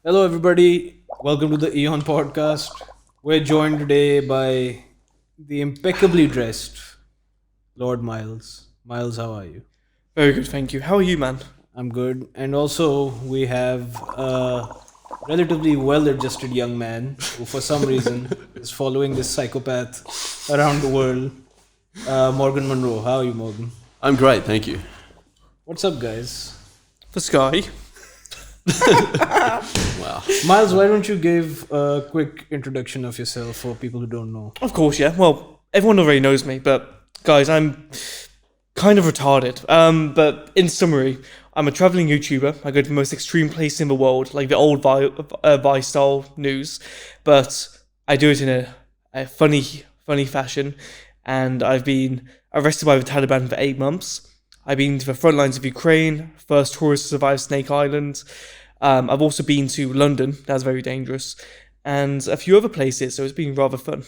Hello, everybody. Welcome to the Eon podcast. We're joined today by the impeccably dressed Lord Miles. Miles, how are you? Very good, thank you. How are you, man? I'm good. And also, we have a relatively well adjusted young man who, for some reason, is following this psychopath around the world. Morgan Monroe. How are you, Morgan? I'm great, thank you. What's up, guys? The sky. Wow. Miles, why don't you give a quick introduction of yourself for people who don't know? Of course, yeah. Well, everyone already knows me, but guys, I'm kind of retarded. But in summary, I'm a traveling YouTuber. I go to the most extreme place in the world, like the old Vice style news, but I do it in a funny fashion. And I've been arrested by the Taliban for 8 months. I've been to the front lines of Ukraine, first tourist to survive Snake Island. I've also been to London, that's very dangerous, and a few other places, so it's been rather fun.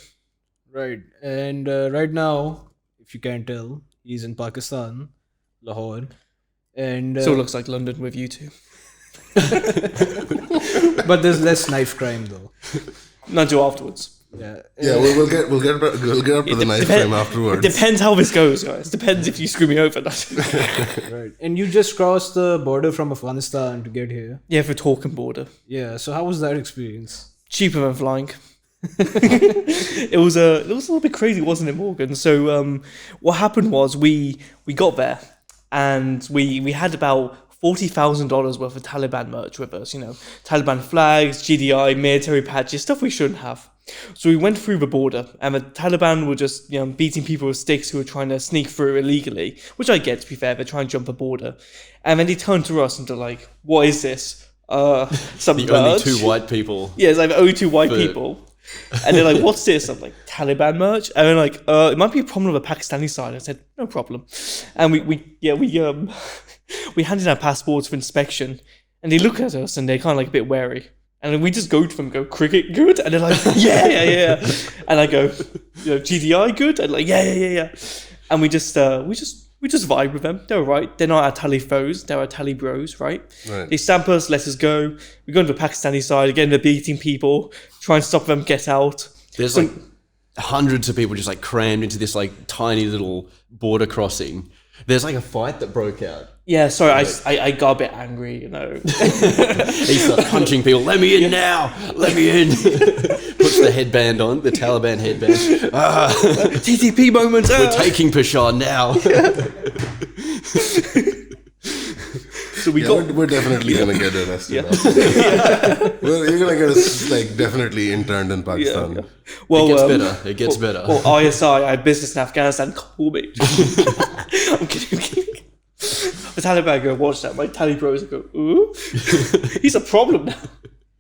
Right. And right now, if you can't tell, he's in Pakistan, Lahore. And Still looks like London with you two. but there's less knife crime though. Not until afterwards. Yeah. Yeah, we'll get up to the knife frame It afterwards. depends how this goes, guys. Depends if you screw me over. Right. And you just crossed the border from Afghanistan to get here. Yeah, for talking border. Yeah. So how was that experience? Cheaper than flying. It was a little bit crazy, wasn't it, Morgan? So what happened was we got there and we had about $40,000 worth of Taliban merch with us, Taliban flags, GDI, military patches, stuff we shouldn't have. So we went through the border and the Taliban were just, beating people with sticks who were trying to sneak through illegally, which I get, to be fair, they're trying to jump a border. And then they turned to us and they're like, what is this? Some The merch? only two white people. Yeah, it's like only two white people. And they're like, what's this? I'm like, Taliban merch? And they're like, it might be a problem with the Pakistani side. I said, no problem. And we handed our passports for inspection and they look at us and they're kind of like a bit wary. And then we just go to them and go, cricket good? And they're like, yeah. And I go, GDI good? And like, yeah. And we just vibe with them. They're all right. They're not our Tally foes. They're our Tally bros, right? They stamp us, let us go. We go to the Pakistani side. Again, they're beating people, try and stop them, get out. There's like hundreds of people just like crammed into this like tiny little border crossing. There's like a fight that broke out. Yeah, sorry, I got a bit angry, He starts punching people. Let me in now. Let me in. Puts the headband on, the Taliban headband. TTP moments. We're taking Peshawar now. So We're definitely gonna get arrested. You're gonna get us like definitely interned in Pakistan. Yeah. Well, It gets better. Well, ISI, I have business in Afghanistan. Call me. I'm kidding. The Taliban go, watch that. My Tally bros go, ooh, he's a problem now.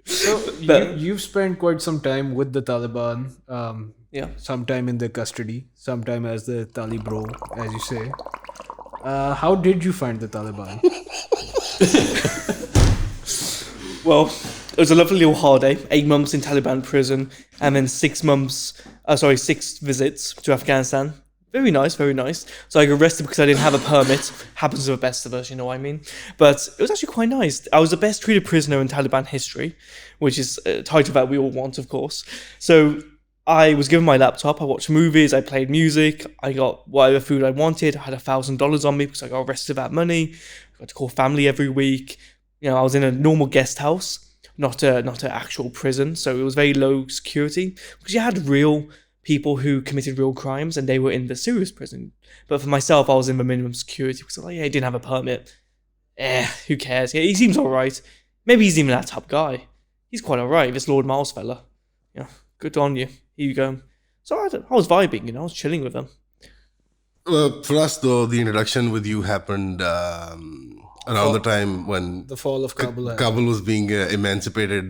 So you've spent quite some time with the Taliban. Sometime in their custody, sometime as the Tali bro, as you say. How did you find the Taliban? Well, it was a lovely little holiday. 8 months in Taliban prison, and then 6 visits to Afghanistan. Very nice. So I got arrested because I didn't have a permit. Happens to the best of us, you know what I mean? But it was actually quite nice. I was the best treated prisoner in Taliban history, which is a title that we all want, of course. So I was given my laptop. I watched movies. I played music. I got whatever food I wanted. I had $1,000 on me because I got arrested for that money. I got to call family every week. I was in a normal guest house, not an actual prison. So it was very low security because you had real people who committed real crimes and they were in the serious prison. But for myself, I was in the minimum security because I didn't have a permit. Who cares? Yeah, he seems all right. Maybe he's even that type of guy. He's quite all right, this Lord Miles fella. Good on you. Here you go. So I was vibing, I was chilling with them. For us though, the introduction with you happened around the time when The fall of Kabul. Kabul was being emancipated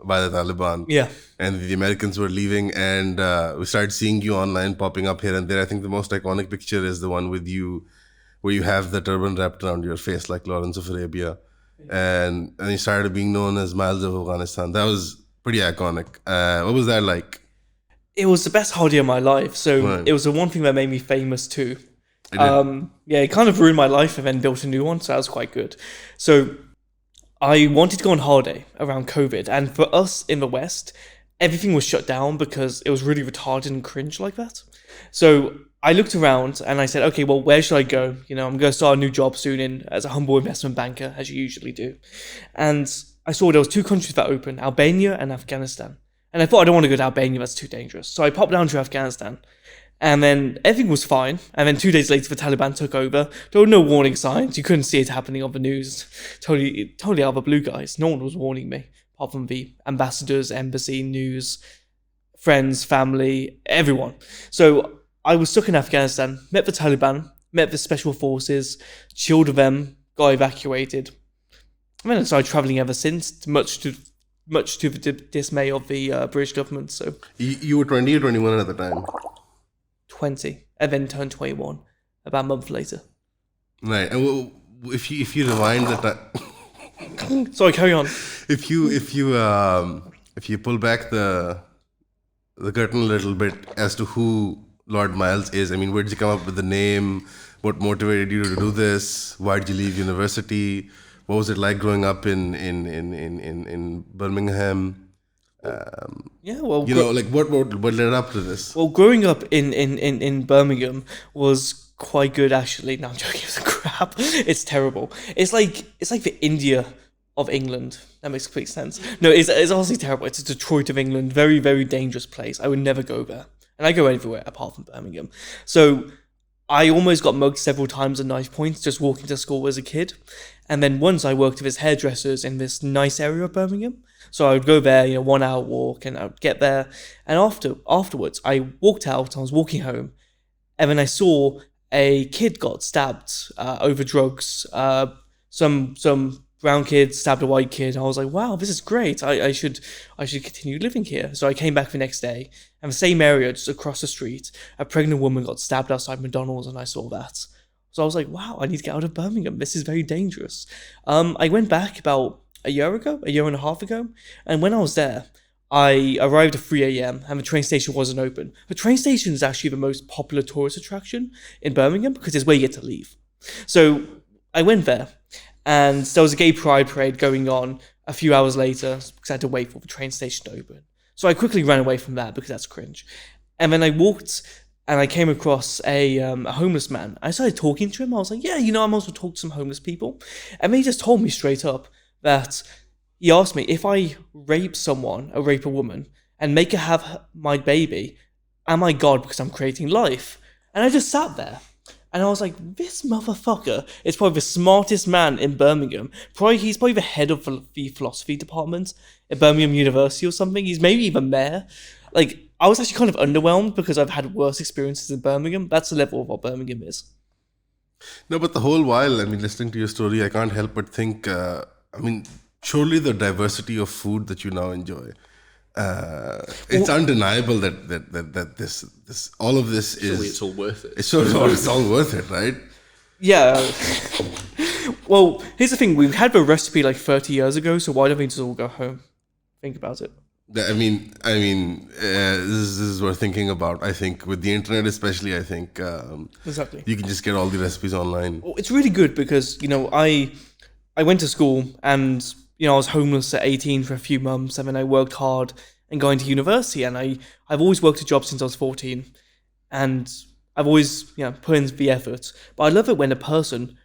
by the Taliban. Yeah. And the Americans were leaving, and we started seeing you online popping up here and there. I think the most iconic picture is the one with you where you have the turban wrapped around your face like Lawrence of Arabia. And you started being known as Miles of Afghanistan. That was pretty iconic. What was that like? It was the best holiday of my life. So Right. It was the one thing that made me famous too. It kind of ruined my life and then built a new one. So that was quite good. So I wanted to go on holiday around COVID, and for us in the West, everything was shut down because it was really retarded and cringe like that. So I looked around and I said, okay, well, where should I go? You know, I'm going to start a new job soon as a humble investment banker, as you usually do. And I saw there was 2 countries that open, Albania and Afghanistan. And I thought, I don't want to go to Albania, that's too dangerous. So I popped down to Afghanistan. And then everything was fine. And then 2 days later, the Taliban took over. There were no warning signs. You couldn't see it happening on the news. Totally out of the blue, guys. No one was warning me, apart from the ambassadors, embassy, news, friends, family, everyone. So I was stuck in Afghanistan, met the Taliban, met the special forces, chilled with them, got evacuated. And then I started traveling ever since, much to the dismay of the British government. So You were 20 or 21 at the time? 20, and then turned 21 about a month later. Right. And if you rewind the time, Sorry, carry on. if you pull back the curtain a little bit as to who Lord Miles is, I mean, where did you come up with the name? What motivated you to do this? Why did you leave university? What was it like growing up in Birmingham? Yeah, well, Like what led up to this? well, growing up in Birmingham was quite good actually. No, I'm joking. It's crap. It's terrible. It's like the India of England. That makes complete sense. No, it's honestly terrible. It's a Detroit of England. Very, very dangerous place. I would never go there. And I go everywhere apart from Birmingham. So I almost got mugged several times at knife points just walking to school as a kid. And then once I worked with his hairdressers in this nice area of Birmingham. So I would go there, 1 hour walk, and I would get there. And afterwards, I walked out, I was walking home, and then I saw a kid got stabbed over drugs. Some brown kid stabbed a white kid. I was like, wow, this is great. I should continue living here. So I came back the next day, and the same area, just across the street, a pregnant woman got stabbed outside McDonald's, and I saw that. So I was like, wow, I need to get out of Birmingham. This is very dangerous. I went back about a year and a half ago, and when I was there, I arrived at 3 a.m. and the train station wasn't open. The train station is actually the most popular tourist attraction in Birmingham because it's where you get to leave. So I went there, and there was a gay pride parade going on a few hours later because I had to wait for the train station to open. So I quickly ran away from that because that's cringe. And then I walked and I came across a homeless man. I started talking to him. I was like, yeah, I'm also talking to some homeless people. And then he just told me straight up that he asked me if I rape a woman, and make her have my baby, am I God because I'm creating life? And I just sat there. And I was like, this motherfucker is probably the smartest man in Birmingham. He's probably the head of the philosophy department at Birmingham University or something. He's maybe even mayor. Like, I was actually kind of underwhelmed because I've had worse experiences in Birmingham. That's the level of what Birmingham is. No, but the whole while, listening to your story, I can't help but think, surely the diversity of food that you now enjoy, it's undeniable that this all of this Surely is... it's all worth it. It's all worth it, right? Yeah. Well, here's the thing. We had the recipe like 30 years ago, so why don't we just all go home? Think about it. This is worth thinking about. I think with the internet especially, I think Exactly. you can just get all the recipes online. Well, it's really good because, I went to school and, I was homeless at 18 for a few months, and then I worked hard and going to university, and I've always worked a job since I was 14, and I've always, put in the effort. But I love it when a person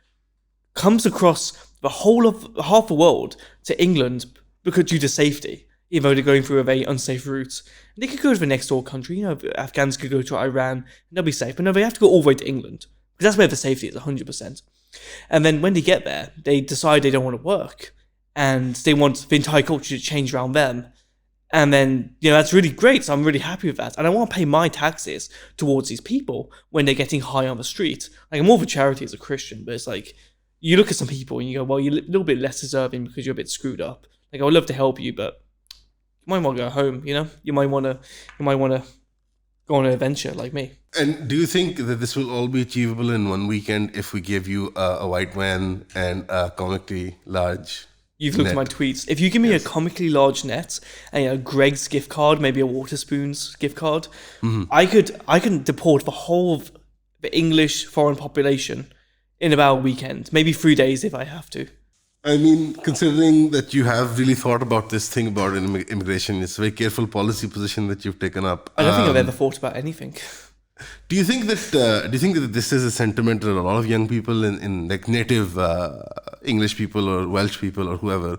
comes across the whole of half the world to England because due to safety, even though they're going through a very unsafe route. And they could go to the next door country, Afghans could go to Iran, and they'll be safe, but no, they have to go all the way to England, because that's where the safety is, 100%. And then when they get there, they decide they don't want to work, and they want the entire culture to change around them. And then, that's really great, so I'm really happy with that. And I want to pay my taxes towards these people when they're getting high on the street. Like, I'm more of a charity as a Christian, but it's like, you look at some people and you go, well, you're a little bit less deserving because you're a bit screwed up. Like, I would love to help you, but you might want to go home, You might want to go on an adventure like me. And do you think that this will all be achievable in one weekend if we give you a white van and a comically large You've looked net? at my tweets. If you give me a comically large net and a Greg's gift card, maybe a Waterspoons gift card, I can deport the whole of the English foreign population in about a weekend, maybe 3 days if I have to. I mean, considering that you have really thought about this thing about immigration, it's a very careful policy position that you've taken up. I don't think I've ever thought about anything. Do you think that this is a sentiment that a lot of young people in like native English people or Welsh people or whoever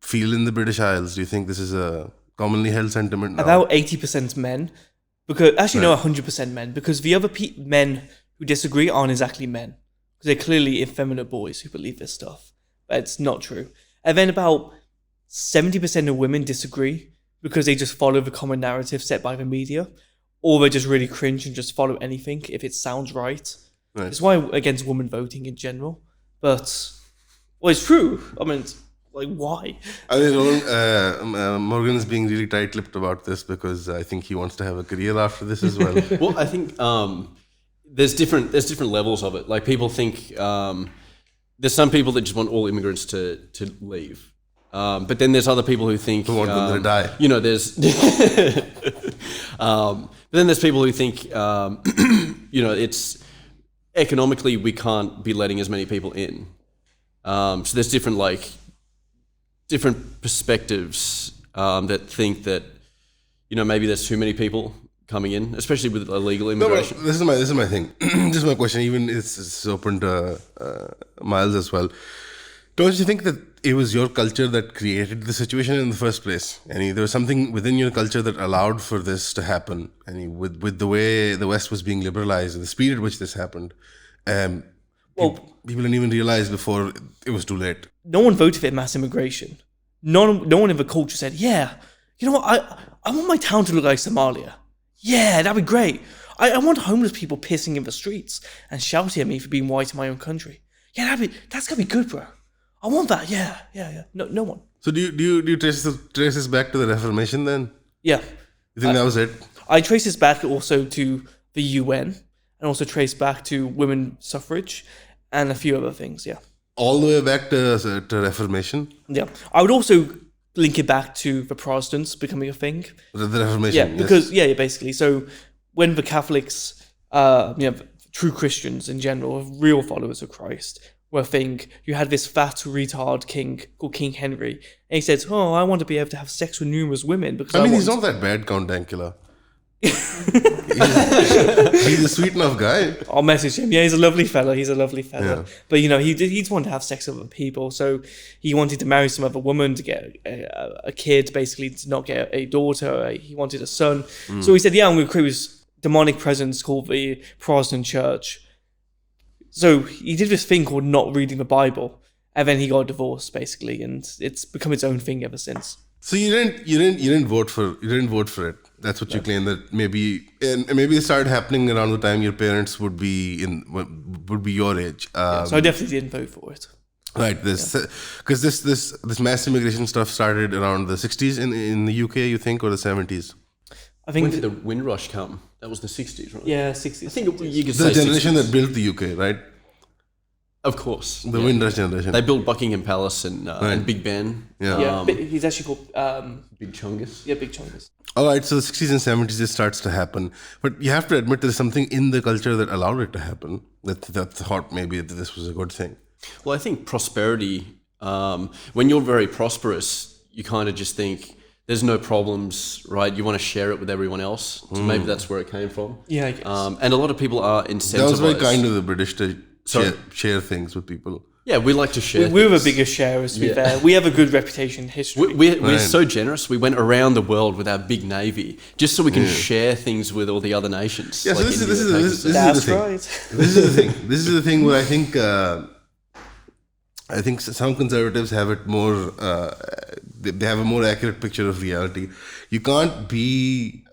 feel in the British Isles? Do you think this is a commonly held sentiment now? About 80% men, because actually no, 100% men, because the other men who disagree aren't exactly men. Because they're clearly effeminate boys who believe this stuff. But it's not true. And then about 70% of women disagree because they just follow the common narrative set by the media, or they just really cringe and just follow anything if it sounds right. Right. It's why I'm against women voting in general. But, well, it's true. I mean, like, why? I mean, Morgan's being really tight-lipped about this because I think he wants to have a career after this as well. Well, I think there's different levels of it. Like people think there's some people that just want all immigrants to leave, but then there's other people who think Who want them to die. You know, there's but then there's people who think you know, it's economically we can't be letting as many people in. So there's different perspectives that think that, you know, maybe there's too many people coming in, especially with illegal immigration. No, but this is my thing. This is my question. Even it's open to Miles as well. Don't you think that it was your culture that created the situation in the first place? And there was something within your culture that allowed for this to happen. And with the way the West was being liberalized and the speed at which this happened, people didn't even realize before it was too late. No one voted for mass immigration. No one in the culture said, yeah, you know what, I want my town to look like Somalia. Yeah, that'd be great. I want homeless people pissing in the streets and shouting at me for being white in my own country. Yeah, that's gonna be good, bro. I want that. Yeah. No one. So do you trace this back to the Reformation then? Yeah. You think that was it? I trace this back also to the UN and also trace back to women suffrage and a few other things. Yeah. All the way back to Reformation? Yeah. I would also link it back to the Protestants becoming a thing. The Reformation. Yeah, yes. because basically. So when the Catholics, true Christians in general, real followers of Christ, were a thing, you had this fat retard king called King Henry, and he said, "Oh, I want to be able to have sex with numerous women because I mean, he's not that bad, Count Dankula. He's a sweet enough guy. I'll message him. Yeah, he's a lovely fella. Yeah. But you know, he just wanted to have sex with other people, so he wanted to marry some other woman to get a kid, basically to not get a daughter. He wanted a son. So he said, "Yeah, I'm going to create this demonic presence called the Protestant Church." So he did this thing called not reading the Bible, and then he got divorced, basically, and it's become its own thing ever since. So you didn't vote for it. That's what you claim, that maybe it started happening around the time your parents would be your age. So I definitely didn't vote for it. Right, because this mass immigration stuff started around the 60s in the UK, you think, or the 70s? I think When did the Windrush come? That was the 60s, right? Yeah, 60s. I think you could The say generation 60s. that built the UK, right? Of course. The Windrush generation. They built Buckingham Palace and Big Ben. Yeah. Yeah, he's actually called Big Chungus. Big Chungus. All right, so the 60s and 70s, this starts to happen. But you have to admit there's something in the culture that allowed it to happen, that thought maybe that this was a good thing. Well, I think prosperity, when you're very prosperous, you kind of just think there's no problems, right? You want to share it with everyone else. So maybe that's where it came from. Yeah, I guess. And a lot of people are incentivized. That was very kind of the British to share things with people. Yeah, we like to share We're the things. biggest sharers, to be fair. We have a good reputation in history. We're Right. so generous. We went around the world with our big navy just so we can share things with all the other nations. Yeah, so like this India, is Pakistan. the That's thing. right. This is the thing. This is the thing where I think some conservatives have it more. They have a more accurate picture of reality. You can't be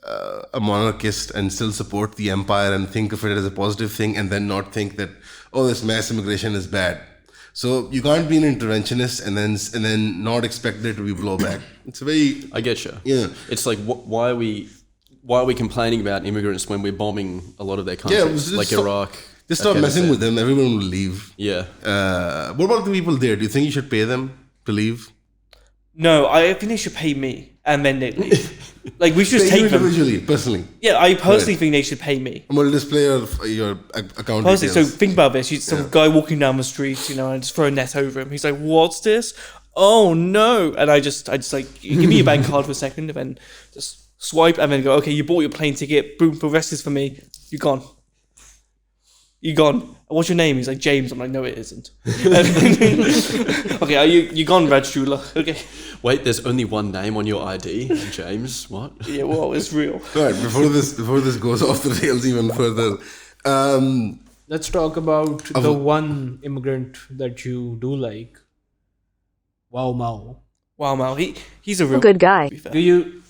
a monarchist and still support the empire and think of it as a positive thing, and then not think that, oh, this mass immigration is bad. So you can't be an interventionist and then not expect there to be blowback. It's a very. I get you. Yeah. It's like, why are we complaining about immigrants when we're bombing a lot of their countries, like Iraq? Just stop messing Afghanistan? with them. Everyone will leave. Yeah. What about the people there? Do you think you should pay them to leave? No, I think they should pay me and then they leave. Like, we should just Pay you take them. individually, personally. Yeah, I personally think they should pay me. We'll display your account Personally, so details. think about this. Some guy walking down the street, and just throw a net over him. He's like, "What's this? Oh no!" And I just like, you give me your bank card for a second, and then just swipe, and then go, "Okay, you bought your plane ticket. Boom, the rest is for me. You're gone. You're gone. What's your name?" He's like, "James." I'm like, "No, it isn't." Okay, you're gone, Raj Jeweler. Okay. Wait, there's only one name on your ID, James. What? Yeah, well, it's real. Right, before this goes off the rails even further, Let's talk about the one immigrant that you do like. Wow Mao. Wow, Mal, he's a real Good guy. to be fair. Do you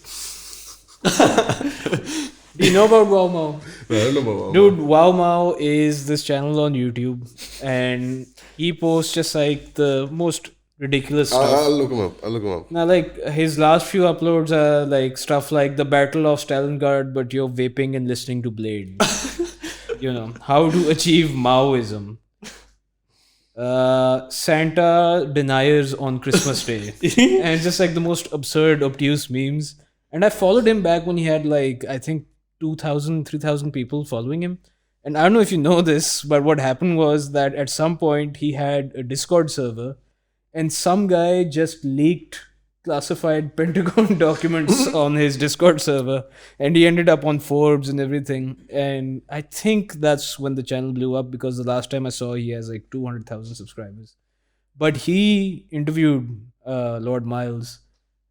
do you know about Wow Mao? I don't know about Dude, Wow Mao is this channel on YouTube, and he posts just like the most ridiculous stuff. I'll look him up. Now, like his last few uploads are like stuff like the Battle of Stalingrad, but you're vaping and listening to Blade. How to achieve Maoism. Santa deniers on Christmas Day, and it's just like the most absurd, obtuse memes. And I followed him back when he had like, I think 2,000, 3,000 people following him. And I don't know if you know this, but what happened was that at some point he had a Discord server, and some guy just leaked classified Pentagon documents on his Discord server, and he ended up on Forbes and everything. And I think that's when the channel blew up, because the last time I saw, he has like 200,000 subscribers. But he interviewed Lord Miles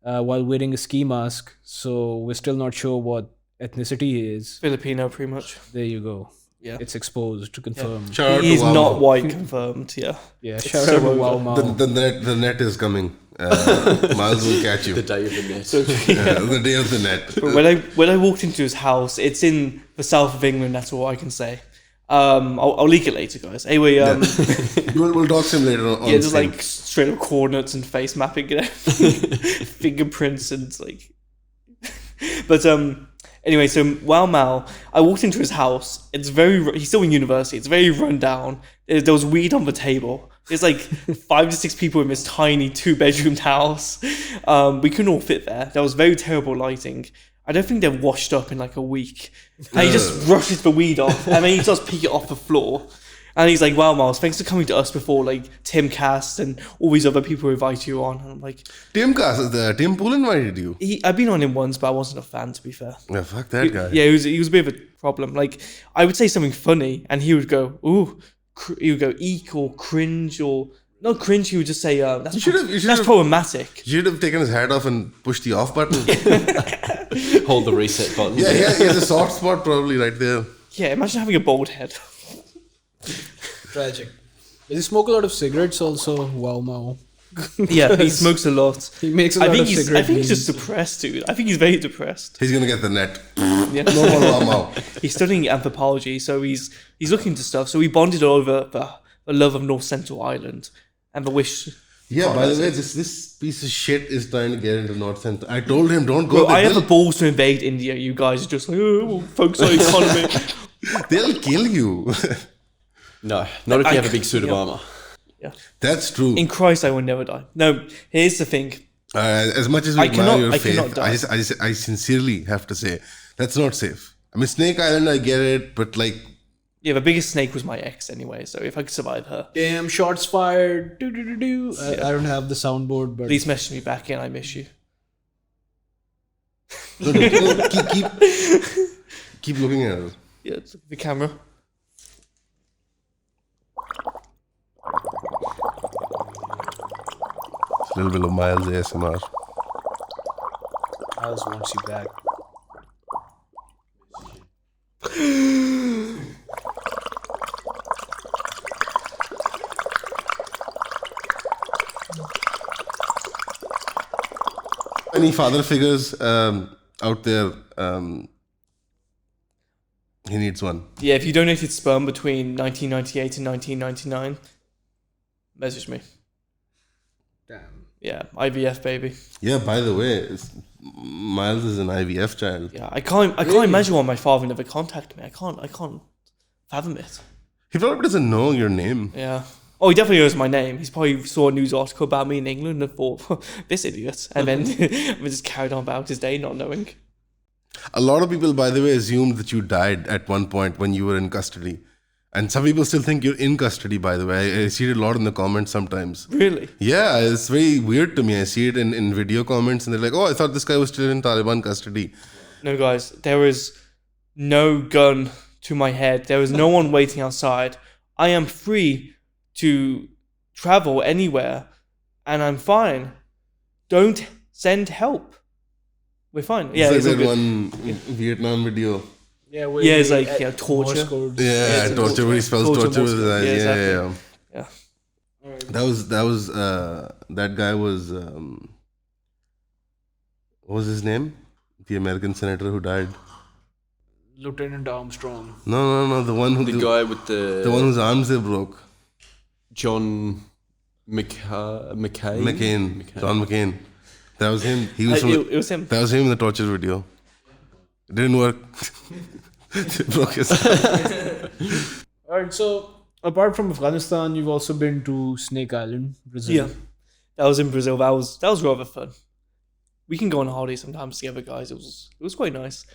while wearing a ski mask, so we're still not sure what ethnicity he is. Filipino, pretty much. There you go. Yeah. It's exposed, confirmed. Shout out to He's Wow not Mao. white confirmed. Yeah. Yeah, shout so out to over. Wow Mao. The net is coming. Miles will catch you. The day of the net. The day of the net. But when I walked into his house, it's in the south of England. That's all I can say. I'll leak it later, guys. Anyway, We'll talk to him later on. yeah, just stream. like straight up coordinates and face mapping, fingerprints and like. But anyway, so Wow Mao, I walked into his house. He's still in university. It's very run down. There was weed on the table. There's like 5 to 6 people in this tiny 2-bedroom house. We couldn't all fit there. There was very terrible lighting. I don't think they're washed up in like a week. And he just rushes the weed off, and then he starts picking it off the floor. And he's like, "Wow, Miles, thanks for coming to us before like Tim Cast and all these other people who invite you on." And I'm like, Tim Pool invited you. I've been on him once, but I wasn't a fan, to be fair. Yeah, fuck that guy. Yeah, he was a bit of a problem. Like, I would say something funny, and he would go, "Ooh," he would go eek or cringe or not cringe. He would just say, "That's You should've- that's problematic." You should have taken his hat off and pushed the off button. Hold the reset button. Yeah, he has a soft spot probably right there. Yeah, imagine having a bald head. Tragic. Does he smoke a lot of cigarettes also? Wow Mao. Yeah, he smokes a lot. He makes a lot of I cigarette think he's memes. just depressed, dude. I think he's very depressed. He's gonna get the net. Yeah. No more Wow Mao. He's studying anthropology, so he's looking into stuff. So we bonded over the love of North Central Ireland and the wish. Yeah, by the way, this piece of shit is trying to get into North Central. I told him don't go Bro, there. I have the balls to invade India. You guys are just like, "Oh, we'll focus on economy." They'll kill you. No, not if you have a big suit of yeah. armor. That's true. In Christ, I will never die. No, here's the thing. As much as we I admire cannot- your I faith, cannot die. I sincerely have to say that's not safe. I mean, Snake Island, I get it, but like, Yeah, the biggest snake was my ex anyway, so if I could survive her, Damn, shots fired. Do, do, do, do. I don't have the soundboard, but please message me back in. I miss you. no, keep looking at it. Yeah, look at the camera. A little bit of Miles ASMR. Miles wants you back. Any father figures out there? He needs one. Yeah, if you donated sperm between 1998 and 1999, message me. Damn. Yeah, IVF baby. Yeah, by the way, Miles is an IVF child. Yeah, I can't imagine why my father never contacted me. I can't fathom it. He probably doesn't know your name. Yeah. Oh, he definitely knows my name. He's probably saw a news article about me in England and thought, this idiot. And then just carried on about his day not knowing. A lot of people, by the way, assumed that you died at one point when you were in custody. And some people still think you're in custody, by the way. I see it a lot in the comments sometimes. Really? Yeah, it's very weird to me. I see it in video comments and they're like, oh, I thought this guy was still in Taliban custody. No, guys, there is no gun to my head. There is no one waiting outside. I am free to travel anywhere and I'm fine. Don't send help. We're fine. Yeah, it's like all that good. one Vietnam video. Yeah, It's like torture. Yeah, torture, where he spells torture with his eyes. Yeah, Yeah. exactly. That guy was, what was his name? The American senator who died. Lieutenant Armstrong. No, the one who The guy with the one whose arms they broke. John McCain. John McCain. That was him. He was. It was him. That was him in the torture video. It didn't work. They broke his arm. Alright, so apart from Afghanistan, you've also been to Snake Island, Brazil. Yeah, that was in Brazil. That was rather fun. We can go on holiday sometimes together, guys. It was quite nice.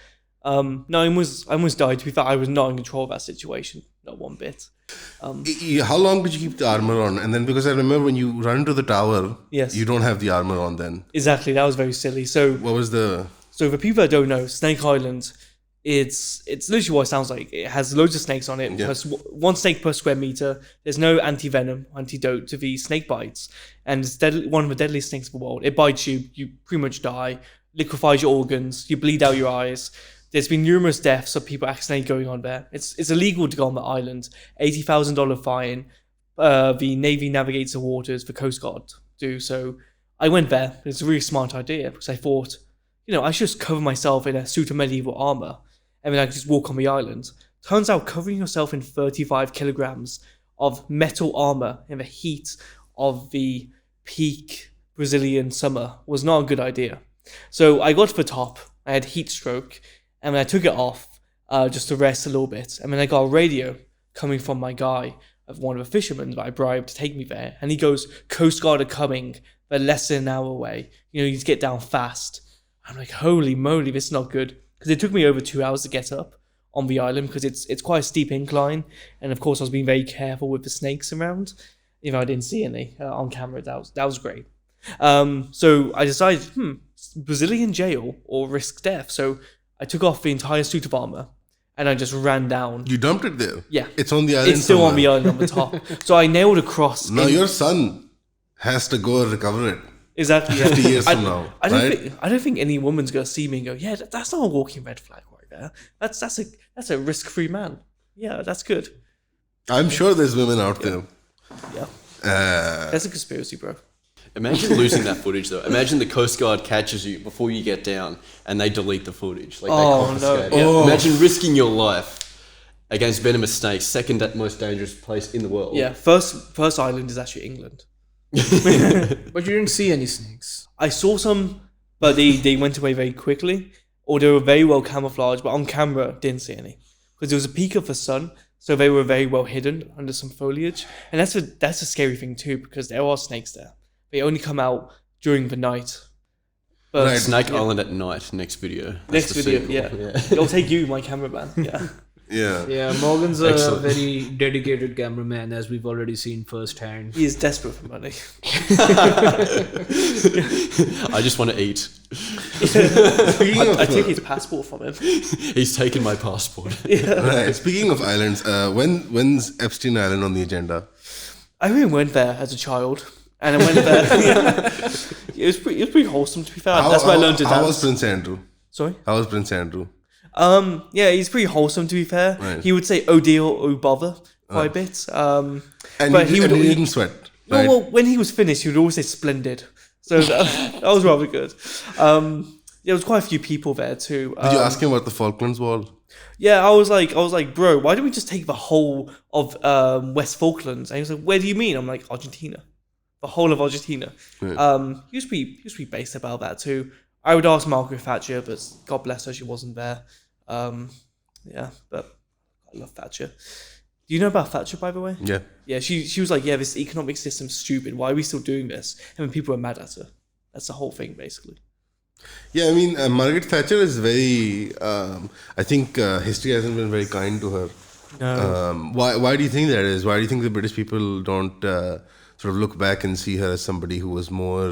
No, I almost died. To be fair, I was not in control of that situation, not one bit. How long did you keep the armor on? And then, because I remember when you run to the tower, Yes. you don't have the armor on then. Exactly, that was very silly. So What was the... for people that don't know, Snake Island, it's literally what it sounds like. It has loads of snakes on it. Yeah. One snake per square meter. There's no anti-venom, antidote to the snake bites. And it's one of the deadliest snakes in the world. It bites you, you pretty much die, liquefies your organs, you bleed out your eyes. There's been numerous deaths of people accidentally going on there. It's illegal to go on the island. $80,000 fine. The Navy navigates the waters, the Coast Guard do. So I went there. It's a really smart idea because I thought, I should just cover myself in a suit of medieval armor and then I could just walk on the island. Turns out covering yourself in 35 kilograms of metal armor in the heat of the peak Brazilian summer was not a good idea. So I got to the top. I had heat stroke. And then I took it off just to rest a little bit. And then I got a radio coming from my guy, of one of the fishermen that I bribed to take me there. And he goes, Coast Guard are coming. They're less than an hour away. You need to get down fast. I'm like, holy moly, this is not good. Because it took me over 2 hours to get up on the island because it's quite a steep incline. And of course, I was being very careful with the snakes around. Even though I didn't see any on camera. That was great. So I decided, Brazilian jail or risk death. So I took off the entire suit of armor and I just ran down. You dumped it there? Yeah. It's on the island It's still somewhere. on the island on the top. So I nailed a cross. Now your son has to go and recover it. Exactly. 50 years from now, I don't right? I don't think any woman's gonna see me and go, yeah, that's not a walking red flag right there. That's a risk-free man. Yeah, that's good. I'm sure there's women out there. Yeah. Uh, That's a conspiracy, bro. Imagine losing that footage though. Imagine the Coast Guard catches you before you get down and they delete the footage. Like they Oh, confiscate no. it. Oh. Imagine risking your life against venomous snakes, second most dangerous place in the world. Yeah. First island is actually England. But you didn't see any snakes. I saw some, but they went away very quickly, or they were very well camouflaged. But on camera, didn't see any because there was a peak of the sun, so they were very well hidden under some foliage. And that's a scary thing too because there are snakes there. They only come out during the night. But Right. Snake Island at night. Next video. That's Next the video, sequel. yeah. It'll take you, my cameraman. Yeah. yeah. Yeah, Morgan's a Excellent. very dedicated cameraman, as we've already seen firsthand. He is desperate for money. I just want to eat. Speaking of, I take his passport from him. He's taken my passport. right, speaking of islands, when's Epstein Island on the agenda? I really went there as a child. And I went there. It was pretty wholesome, to be fair. That's where I learned to How was dance. Prince Andrew? Sorry? How was Prince Andrew? Yeah, he's pretty wholesome, to be fair. Right. He would say, oh dear, oh bother, quite a bit. And But he didn't sweat, right? Well, when he was finished, he would always say splendid. So that was rather good. There was quite a few people there too. Did you ask him about the Falklands Wall? Yeah, I was like, bro, why don't we just take the whole of West Falklands? And he was like, where do you mean? I'm like, Argentina, the whole of Argentina. Right. He used to be based about that too. I would ask Margaret Thatcher, but God bless her, she wasn't there. Yeah, but I love Thatcher. Do you know about Thatcher, by the way? Yeah. Yeah, she was like, yeah, this economic system's stupid. Why are we still doing this? And then people are mad at her. That's the whole thing, basically. Yeah, I mean, Margaret Thatcher is very. I think history hasn't been very kind to her. No. Why do you think that is? Why do you think the British people don't sort of look back and see her as somebody who was more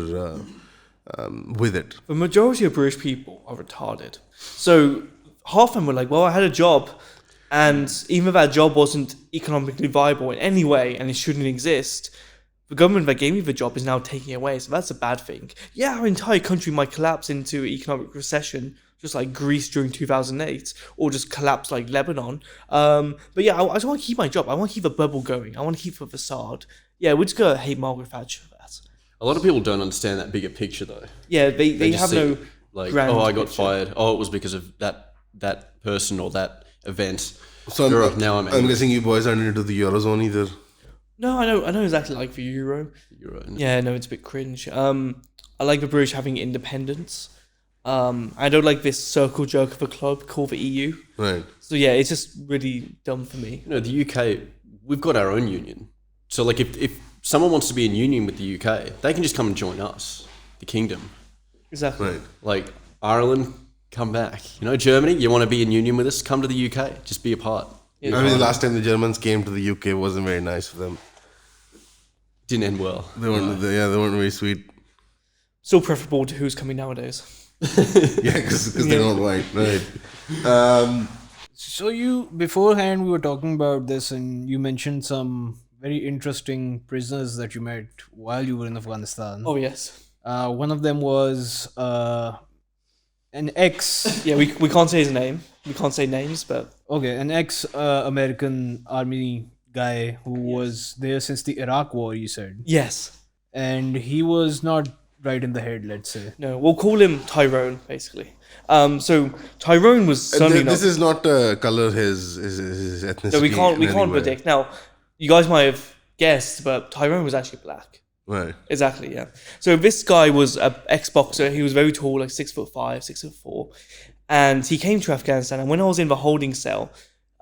with it? The majority of British people are retarded. So half of them were like, well, I had a job, and even if that job wasn't economically viable in any way and it shouldn't exist, the government that gave me the job is now taking it away. So that's a bad thing. Yeah, our entire country might collapse into economic recession, just like Greece during 2008, or just collapse like Lebanon. But yeah, I just want to keep my job. I want to keep the bubble going. I want to keep the facade. Yeah, we're just going to hate Margaret Thatcher for that. A lot of people don't understand that bigger picture, though. Yeah, they just have see, no like, grand oh, I got picture. fired. Oh, it was because of that person or that event. So Europe, now I'm angry. guessing you boys aren't into the Eurozone either. No, I know exactly like the Euro. Yeah, no, it's a bit cringe. I like the British having independence. I don't like this circle jerk of a club called the EU. Right. So yeah, it's just really dumb for me. You know, the UK, we've got our own union. So like if someone wants to be in union with the UK, they can just come and join us, the kingdom. Exactly. Right. Like Ireland, come back. You know, Germany, you want to be in union with us, come to the UK, just be a part. Yeah. I mean, the last time the Germans came to the UK wasn't very nice for them. Didn't end well. They weren't. They weren't very sweet. Still preferable to who's coming nowadays. Yeah, because they're not white, right? So you beforehand we were talking about this, and you mentioned some very interesting prisoners that you met while you were in Afghanistan. Oh yes. One of them was an ex. Yeah, we can't say his name. We can't say names, but Okay, an ex American army guy who was there since the Iraq War. You said, yes. and he was not right in the head. Let's say. No, we'll call him Tyrone, basically. So Tyrone was certainly This not. is not color his ethnicity. No, we in any can't way. predict. Now, you guys might have guessed, but Tyrone was actually black. Right. Exactly, yeah. So this guy was an ex-boxer. He was very tall, like 6'5", 6'4", and he came to Afghanistan. And when I was in the holding cell,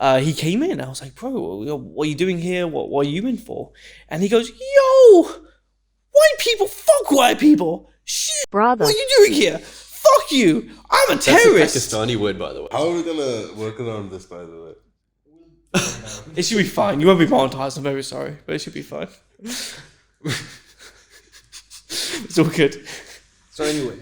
he came in. I was like, "Bro, what are you doing here? What are you in for?" And he goes, "Yo, white people, fuck white people, shit, Brother. what are you doing here? Fuck you, I'm a That's a terrorist." Pakistani word, by the way. How are we gonna work around this, by the way? It should be fine. You won't be monetized. I'm very sorry, but it should be fine. It's all good. So anyway,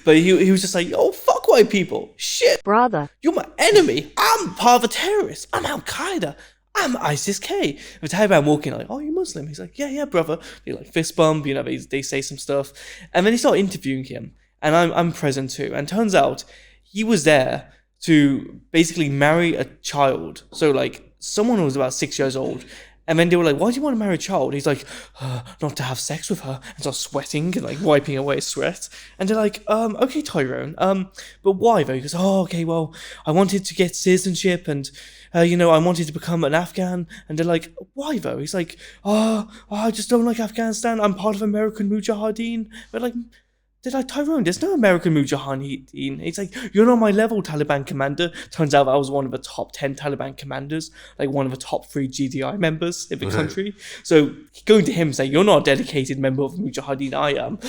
But he was just like, "Oh, fuck white people. Shit, Brother. you're my enemy. I'm part of a terrorist. I'm Al Qaeda. I'm ISIS-K." The Taliban walking like, "Oh, you Muslim?" He's like, "Yeah, brother." They like fist bump, you know, they say some stuff. And then they start interviewing him. And I'm present too. And turns out he was there to basically marry a child. So like someone who was about 6 years old. And then they were like, "Why do you want to marry a child?" He's like, "Not to have sex with her," and starts sweating and like wiping away his sweat. And they're like, "Okay, Tyrone, but why though?" He goes, "Oh, okay, well, I wanted to get citizenship and, I wanted to become an Afghan." And they're like, "Why though?" He's like, "Oh, I just don't like Afghanistan. I'm part of American Mujahideen." But like, they're like, "Tyrone, there's no American Mujahideen." He's like, "You're not my level, Taliban commander." Turns out I was one of the top 10 Taliban commanders, like one of the top 3 GDI members in the country. So going to him saying, "You're not a dedicated member of Mujahideen, I am."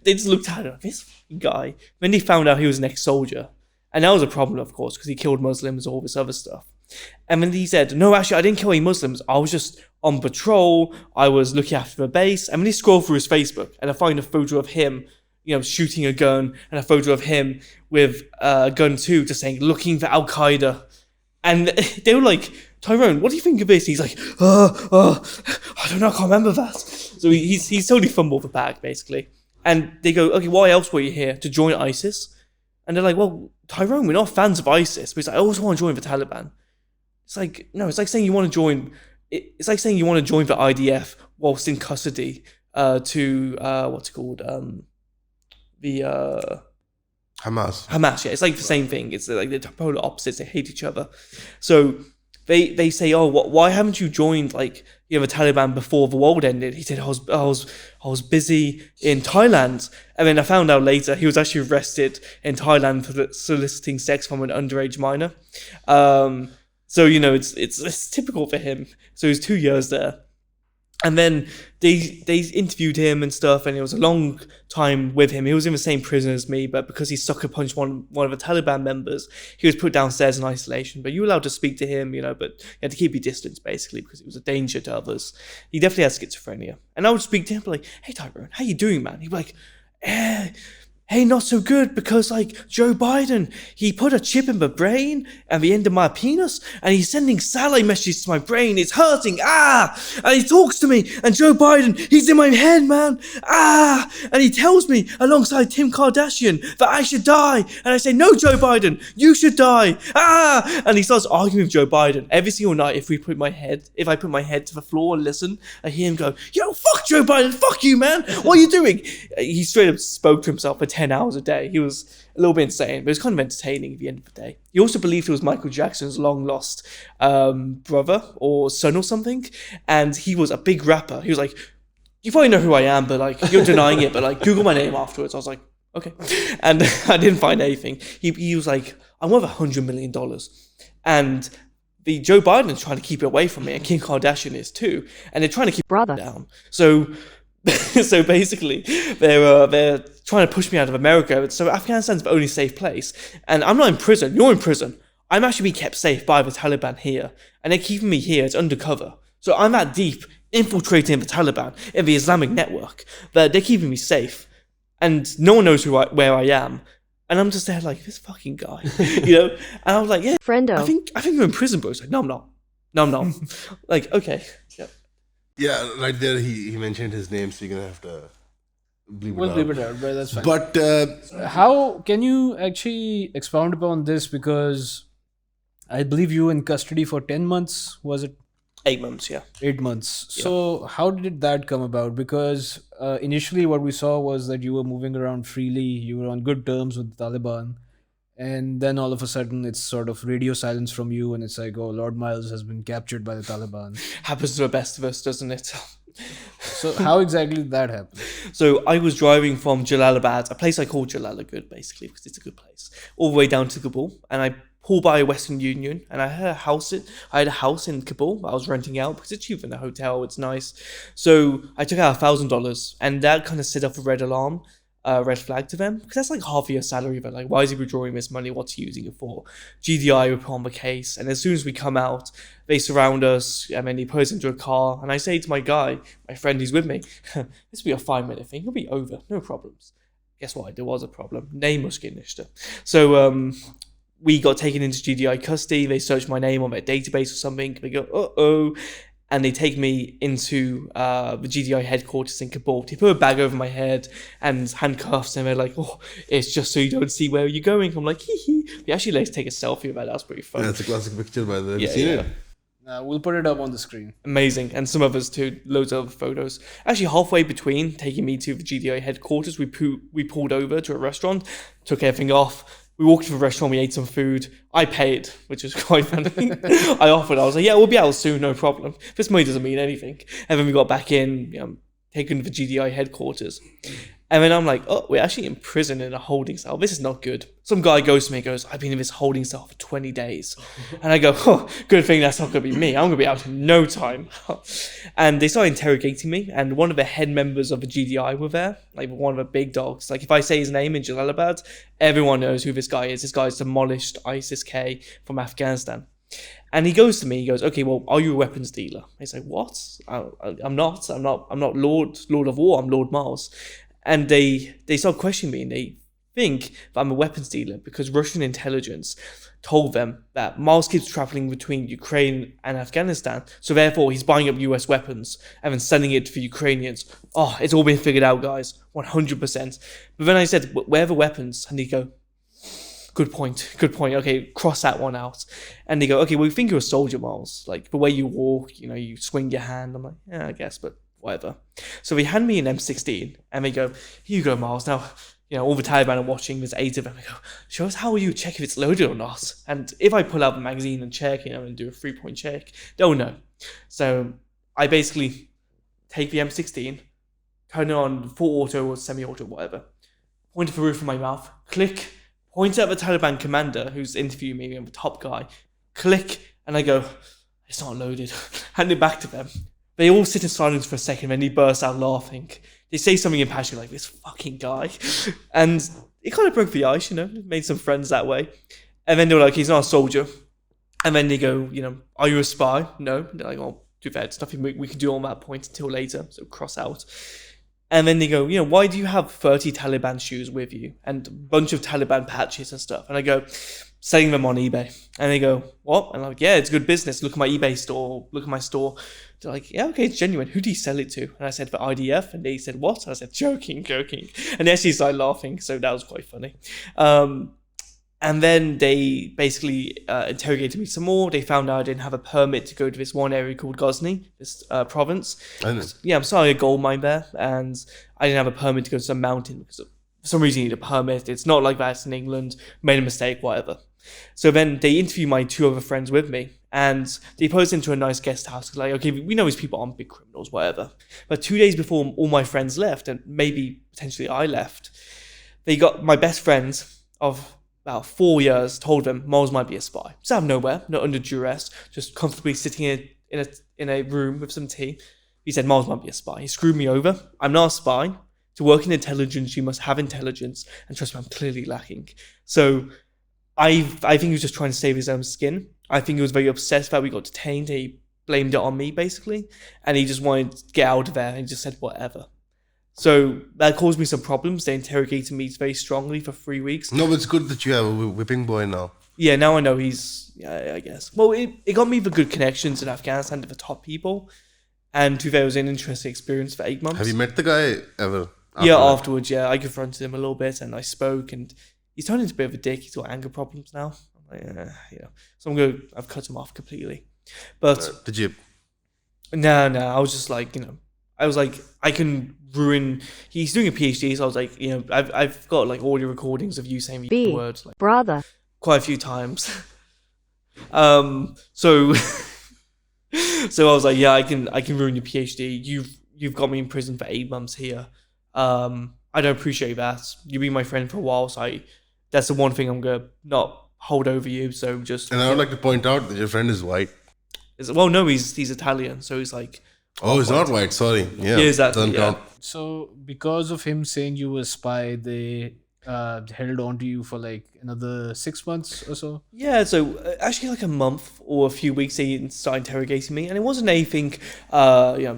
They just looked at him like, this guy. Then they found out he was an ex-soldier. And that was a problem, of course, because he killed Muslims, all this other stuff. And then he said, "No, actually, I didn't kill any Muslims. I was just on patrol. I was looking after the base." And then he scrolled through his Facebook and I find a photo of him, shooting a gun, and a photo of him with a gun too, just saying, "Looking for Al Qaeda." And they were like, "Tyrone, what do you think of this?" He's like, I don't know, I can't remember that. So he's totally fumbled the bag, basically. And they go, "Okay, why else were you here? To join ISIS?" And they're like, "Well, Tyrone, we're not fans of ISIS." But he's like, "I also want to join the Taliban." It's like, no, it's like saying you want to join, it's like saying you want to join the IDF whilst in custody to, what's it called? The Hamas. yeah, it's like the same thing. It's like the polar opposites. They hate each other. So they say, "Oh, why haven't you joined the Taliban before the world ended?" He said, I was busy in Thailand." And then I found out later he was actually arrested in Thailand for soliciting sex from an underage minor. So, it's typical for him. So he's 2 years there. And then they interviewed him and stuff, and it was a long time with him. He was in the same prison as me, but because he sucker punched one of the Taliban members, he was put downstairs in isolation. But you were allowed to speak to him, but you had to keep your distance, basically, because he was a danger to others. He definitely had schizophrenia. And I would speak to him, like, hey, Tyrone, how you doing, man? He'd be like, hey, not so good, because Joe Biden, he put a chip in my brain at the end of my penis, and he's sending satellite messages to my brain. It's hurting, and he talks to me, and Joe Biden, he's in my head, man, and he tells me alongside Kim Kardashian that I should die, and I say, no, Joe Biden, you should die, and he starts arguing with Joe Biden every single night. If I put my head to the floor and listen, I hear him go, yo, fuck Joe Biden, fuck you, man, what are you doing? He straight up spoke to himself for 10 hours a day. He was a little bit insane, but it was kind of entertaining at the end of the day. He also believed it was Michael Jackson's long lost brother or son or something, and he was a big rapper. He was like, you probably know who I am, but you're denying it, but Google my name afterwards. I was like, okay. And I didn't find anything. He was like, I'm worth $100 million. And the Joe Biden is trying to keep it away from me, and Kim Kardashian is too, and they're trying to keep it down. So basically, they're trying to push me out of America. So Afghanistan's the only safe place, and I'm not in prison. You're in prison. I'm actually being kept safe by the Taliban here, and they're keeping me here. It's undercover. So I'm that deep, infiltrating the Taliban in the Islamic network, that they're keeping me safe, and no one knows where I am. And I'm just there like, this fucking guy, And I was like, yeah, Friendo. I think you're in prison, bro. He's like, no, I'm not. No, I'm not. Like, okay. Yeah. Yeah, right there he mentioned his name, so you're gonna have to bleep We'll it leave out. it out, but that's fine. But How can you actually expound upon this? Because I believe you were in custody for 10 months. Was it 8 months, yeah. 8 months? So how did that come about? Because initially what we saw was that you were moving around freely. You were on good terms with the Taliban. And then all of a sudden it's sort of radio silence from you, and it's like, oh, Lord Miles has been captured by the Taliban. Happens to the best of us, doesn't it? So how exactly did that happen? So I was driving from Jalalabad, a place I call Jalalabad, basically, because it's a good place, all the way down to Kabul, and I pulled by Western Union, and I had a house in Kabul I was renting out because it's cheaper than a hotel. It's nice. So I took out $1,000, and that kind of set off a red flag to them, because that's like half of your salary. But why is he withdrawing this money? What's he using it for? GDI were put on the case, and as soon as we come out, they surround us, and then they put us into a car, and I say to my friend who's with me, this will be a 5-minute thing, it'll be over, no problems. Guess what? There was a problem. Name was getnished. So we got taken into GDI custody. They searched my name on their database or something. They go, uh-oh. And they take me into the GDI headquarters in Kabul. They put a bag over my head and handcuffs, and they're like, oh, it's just so you don't see where you're going. I'm like, hee hee. They actually let us take a selfie of that. That was pretty fun. that's a classic picture, by the way. Have you Yeah, seen yeah. it? We'll put it up on the screen. Amazing. And some others too, loads of other photos. Actually, halfway between taking me to the GDI headquarters, we pulled over to a restaurant, took everything off. We walked to the restaurant, we ate some food. I paid, which was quite funny. I offered, I was like, yeah, we'll be out soon, no problem. This money doesn't mean anything. And then we got back in, taken to the GDI headquarters. And then I'm like, oh, we're actually in prison in a holding cell. This is not good. Some guy goes to me and goes, I've been in this holding cell for 20 days. And I go, oh, good thing that's not going to be me. I'm going to be out in no time. And they started interrogating me. And one of the head members of the GDI were there, one of the big dogs. If I say his name in Jalalabad, everyone knows who this guy is. This guy's demolished ISIS-K from Afghanistan. And he goes to me, he goes, okay, well, are you a weapons dealer? I say, what? I'm not Lord of War, I'm Lord Miles. And they start questioning me, and they think that I'm a weapons dealer because Russian intelligence told them that Miles keeps traveling between Ukraine and Afghanistan, so therefore he's buying up US weapons and then selling it to the Ukrainians. Oh, it's all been figured out, guys, 100%. But then I said, where are the weapons? And they go, good point, okay, cross that one out. And they go, okay, well, we think you're a soldier, Miles. The way you walk, you swing your hand. I'm like, yeah, I guess, but whatever. So they hand me an M16, and they go, here you go, Miles. Now, all the Taliban are watching, there's 8 of them. I go, show us how will you check if it's loaded or not? And if I pull out the magazine and check, and do a 3-point check, they'll know. So I basically take the M16, turn it on full auto or semi-auto, whatever, point at the roof of my mouth, click, point at the Taliban commander who's interviewing me, the top guy, click, And I go, it's not loaded. Hand it back to them. They all sit in silence for a second, and he bursts out laughing. They say something impassioned like, this fucking guy. And it kind of broke the ice, you know, made some friends that way. And then they were like, he's not a soldier. And then they go, you know, are you a spy? No. And they're like, oh, too bad. There's nothing we can do on that point until later. So cross out. And then they go, you know, why do you have 30 Taliban shoes with you? And a bunch of Taliban patches and stuff. And I go, selling them on eBay. And they go, what? And I'm like, yeah, it's good business. Look at my eBay store. Look at my store. They're like, yeah, okay, it's genuine. Who do you sell it to? And I said, for IDF. And they said, what? And I said, joking. And they actually started laughing. So that was quite funny. And then they basically interrogated me some more. They found out I didn't have a permit to go to this one area called Ghazni, this province. Yeah, I'm starting a gold mine there. And I didn't have a permit to go to some mountain because for some reason you need a permit. It's not like that in England. Made a mistake, whatever. So then they interviewed my 2 other friends with me. And they posed into a nice guest house. Like, okay, we know these people aren't big criminals, whatever. But 2 days before all my friends left, and maybe potentially I left, they got my best friends of about 4 years told them Miles might be a spy. Just out of nowhere, not under duress, just comfortably sitting in a room with some tea. He said Miles might be a spy. He screwed me over. I'm not a spy. To work in intelligence, you must have intelligence. And trust me, I'm clearly lacking. So I think he was just trying to save his own skin. I think he was very upset that we got detained. He blamed it on me, basically. And he just wanted to get out of there. And he just said, whatever. So that caused me some problems. They interrogated me very strongly for 3 weeks. No, but it's good that you have a whipping boy now. Yeah, now I know he's, yeah, I guess. Well, it got me the good connections in Afghanistan to the top people. And to be fair, it was an interesting experience for 8 months. Have you met the guy ever? Afterwards, yeah. I confronted him a little bit and I spoke, and he's turned into a bit of a dick. He's got anger problems now. I'm like, So I've cut him off completely. But did you? No, I was just like, I was like, I can ruin. He's doing a PhD, so I was like, I've got like audio recordings of you saying the words like brother quite a few times. So I was like, yeah, I can ruin your PhD. You've got me in prison for 8 months here. I don't appreciate that. You've been my friend for a while, so that's the one thing I'm gonna not hold over you. So just. And I would like to point out that your friend is white. Well, no, he's Italian, so he's like. Oh, he's not white. Sorry. Yeah, exactly. Yeah. So because of him saying you were a spy, they held on to you for like another 6 months or so. Yeah, so actually like a month or a few weeks they started interrogating me, and it wasn't anything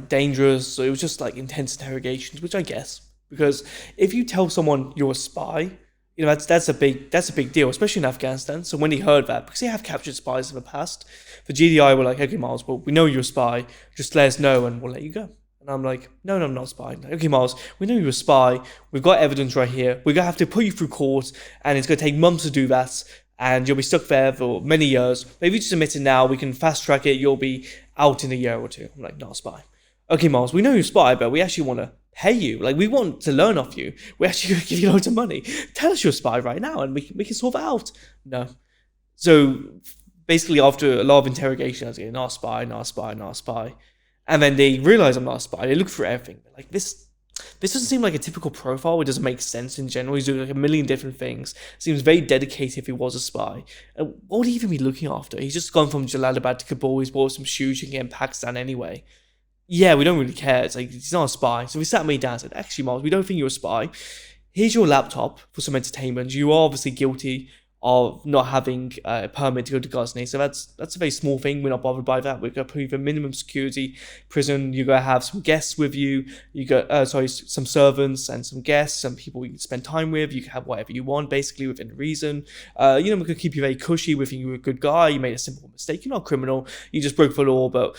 dangerous. So it was just like intense interrogations, which I guess, because if you tell someone you're a spy, that's a big deal, especially in Afghanistan. So when he heard that, because they have captured spies in the past, the GDI were like, okay, Miles, well, we know you're a spy, just let us know and we'll let you go. And I'm like, no, I'm not a spy. Like, okay, Miles, we know you're a spy. We've got evidence right here. We're going to have to put you through court, and it's going to take months to do that, and you'll be stuck there for many years. Maybe you just admit it now. We can fast track it. You'll be out in a year or two. I'm like, not a spy. Okay, Miles, we know you're a spy, but we actually want to pay you. Like, we want to learn off you. We actually going to give you loads of money. Tell us you're a spy right now, and we can sort it out. No. So basically, after a lot of interrogation, I was like, not a spy. And then they realize I'm not a spy. They look through everything. They're like, this doesn't seem like a typical profile. It doesn't make sense in general. He's doing like a million different things. Seems very dedicated if he was a spy. And what would he even be looking after? He's just gone from Jalalabad to Kabul. He's bought some shoes you can get in Pakistan anyway. Yeah, we don't really care. It's like, he's not a spy. So he sat me down and said, actually, Miles, we don't think you're a spy. Here's your laptop for some entertainment. You are obviously guilty of not having a permit to go to Ghazni. So that's a very small thing. We're not bothered by that. We're going to put you in minimum security prison. You're going to have some guests with you. You got some servants and some guests, some people you can spend time with. You can have whatever you want, basically, within reason. We're going to keep you very cushy. We think you're a good guy. You made a simple mistake. You're not a criminal. You just broke the law. But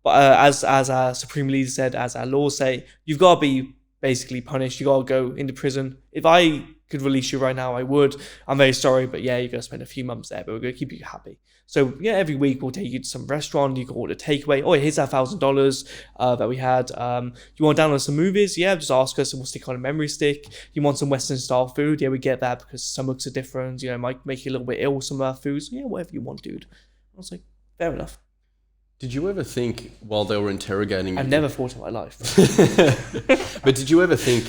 as our supreme leader said, as our laws say, you've got to be basically punished. You got to go into prison. If I could release you right now, I would. I'm very sorry, but yeah, you're going to spend a few months there, but we're going to keep you happy. So yeah, every week we'll take you to some restaurant. You can order takeaway. Oh, here's our $1,000 that we had. You want to download some movies? Yeah, just ask us and we'll stick on a memory stick. You want some Western style food? Yeah, we get that because stomachs are different. Might make you a little bit ill, some of our foods. Yeah, whatever you want, dude. I was like, fair enough. Did you ever think while they were interrogating you? I've never thought in my life. But did you ever think,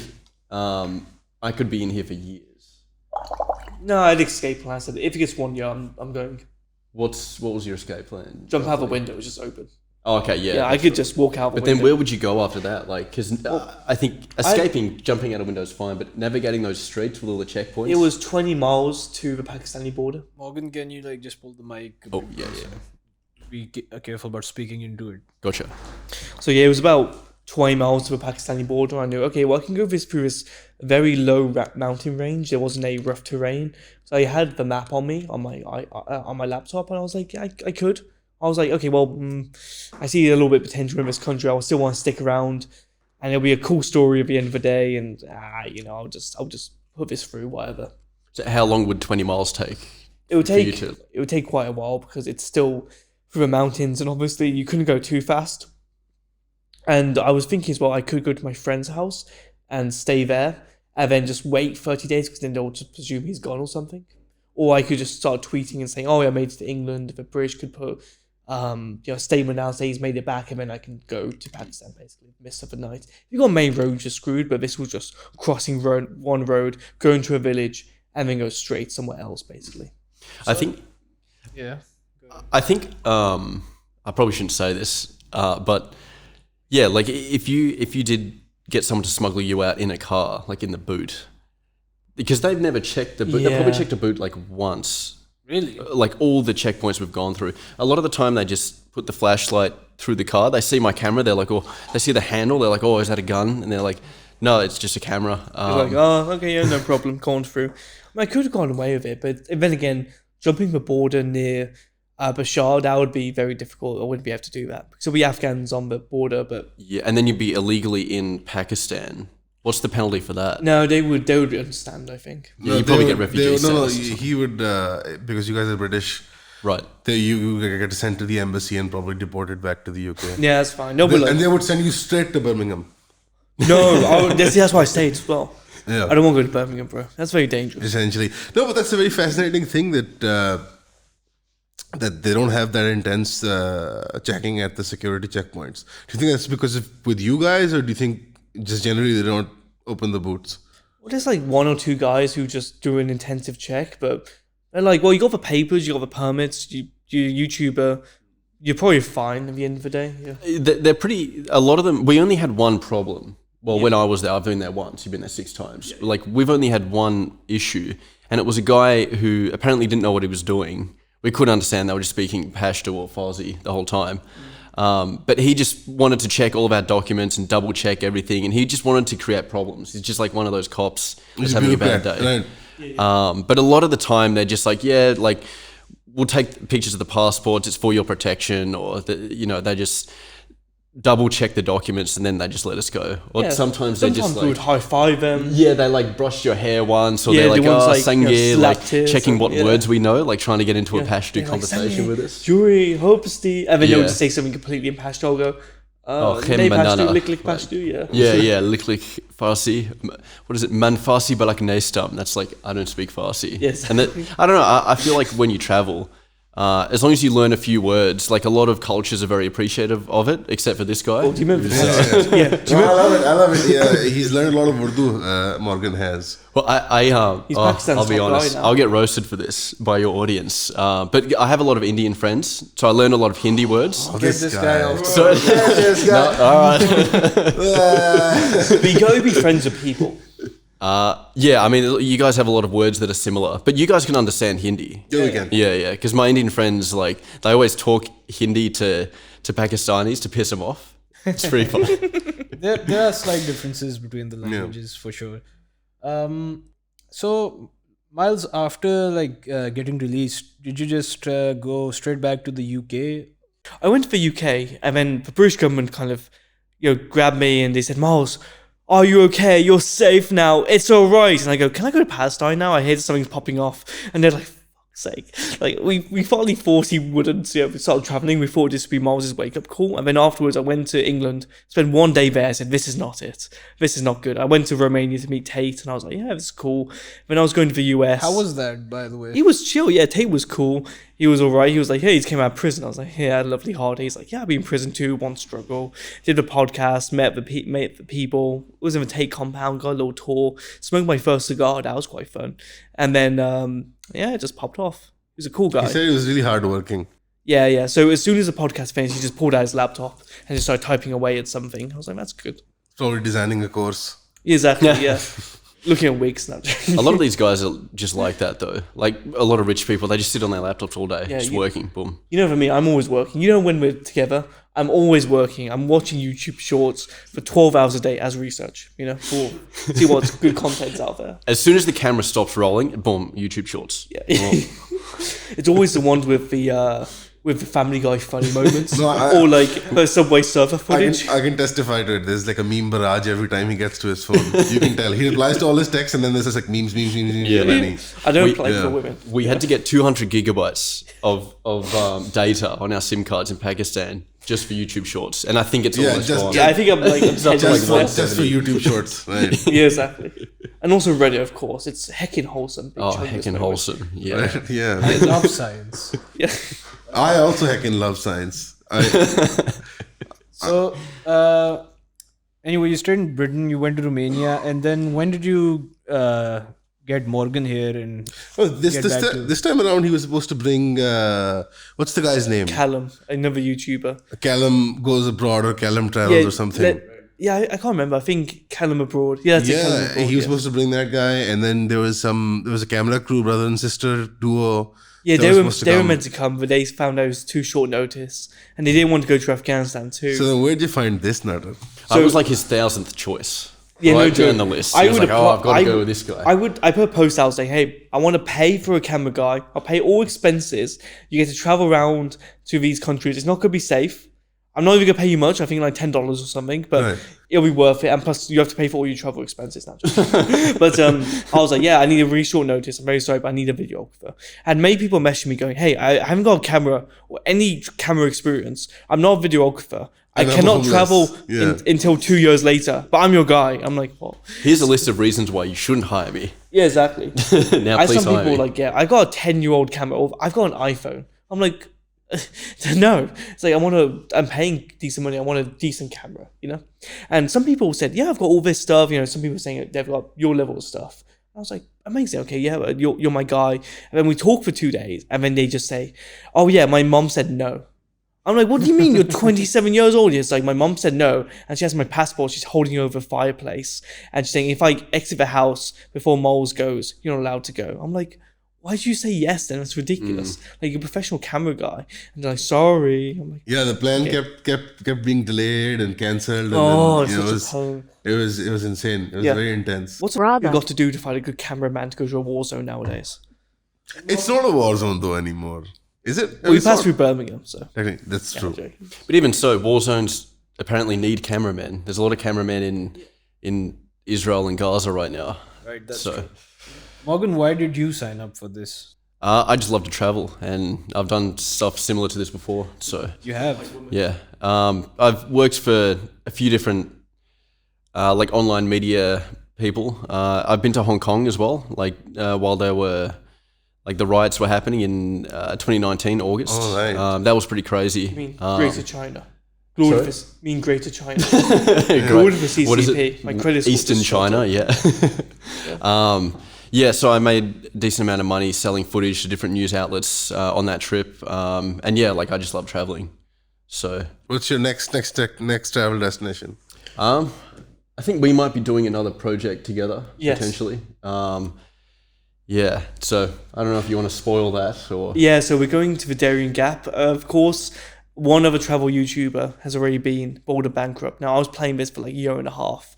I could be in here for years? No, I'd escape plan. I said, if it gets 1 year, I'm going. What was your escape plan? Jump out the window, it was just open. Oh, okay, yeah. Yeah, I could just walk out the But window. then where would you go after that? Like, because I think jumping out a window is fine, but navigating those streets with all the checkpoints. It was 20 miles to the Pakistani border. Morgan, can you like just pull the mic? Oh, yeah. Be careful about speaking into it. Gotcha. So yeah, it was about 20 miles to the Pakistani border. I knew, okay, well, I can go through this very low mountain range. There wasn't any rough terrain. So I had the map on me, on my laptop, and I was like, yeah, I could. I was like, okay, well, I see a little bit of potential in this country. I still want to stick around, and it'll be a cool story at the end of the day. And I'll just put this through, whatever. So how long would 20 miles take? It would take quite a while because it's still through the mountains, and obviously you couldn't go too fast. And I was thinking as well, I could go to my friend's house and stay there, and then just wait 30 days because then they'll just presume he's gone or something. Or I could just start tweeting and saying, "Oh, I made it to England." If a British could put a statement out, say he's made it back, and then I can go to Pakistan, basically, midst of the night. If you got main roads, you're screwed, but this was just crossing one road, going to a village, and then go straight somewhere else, basically. I think I probably shouldn't say this, but yeah, like if you did get someone to smuggle you out in a car, like in the boot, because they've never checked the boot. They probably checked a boot like once. Really? Like all the checkpoints we've gone through. A lot of the time they just put the flashlight through the car. They see my camera. They're like, oh, they see the handle. They're like, oh, is that a gun? And they're like, no, it's just a camera. He's like, oh, okay, yeah, no problem, gone through. I could have gone away with it, but then again, jumping the border near Bashar, that would be very difficult. I wouldn't be able to do that. Because there'll be Afghans on the border, but... Yeah, and then you'd be illegally in Pakistan. What's the penalty for that? No, they would understand, I think. Yeah, you probably get refugee status. He would, because you guys are British, right? You get sent to the embassy and probably deported back to the UK. Yeah, that's fine. No, but and they would send you straight to Birmingham. No, that's why I stayed as well. Yeah. I don't want to go to Birmingham, bro. That's very dangerous. Essentially. No, but that's a very fascinating thing that they don't have that intense checking at the security checkpoints. Do you think that's because of with you guys, or do you think just generally they don't open the boots? Well, there's like one or two guys who just do an intensive check, but they're like, well, you got the papers, you got the permits, you're a YouTuber, you're probably fine at the end of the day. Yeah. They're pretty, a lot of them, we only had one problem. Well, when I was there, I've been there once, you've been there 6 times. Yeah. Like, we've only had one issue, and it was a guy who apparently didn't know what he was doing. We couldn't understand, they were just speaking Pashto or Farsi the whole time. But he just wanted to check all of our documents and double check everything, and he just wanted to create problems. He's just like one of those cops who's having a bad day. Right. But a lot of the time they're just like, yeah, like we'll take pictures of the passports, it's for your protection, or they just double check the documents and then they just let us go. Or sometimes they just like, we would high five them. Yeah, they like brush your hair once, or they're like, oh, Sangye, like checking what words we know, like trying to get into a Pashto conversation with us. Juri, hopesty, and then they would just say something completely in Pashto. I'll go, Pashto, lik Pashto, yeah, lik Farsi. What is it? Man Farsi balak neistam. That's like, I don't speak Farsi. Yes. And that, I don't know, I feel like when you travel, as long as you learn a few words, like a lot of cultures are very appreciative of it, except for this guy. Oh, do you remember this? I love it. Yeah, he's learned a lot of Urdu. Morgan has. Well, I'll be honest. I'll get roasted for this by your audience. But I have a lot of Indian friends, so I learned a lot of Hindi words. Oh, this guy. So, this guy. No, all right. But you gotta be friends with people. Yeah, I mean, you guys have a lot of words that are similar, but you guys can understand Hindi. Yeah, we can. Yeah, because my Indian friends, like, they always talk Hindi to Pakistanis to piss them off. It's pretty funny. There are slight differences between the languages, for sure. So, Miles, after getting released, did you just go straight back to the UK? I went to the UK, and then the British government kind of, grabbed me and they said, Miles, are you okay? You're safe now. It's all right. And I go, can I go to Palestine now? I hear something's popping off. And they're like, fuck's sake. Like, we finally thought he wouldn't start traveling. We thought this would be Miles' wake-up call. And then afterwards, I went to England, spent one day there. I said, this is not it. This is not good. I went to Romania to meet Tate, and I was like, yeah, this is cool. Then I was going to the US. How was that, by the way? He was chill. Yeah, Tate was cool. He was all right. He was like, hey, he came out of prison. I was like, yeah, I had a lovely holiday. He's like, yeah, I've been in prison too, one struggle. Did a podcast, met the people, was in the Tate compound, got a little tour, smoked my first cigar. That was quite fun. And then, it just popped off. He's a cool guy. He said he was really hardworking. Yeah. So as soon as the podcast finished, he just pulled out his laptop and just started typing away at something. I was like, that's good. Probably designing a course. Exactly, yeah. Looking at wigs now. A lot of these guys are just like that, though. Like a lot of rich people, they just sit on their laptops all day, just working. Boom. You know, for me, I'm always working. You know, when we're together, I'm always working. I'm watching YouTube shorts for 12 hours a day as research, you know, for see what's good content's out there. As soon as the camera stops rolling, boom, YouTube Shorts. Yeah. It's always the ones with the Family Guy funny moments, or like the Subway Surfer footage. I can testify to it. There's like a meme barrage every time he gets to his phone. You can tell. He replies to all his texts and then there's just like memes. Yeah. I don't play for women. We had to get 200 gigabytes of data on our SIM cards in Pakistan just for YouTube Shorts, and I think it's almost gone. Yeah, I think I'm like It's up to like just for YouTube Shorts, right? Yeah, exactly. And also Reddit, of course. It's heckin' wholesome. Oh, heckin' wholesome. Yeah. Right? Yeah. I love science. Yeah. I also heckin' love science. So, anyway, you stayed in Britain, you went to Romania, and then when did you get Morgan here? And This time around, he was supposed to bring what's the guy's name? Callum, another YouTuber. Callum goes abroad or Callum travels or something. I can't remember. I think Callum abroad. Yeah, Callum abroad, he was supposed to bring that guy, and then there was a camera crew, brother and sister duo. Yeah, they were meant to come, but they found out it was too short notice, and they didn't want to go to Afghanistan too. So then where'd you find this nutter? I was like his 1,000th choice. Yeah, right no joke. on the list. He was like, I've got to go with this guy. I put a post out saying, hey, I want to pay for a camera guy. I'll pay all expenses. You get to travel around to these countries. It's not going to be safe. I'm not even going to pay you much. I think like $10 or something, but it'll be worth it. And plus, you have to pay for all your travel expenses now. But I was like, yeah, I need a really short notice. I'm very sorry, but I need a videographer. And many people messaged me going, hey, I haven't got a camera or any camera experience. I'm not a videographer. I cannot travel until 2 years later, but I'm your guy. I'm like, what? Here's a list of reasons why you shouldn't hire me. Yeah, exactly. Now, please some hire people me. like, yeah, I got a 10-year-old camera. Or I've got an iPhone. I'm like, no. It's like, I'm paying decent money. I want a decent camera, you know? And some people said, yeah, I've got all this stuff. You know, some people saying they've got your level of stuff. I was like, amazing. Okay, yeah, but you're my guy. And then we talk for 2 days, and then they just say, oh yeah, my mom said no. I'm like, what do you mean? You're 27 years old. It's like, my mom said no, and she has my passport. She's holding it over a fireplace, and she's saying, if I exit the house before Moles goes, you're not allowed to go. I'm like, why did you say yes then? That's ridiculous. Like, you're a professional camera guy. And they're like, sorry. I'm like, the plan kept being delayed and cancelled. It was insane. It was very intense. What's you got to do to find a good cameraman to go to a war zone nowadays? It's not a war zone though anymore. Is it? We passed through Birmingham, so. Okay, that's true. But even so, war zones apparently need cameramen. There's a lot of cameramen in Israel and Gaza right now. Right, that's true. Morgan, why did you sign up for this? I just love to travel, and I've done stuff similar to this before. So you have, yeah. I've worked for a few different like online media people. I've been to Hong Kong as well, like while they were. Like the riots were happening in 2019 August. Oh, right. That was pretty crazy. I mean, Greater China. Greater China. Glory for CCP. What is it? My credits Eastern China, yeah. So I made a decent amount of money selling footage to different news outlets on that trip. And yeah, like I just love traveling. So what's your next travel destination? I think we might be doing another project together, potentially. Yeah, so I don't know if you want to spoil that or... Yeah, so we're going to the Darien Gap. Of course, one other travel YouTuber has already been border bankrupt. Now, I was playing this for like a year and a half.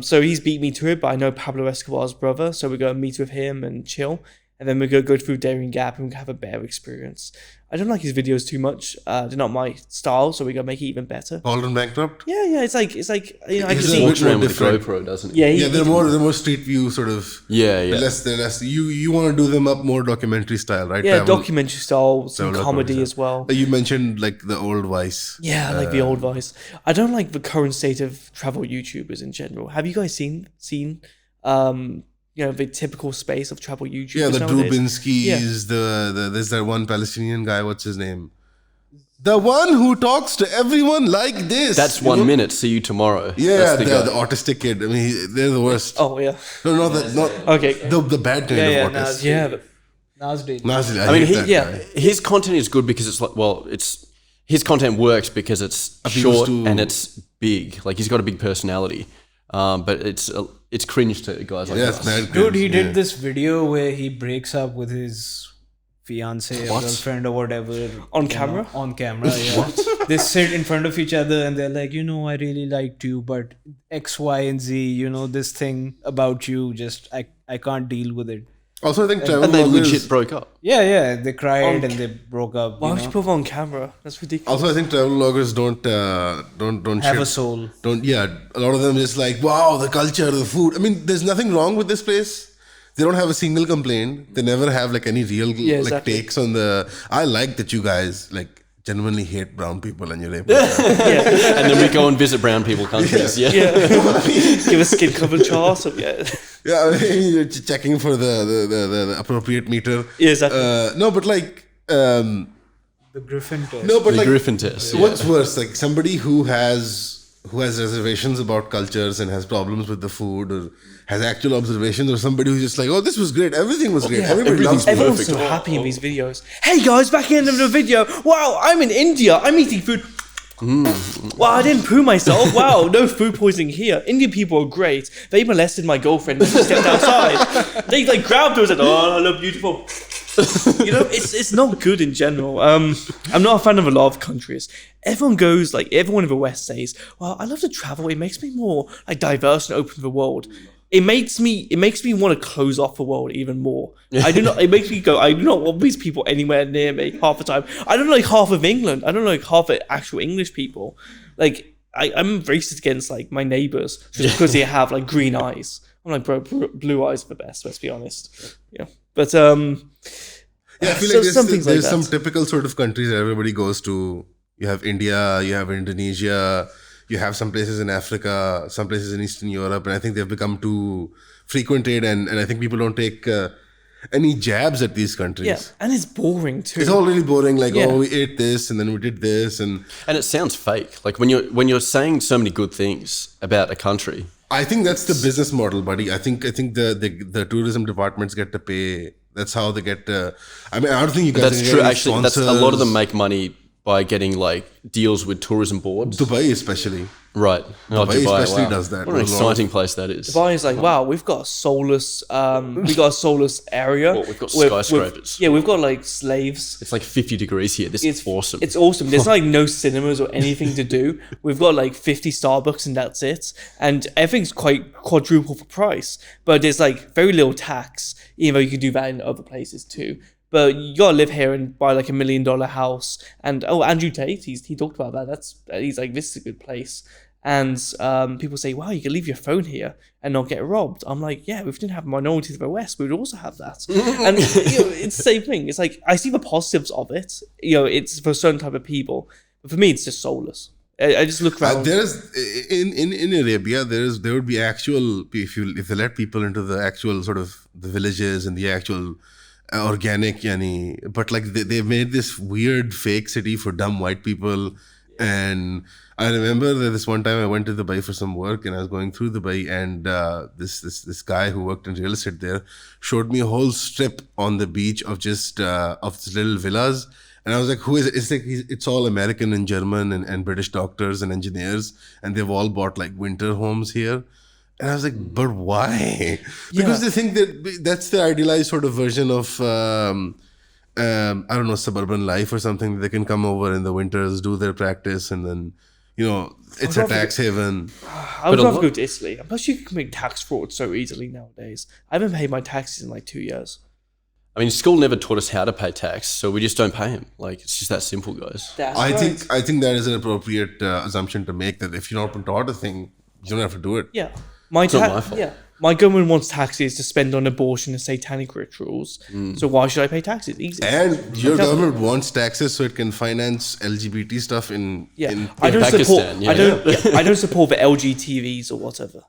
So he's beat me to it, but I know Pablo Escobar's brother, so we're going to meet with him and chill. And then we're going to go through Darien Gap and have a better experience. I don't like his videos too much. They're not my style, so we're going to make it even better. Bald and bankrupt? Yeah, it's like you know, I can He see... walks around with a GoPro, doesn't he? Yeah, they're more street view sort of... Yeah. They're less. You want to do them up more documentary style, right? Yeah, documentary style, some comedy as well. You mentioned like the old Vice. Yeah, like the old Vice. I don't like the current state of travel YouTubers in general. Have you guys seen the typical space of travel YouTubers? Yeah, the nowadays? Drubinskis, there's that one Palestinian guy, what's his name? The one who talks to everyone like this. That's 1 minute. See you tomorrow. Yeah, the autistic kid. I mean, they're the worst. Oh yeah. No, not Okay. the bad kind of autist. Yeah. Nas Daily. Nasri, I mean, hate that guy. his content is good because it's like, well, it's his content works because it's Appeals short to- and it's big. Like he's got a big personality, but it's cringe to guys like Yeah, us. it's mad Dude, cringe, he yeah. did this video where he breaks up with his fiance or girlfriend or whatever. On camera? On camera, yeah. They sit in front of each other and they're like, I really liked you, but X, Y, and Z, this thing about you, just I can't deal with it. Also, I think travel And they vloggers. legit broke up. Yeah, they cried and they broke up. Why would you put it on camera? That's ridiculous. Also, I think travel vloggers don't Have shit. a soul. A lot of them just like, wow, the culture, the food. I mean, there's nothing wrong with this place. They don't have a single complaint. They never have like any real exactly. takes on the. I like that you guys like genuinely hate brown people and you're able. Yeah. And then we go and visit brown people countries. Yeah. Give a skin cover chart. Yeah. Yeah, I mean, you're checking for the appropriate meter. Yeah, exactly. No, but like. The Griffin test. No, but The like. Griffin test. Yeah. What's worse, like somebody who has reservations about cultures and has problems with the food, or has actual observations, or somebody who's just like, oh, this was great, everything was great, everybody loves me. Everyone's so happy in these videos. Hey guys, back in the video. Wow, I'm in India. I'm eating food. Wow, I didn't poo myself. Wow, no food poisoning here. Indian people are great. They molested my girlfriend when she stepped outside. They like grabbed her and said, "Oh, hello, beautiful." It's not good in general. I'm not a fan of a lot of countries. Everyone goes like everyone in the West says, "Well, I love to travel. It makes me more like diverse and open to the world." It makes me want to close off the world even more. I do not. It makes me go. I do not want these people anywhere near me half the time. I don't like half of England. I don't like half of actual English people. Like I'm racist against like my neighbors just because they have like green eyes. I'm like, bro, blue eyes are the best. Let's be honest. Yeah, but Yeah, I feel so like some things like there's some that. typical sort of countries that everybody goes to. You have India, you have Indonesia, you have some places in Africa, some places in Eastern Europe, and I think they've become too frequented, and I think people don't take any jabs at these countries. yeah, and it's boring too. It's all really boring. Like, Yeah. oh, we ate this, and then we did this, and And it sounds fake. Like when you're saying so many good things about a country. I think that's the business model, buddy. I think the tourism departments get to pay. That's how they get. I mean, I don't think you guys. That's can true. get any Actually, that's a lot of them sponsors. make money by getting like deals with tourism boards. Dubai, especially. Right. Oh, Dubai especially does that. What an There's a lot of- exciting place that is. Dubai's like, wow, we've got a soulless, area. Well, we've got with- skyscrapers. yeah, we've got like slaves. It's like 50 degrees here. This is awesome. It's awesome. There's like no cinemas or anything to do. We've got like 50 Starbucks and that's it. And everything's quite quadruple for price. But there's like very little tax, even though you can do that in other places too. But you gotta live here and buy like $1 million house. And Andrew Tate, he talked about that. He's like, this is a good place. And people say, wow, you can leave your phone here and not get robbed. I'm like, yeah, if we didn't have minorities of the West, we would also have that. And it's the same thing. It's like, I see the positives of it. It's for a certain type of people. But for me, it's just soulless. I just look around. There is in Arabia. There would be actual if they let people into the actual sort of the villages and the actual organic but like they made this weird fake city for dumb white people. And I remember that this one time I went to Dubai for some work, and I was going through Dubai, and this guy who worked in real estate there showed me a whole strip on the beach of just of these little villas. And I was like, who is it? It's like it's all American and German and British doctors and engineers, and they've all bought like winter homes here. And I was like, but why? Because they think that that's the idealized sort of version of I don't know, suburban life or something. They can come over in the winters, do their practice, and then it's a tax haven. I would rather go to Italy. Plus, you can commit tax fraud so easily nowadays. I haven't paid my taxes in like 2 years. I mean, school never taught us how to pay tax, so we just don't pay them. Like, it's just that simple, guys. That's I right. think that is an appropriate assumption to make, that if you're not been taught a thing, you don't have to do it. Yeah. not my fault. Yeah. My government wants taxes to spend on abortion and satanic rituals. So why should I pay taxes? Easy. And your government wants taxes so it can finance LGBT stuff in I don't Pakistan, support. I don't support the LGTVs or whatever.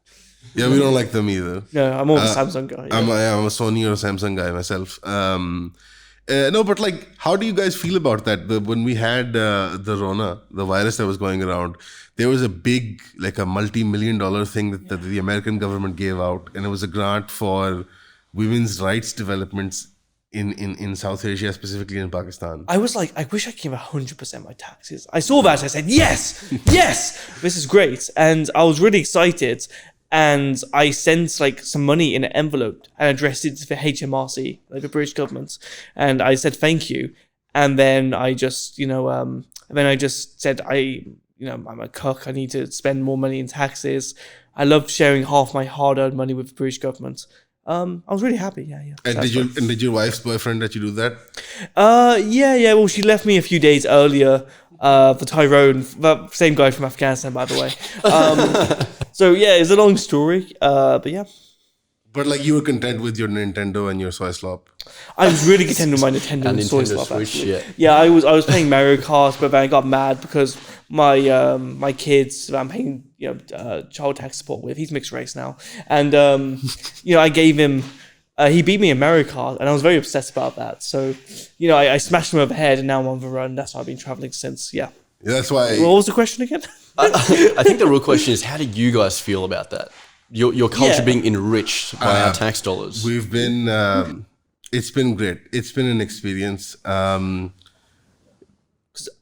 Yeah, we don't like them either. No, I'm more of a Samsung guy. I'm a Sony or a Samsung guy myself. No, but like, how do you guys feel about that? When we had the Rona, the virus that was going around, there was a big, like a multi-million-dollar thing that the American government gave out, and it was a grant for women's rights developments in South Asia, specifically in Pakistan? I was like, I wish I gave 100% my taxes. I saw that. I said, yes, this is great. And I was really excited. And I sent like some money in an envelope and addressed it to the HMRC, like the British government. And I said, thank you. And then I just, said, I'm a cook. I need to spend more money in taxes. I love sharing half my hard-earned money with the British government. I was really happy. Yeah. And did your wife's boyfriend let you do that? Yeah. Well, she left me a few days earlier. For Tyrone, the same guy from Afghanistan, by the way. So yeah, it's a long story. But yeah. But like you were content with your Nintendo and your soy slop. I was really content with my Nintendo and soy slop. Switch, actually. Yeah, I was playing Mario Kart, but then I got mad because my kids that I'm paying child tax support with. He's mixed race now, and I gave him. He beat me in Mario Kart, and I was very obsessed about that. So, I smashed him over the head, and now I'm on the run. That's why I've been traveling since. Yeah. That's why. What was the question again? I think the real question is, how do you guys feel about that? Your culture being enriched by our tax dollars. We've been. It's been great. It's been an experience. 'Cause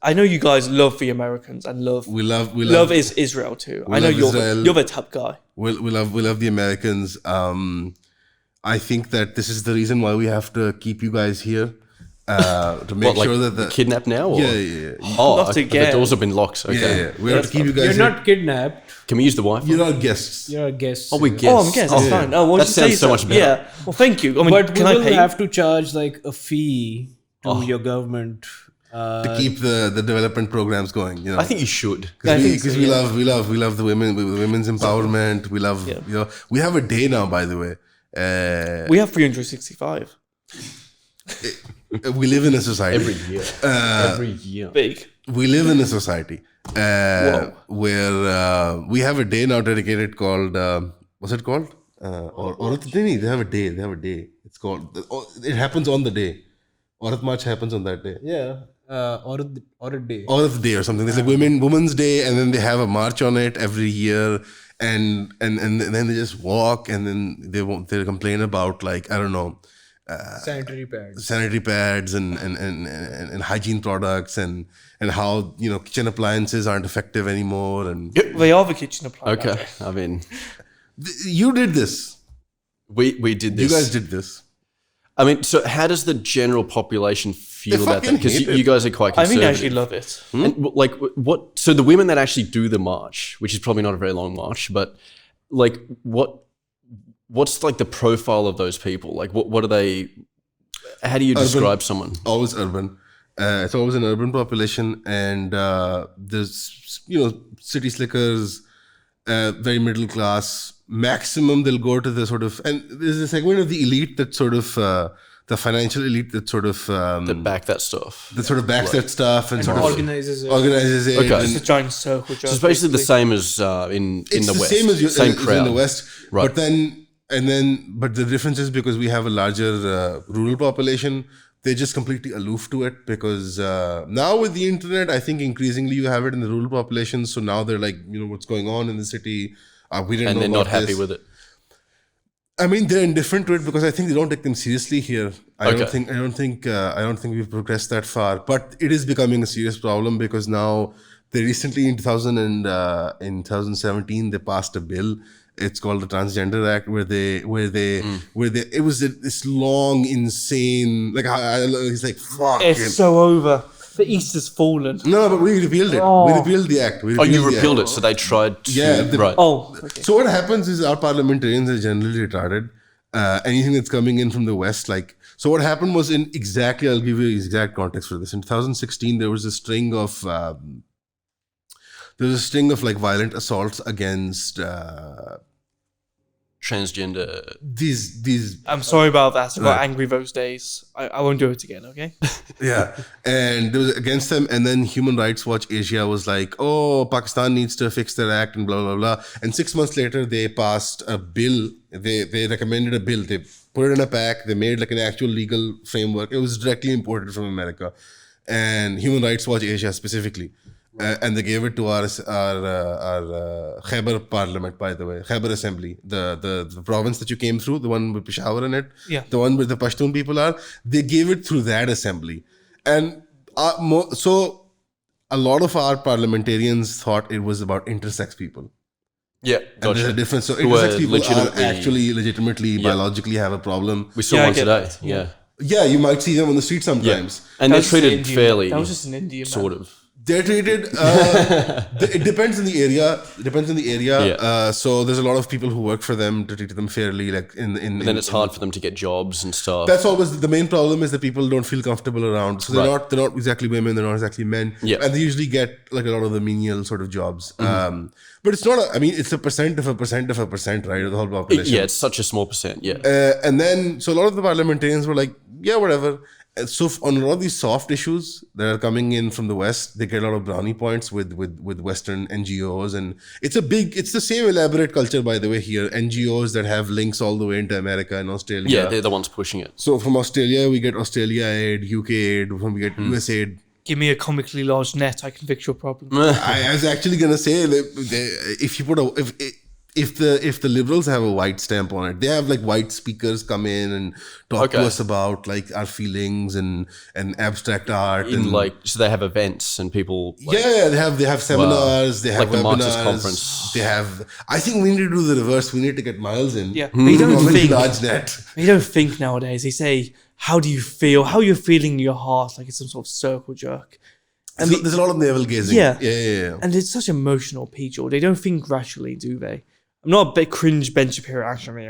I know you guys love the Americans and love. We love is Israel too. I know Israel. you're the top guy. We love the Americans. I think that this is the reason why we have to keep you guys here to make sure that the kidnapped now. Or? Yeah. Oh, Not again. the doors have been locked. Okay. Yeah. We have to keep you guys. You're here. not kidnapped. Can we use the Wi-Fi? You're our guests. You're a guest. Oh, we guess. Oh, I'm guessing. It's fine. Oh, why That did you say sounds so much better. Yeah. Well, thank you. I mean, But we can I will pay? have to charge like a fee to your government. To keep the development programs going, I think you should. Because we love the women, women's empowerment. We love, we have a day now, by the way. We have 365. We live in a society. Every year. Big. We live in a society where we have a day now dedicated called, what's it called? They have a day. It's called, it happens on the day. Aurat March happens on that day. Yeah. Or a day. Aurat Day or something. There's like Women's Day, and then they have a march on it every year, and then they just walk, and then they complain about like, I don't know, sanitary pads and hygiene products and how kitchen appliances aren't effective anymore, and They are the kitchen appliances. Okay. I mean, you did this. we did this. You guys did this. I mean, so how does the general population feel They about that? fucking Because hate it. you guys are quite I think conservative. I actually love it. And, like what? So the women that actually do the march, which is probably not a very long march, but like what's like the profile of those people? Like what are they? How do you describe someone? Always urban. It's always an urban population, and there's city slickers, very middle class. Maximum they'll go to the sort of, and there's a segment of the elite that sort of the financial elite that sort of That back that stuff. that sort of backs that stuff and sort of Organizes it. organizes it. Okay. It's And a giant circle. So it's basically the same as in it's the West. same as same as crowd. in the West, Right. but the difference is because we have a larger rural population. They're just completely aloof to it because now with the internet, I think increasingly you have it in the rural population. So now they're like, what's going on in the city? We didn't And know they're about not happy this. with it. I mean, they're indifferent to it because I think they don't take them seriously here. I Okay. don't think we've progressed that far. But it is becoming a serious problem because now they recently in 2017 they passed a bill. It's called the Transgender Act, where it was this long, insane, like it's like fuck. It's so over. The East has fallen. No, but we repealed it. We repealed the act. Oh, you repealed it, so they tried to. Yeah, right. Oh, okay. So what happens is our parliamentarians are generally retarded. Anything that's coming in from the West, like, so what happened was I'll give you exact context for this. In 2016, there was a string of like violent assaults against Transgender. these I'm sorry about that. I got angry those days. I won't do it again, okay? yeah, and there was against them, and then Human Rights Watch Asia was like, oh, Pakistan needs to fix their act and blah blah blah. And 6 months later, they passed a bill. They recommended a bill. They put it in a pack. They made like an actual legal framework. It was directly imported from America, and Human Rights Watch Asia specifically and they gave it to our Khyber Parliament, by the way, Khyber Assembly, the province that you came through, the one with Peshawar in it, the one where the Pashtun people are. They gave it through that assembly, and so a lot of our parliamentarians thought it was about intersex people. Yeah, And gotcha. there's a difference. So Who intersex are people legitimately- are actually legitimately biologically have a problem. We saw Yeah, I one get today. that. Yeah. Yeah, you might see them on the street sometimes. And That they're was just an treated Indian- fairly, That was just an Indian sort man. of. They're treated. It depends on the area. Depends on the area. Yeah. So there's a lot of people who work for them to treat them fairly. Like in And then it's hard for them to get jobs and stuff. That's always the main problem is that people don't feel comfortable around. So they're not exactly women. They're not exactly men. Yeah. And they usually get like a lot of the menial sort of jobs. But it's not. It's a percent of a percent of a percent, right? Of the whole population. Yeah, it's such a small percent. Yeah. And then, so a lot of the parliamentarians were like, yeah, whatever. And so on a lot of these soft issues that are coming in from the West, they get a lot of brownie points with Western NGOs. And it's the same elaborate culture, by the way, here. NGOs that have links all the way into America and Australia. Yeah, they're the ones pushing it. So from Australia, we get Australia aid, UK aid, we get US aid. Give me a comically large net, I can fix your problem. I was actually gonna say if you put if the liberals have a white stamp on it, they have like white speakers come in and talk to us about like our feelings and abstract art and So they have events and people. Like, they have seminars, they have Like the webinars, Marxist conference. they have. I think we need to do the reverse. We need to get Miles in. Yeah, but you don't Already think. large net. You don't think nowadays. They say, "How do you feel? How you're feeling in your heart?" Like it's some sort of circle jerk. And there's a lot of navel gazing. Yeah. Yeah. And it's such emotional people. They don't think rationally, do they? I'm not a bit cringe Ben Shapiro actually.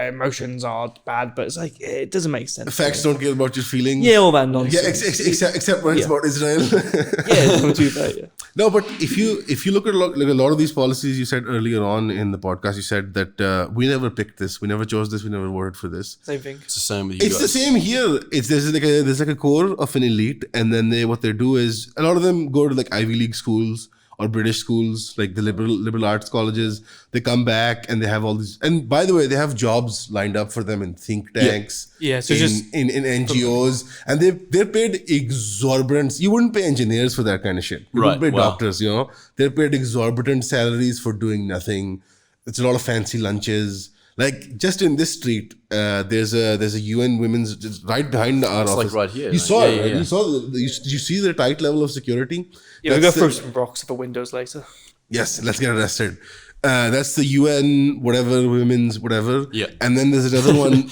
Emotions are bad, but it's like it doesn't make sense. Facts don't care about your feelings. Yeah, all that nonsense. Yeah, except when it's about Israel. Yeah, don't do that. Yeah. No, but if you look at a lot of these policies you said earlier on in the podcast, you said that we never picked this, we never chose this, we never voted for this. Same thing. It's the same with you It's guys. the same here. There's like a core of an elite, and then what they do is a lot of them go to like Ivy League schools or British schools, like the liberal arts colleges. They come back and they have all these. And by the way, they have jobs lined up for them in think tanks, Yeah, so in, just- in NGOs, and they're paid exorbitant. You wouldn't pay engineers for that kind of shit. You wouldn't Right, pay wow. doctors. They're paid exorbitant salaries for doing nothing. It's a lot of fancy lunches. Like just in this street, there's a UN women's just right behind our It's like office. right here, You right? saw Yeah, it, yeah, right? yeah. You saw you see the tight level of security. Yeah, we're That's gonna the- throw some rocks at the windows later. Yes, let's get arrested. That's the UN whatever women's whatever. Yeah. And then there's another one.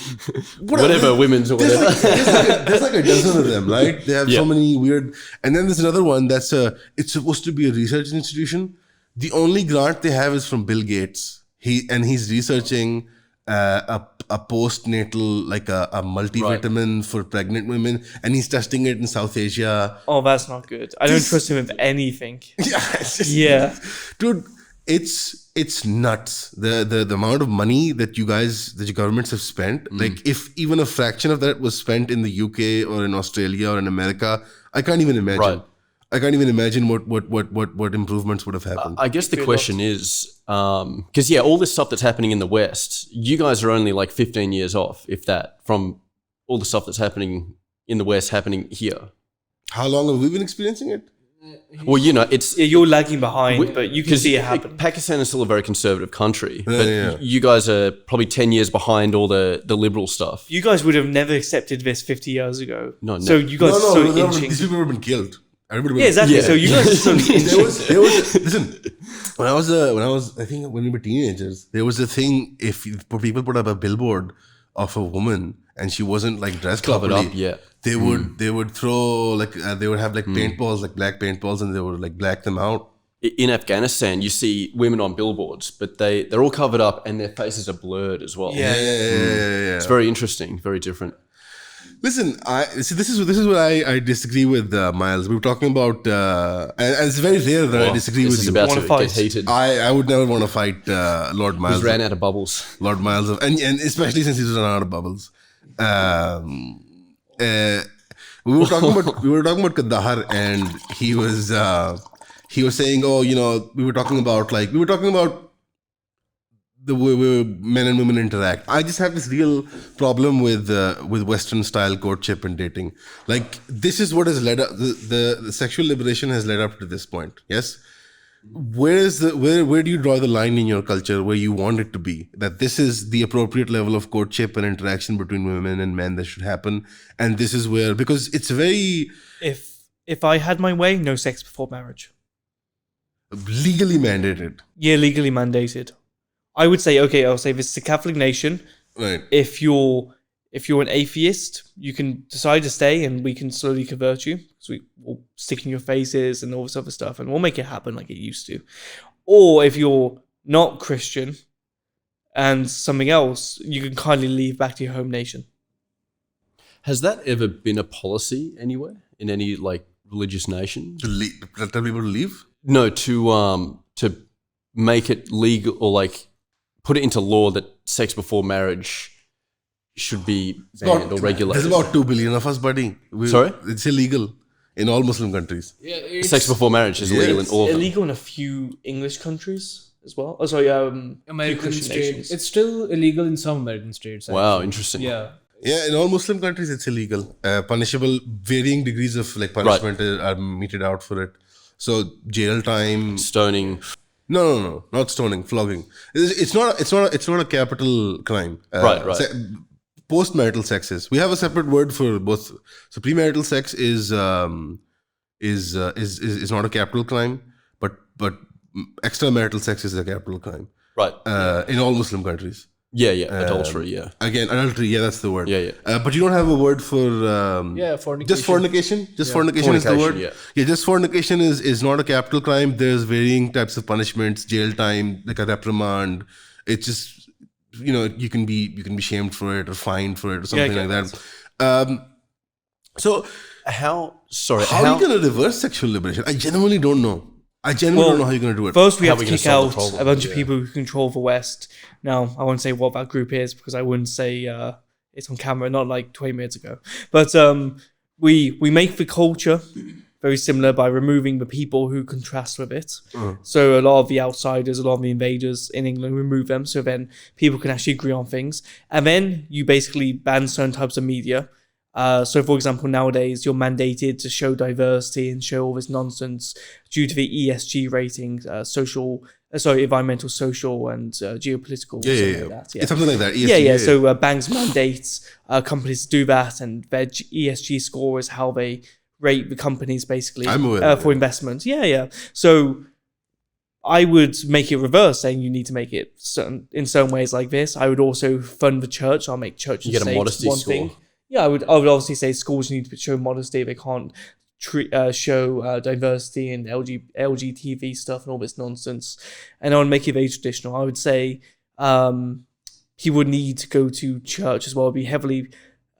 Whatever, women's or There's whatever. there's like a dozen of them, right? They have Yeah. so many weird. And then there's another one that's it's supposed to be a research institution. The only grant they have is from Bill Gates. He's researching a postnatal, like a multivitamin for pregnant women, and he's testing it in South Asia. Oh, that's not good. I don't trust him with anything. Yeah, it's just, Yeah. dude, it's nuts. The amount of money that your governments have spent. Like if even a fraction of that was spent in the UK or in Australia or in America, I can't even imagine. Right. I can't even imagine what improvements would have happened. I guess the question is, because all this stuff that's happening in the West, you guys are only like 15 years off, if that, from all the stuff that's happening in the West happening here. How long have we been experiencing it? Well, it's Yeah, you're lagging behind, but you can see it happen. Pakistan is still a very conservative country, but yeah. you guys are probably 10 years behind all the liberal stuff. You guys would have never accepted this 50 years ago. No. So you guys are slowly inching. these people have been killed. Everybody Yeah, exactly. Yeah. So you guys are slowly inching. there was listen, when I was I think when we were teenagers, there was a thing if people put up a billboard of a woman and she wasn't like dressed Covered properly, up, yeah. they would throw like they would have like paintballs, like black paintballs, and they would like black them out. In Afghanistan, you see women on billboards, but they're all covered up and their faces are blurred as well. Yeah. Yeah. It's very interesting, very different. Listen, this is what I disagree with Miles. We were talking about, and it's very rare that I disagree This with is you. about Wanna to fight? get heated. I would never want to fight Lord Miles. He's ran out of bubbles. Lord Miles of, and especially since he's run out of bubbles. We were talking about Kandahar, and he was saying, we were talking about the way men and women interact. I just have this real problem with Western style courtship and dating. Like, this is what has led up the sexual liberation has led up to this point. Yes. Where do you draw the line in your culture where you want it to be, that this is the appropriate level of courtship and interaction between women and men that should happen, and this is where, because it's very If I had my way, no sex before marriage. legally mandated, Yeah, legally mandated. I would say, okay, I'll say this is a Catholic nation. right? If you're an atheist, you can decide to stay and we can slowly convert you. So we'll stick in your faces and all this other stuff and we'll make it happen like it used to. Or if you're not Christian and something else, you can kindly leave back to your home nation. Has that ever been a policy anywhere in any like religious nation? Tell people to leave. No, to make it legal or like put it into law that sex before marriage should be banned or regulated. There's about 2 billion of us, buddy. Sorry? It's illegal in all Muslim countries. Yeah, Sex before marriage is illegal in all of them. Illegal in a few English countries as well. Oh, sorry, American Christian states. nations. It's still illegal in some American states. Wow, actually. interesting. Yeah. Yeah, in all Muslim countries, it's illegal. Punishable, varying degrees of like punishment are meted out for it. So jail time. Stoning. No, not stoning, flogging. It's not a capital crime. Right. Postmarital sex is. We have a separate word for both. So premarital sex is not a capital crime, but extramarital sex is a capital crime. Right. In all Muslim countries. Yeah. Adultery, yeah. Again, adultery. Yeah, that's the word. Yeah. But you don't have a word for Fornication. just fornication. Just fornication is the word. Yeah. Just fornication is not a capital crime. There's varying types of punishments, jail time, like a reprimand. It's just, you can be shamed for it or fined for it or something like that. So How are you going to reverse sexual liberation? I genuinely don't know. don't know how you're going to do it. First, we How have are to we kick gonna solve out the problem? a bunch of people who control the West. Now, I won't say what that group is because I wouldn't say it's on camera, not like 20 minutes ago. But we make the culture very similar by removing the people who contrast with it. So a lot of the outsiders, a lot of the invaders in England, remove them so then people can actually agree on things. And then you basically ban certain types of media. So, for example, nowadays you're mandated to show diversity and show all this nonsense due to the ESG ratings, environmental, social, and geopolitical. Yeah. Like that. It's something like that. Yeah. So banks mandate companies to do that, and their ESG score is how they rate the companies basically I'm aware of for investment. Yeah. So I would make it reverse, saying you need to make it in certain ways like this. I would also fund the church. I'll make churches You get a say modesty one score. thing. Yeah, I would obviously say schools need to show modesty. They can't show diversity and LGTV stuff and all this nonsense. And I would make it very traditional. I would say he would need to go to church as well, be heavily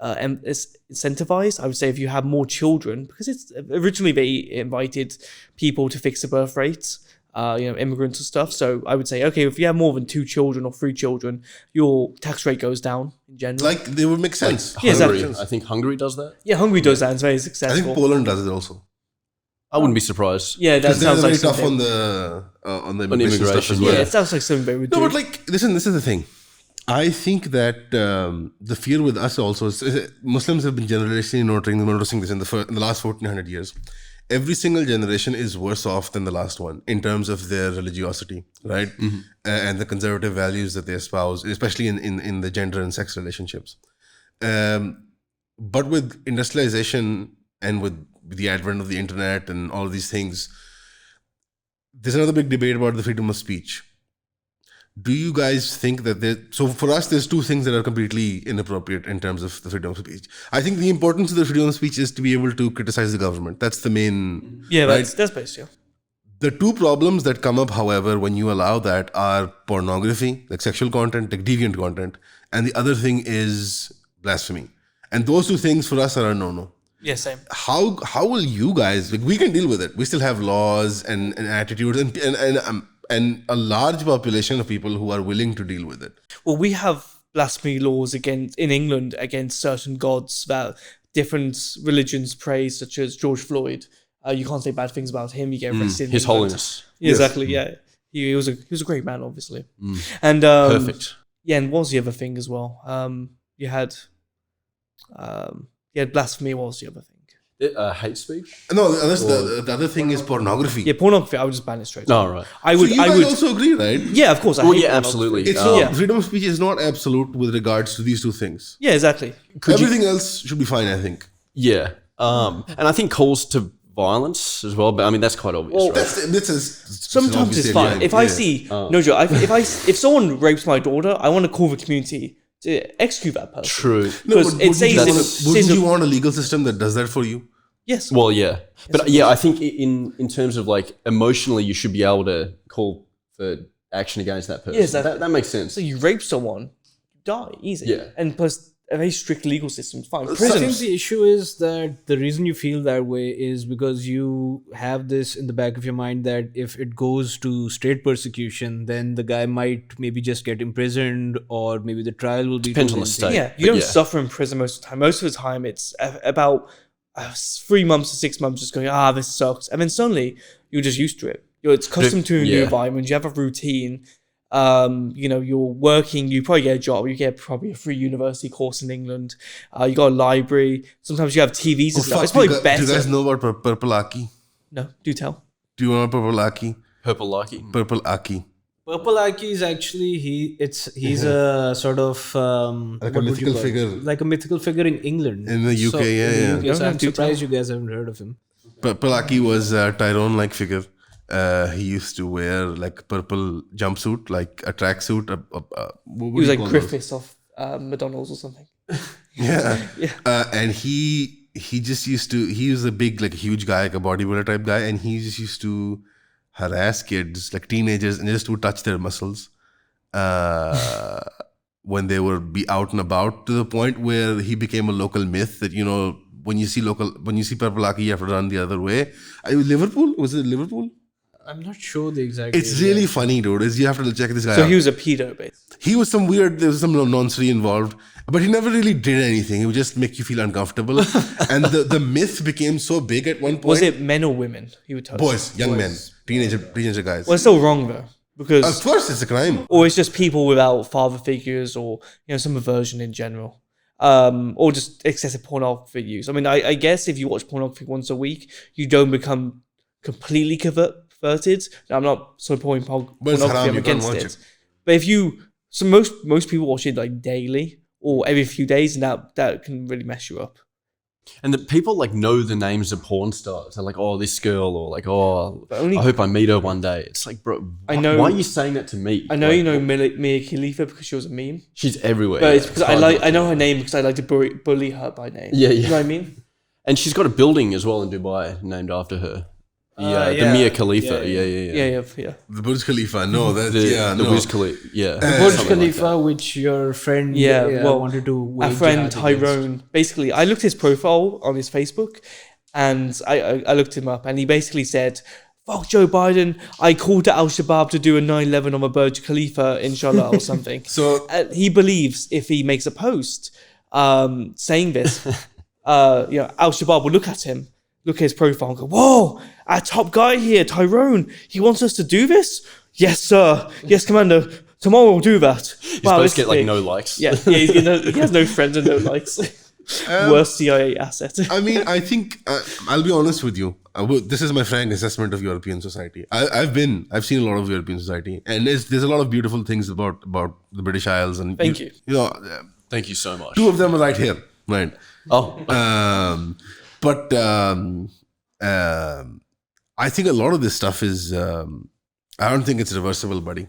incentivized. I would say if you have more children, because it's originally they invited people to fix the birth rates. Immigrants and stuff. So I would say, okay, if you have more than 2 children or 3 children, your tax rate goes down in general. Like, they would make sense. Yeah, Hungary. exactly. I think Hungary does that. Yeah, Hungary does that. It's very I successful. think Poland does it also. I wouldn't be surprised. Yeah, that Because they're sounds like very tough something. on the immigration stuff immigration, as well. Yeah, it sounds like something they would do. No, but like, listen, this is the thing. I think that the fear with us also is Muslims have been generationally noticing this in the last 1400 years. Every single generation is worse off than the last one in terms of their religiosity, right? And the conservative values that they espouse, especially in the gender and sex relationships. But with industrialization and with the advent of the internet and all of these things, there's another big debate about the freedom of speech. Do you guys think that so for us, there's 2 things that are completely inappropriate in terms of the freedom of speech. I think the importance of the freedom of speech is to be able to criticize the government. That's the main. Yeah, right? that's based, yeah. The 2 problems that come up, however, when you allow that are pornography, like sexual content, like deviant content, and the other thing is blasphemy. And those 2 things for us are a no-no. Yeah, same. How will you guys, like, we can deal with it. We still have laws and attitudes and a large population of people who are willing to deal with it. Well, we have blasphemy laws in England against certain gods that different religions praise, such as George Floyd. You can't say bad things about him. You get arrested. in His England. Holiness. Yeah, exactly. Yeah. He was a great man, obviously. And Perfect. Yeah, and what was the other thing as well? You had blasphemy. What was the other thing? Hate speech? No, the other thing is pornography. Yeah, pornography. I would just ban it straight. No, right. I So would. you I guys would. also agree, right? Yeah, of course. I Well, hate yeah, pornography. absolutely. It's not, Yeah. freedom of speech is not absolute with regards to these two things. Yeah, exactly. Everything else should be fine, I think. Yeah. And I think calls to violence as well, but I mean, that's quite obvious, right? Sometimes it's fine. If I see no joke, if someone rapes my daughter, I want to call the community to execute that person. True. No, Because but it says wouldn't you want a legal system that does that for you? yes. Well, yeah. But yeah, I think in terms of like emotionally, you should be able to call for action against that person. Yes, that makes sense. So you rape someone, you die easy. Yeah. And plus a very strict legal system. Fine. I think Prisons. the issue is that the reason you feel that way is because you have this in the back of your mind that if it goes to state persecution, then the guy might maybe just get imprisoned, or maybe the trial will be Depends too on the lengthy. state. Yeah, you But don't yeah. suffer in prison most of the time. Most of the time, it's about 3 months to 6 months just going, this sucks. And then suddenly, you're just used to it. It's accustomed to a new Yeah. environment. You have a routine. You're working. You probably get a job. You get probably a free university course in England. You got a library. Sometimes you have TVs and stuff. It's probably better. Do you guys know about Purple Aki? No, do tell. Do you know about Purple Aki? Purple Lucky. Purple Aki. Purple Aki is actually he's a sort of Like a what would you mythical call it? figure. Like a mythical figure in England. In the UK, yeah, in yeah. the UK, so No, I'm do surprised you guys haven't heard of him. Purple Aki was a Tyrone-like figure. He used to wear like purple jumpsuit, like a tracksuit. He was like Griffiths of McDonald's or something. Yeah. Yeah. And he just used to. He was a big, like, huge guy, like a bodybuilder type guy, and he just used to harass kids, like teenagers, and just to touch their muscles when they would be out and about, to the point where he became a local myth that, when you see Purple Aki, you have to run the other way. Liverpool? Was it Liverpool? I'm not sure the exact. It's really funny, dude. You have to check this guy So out. he was a pedo, basically. He was some weird, there was some nonsense involved, but he never really did anything. He would just make you feel uncomfortable. And the myth became so big at one point. Was it men or women? He would tell us. Boys, young men, teenager guys. Well, it's still wrong though, because Of course, it's a crime. or it's just people without father figures, or some aversion in general, or just excessive pornography use. I mean, I guess if you watch pornography once a week, you don't become completely converted. Now, I'm not supporting But it's pornography. haram, I'm you can't against watch it. it. But if most people watch it like daily or every few days, and that can really mess you up. And the people like know the names of porn stars. They're like, oh, this girl, or like, oh, But only- I hope I meet her one day. It's like, bro, I know- why are you saying that to me? I know Like, you know Mia Khalifa because she was a meme, she's everywhere. but it's because hard not I to. know her name because I like to bully her by name. Yeah, You yeah. know what I mean? And she's got a building as well in Dubai named after her. The yeah. Mia Khalifa. Yeah, Yeah. The Burj Khalifa, no, that's, The Wiz Khalifa. Yeah. Burj something like Khalifa, which your friend Well, wanted to our wage friend jihad against. Tyrone, basically, I looked his profile on his Facebook, and I looked him up, and he basically said, "Fuck Joe Biden! I called to Al Shabaab to do a 9/11 on a Burj Khalifa, inshallah, or something." So, He believes if he makes a post saying this, Al Shabaab will look at him, look at his profile, and go, "Whoa, our top guy here, Tyrone, he wants us to do this? Yes, sir. Yes, Commander. Tomorrow we'll do that." You're supposed to get like no likes. Yeah, he has no friends and no likes. Worst CIA asset. I mean, I think, I'll be honest with you. This is my frank assessment of European society. I've seen a lot of European society, and there's a lot of beautiful things about the British Isles. And Thank you. Thank you so much. Two of them are right here, right? Oh, But I think a lot of this stuff is, I don't think it's reversible, buddy.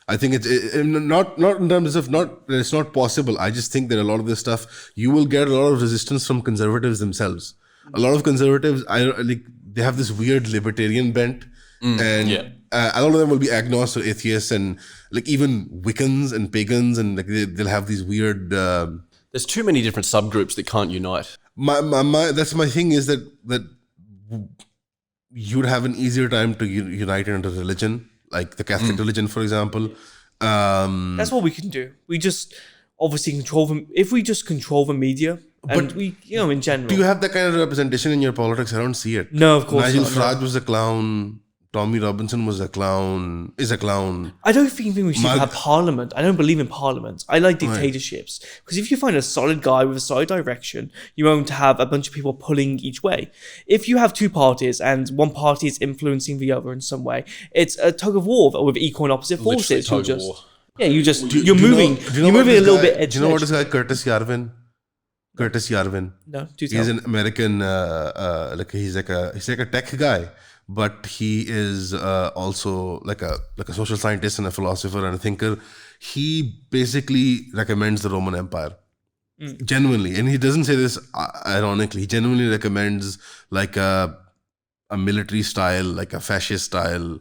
I think it's not in terms of that it's not possible. I just think that a lot of this stuff, you will get a lot of resistance from conservatives themselves. A lot of conservatives, they have this weird libertarian bent, and a lot of them will be agnostics or atheists, and like even Wiccans and pagans, and like they'll have these weird. there's too many different subgroups that can't unite. That's my thing, is that you'd have an easier time to unite into religion, like the Catholic religion, for example. That's what we can do. We just obviously control them. If we just control the media, and But we, in general. Do you have that kind of representation in your politics? I don't see it. No, of course Nigel not, no. Farage was a clown. Tommy Robinson was a clown. Is a clown. I don't think we should have parliament. I don't believe in parliament. I like dictatorships because if you find a solid guy with a solid direction, you won't have a bunch of people pulling each way. If you have two parties and one party is influencing the other in some way, it's a tug of war with equal and opposite forces. You're moving a little bit. Do you know what this guy Curtis Yarvin? Curtis Yarvin. No, do tell. He's an American. He's like a tech guy. But he is also like a social scientist and a philosopher and a thinker. He basically recommends the Roman Empire, genuinely, and he doesn't say this ironically. He genuinely recommends like a military style, like a fascist style,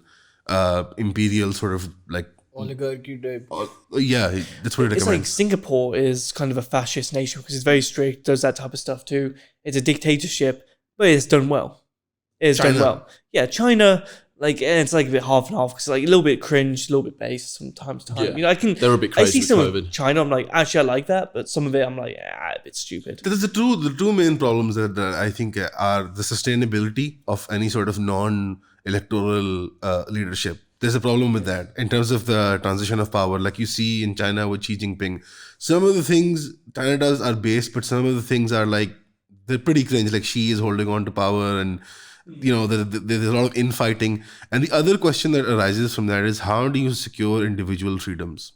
imperial sort of like oligarchy type. That's what he recommends. It's like Singapore is kind of a fascist nation because it's very strict, does that type of stuff too. It's a dictatorship, but it's done well. Done well. Yeah, China, it's like a bit half and half because like a little bit cringe, a little bit base from time to time. Yeah. They're a bit crazy. I see with some COVID. of China, I'm like, actually, I like that, but some of it, I'm like, a bit stupid. There's the two main problems that I think are the sustainability of any sort of non-electoral leadership. There's a problem with that in terms of the transition of power, like you see in China with Xi Jinping. Some of the things China does are base, but some of the things are like they're pretty cringe. Like Xi is holding on to power and. There's a lot of infighting, and the other question that arises from that is how do you secure individual freedoms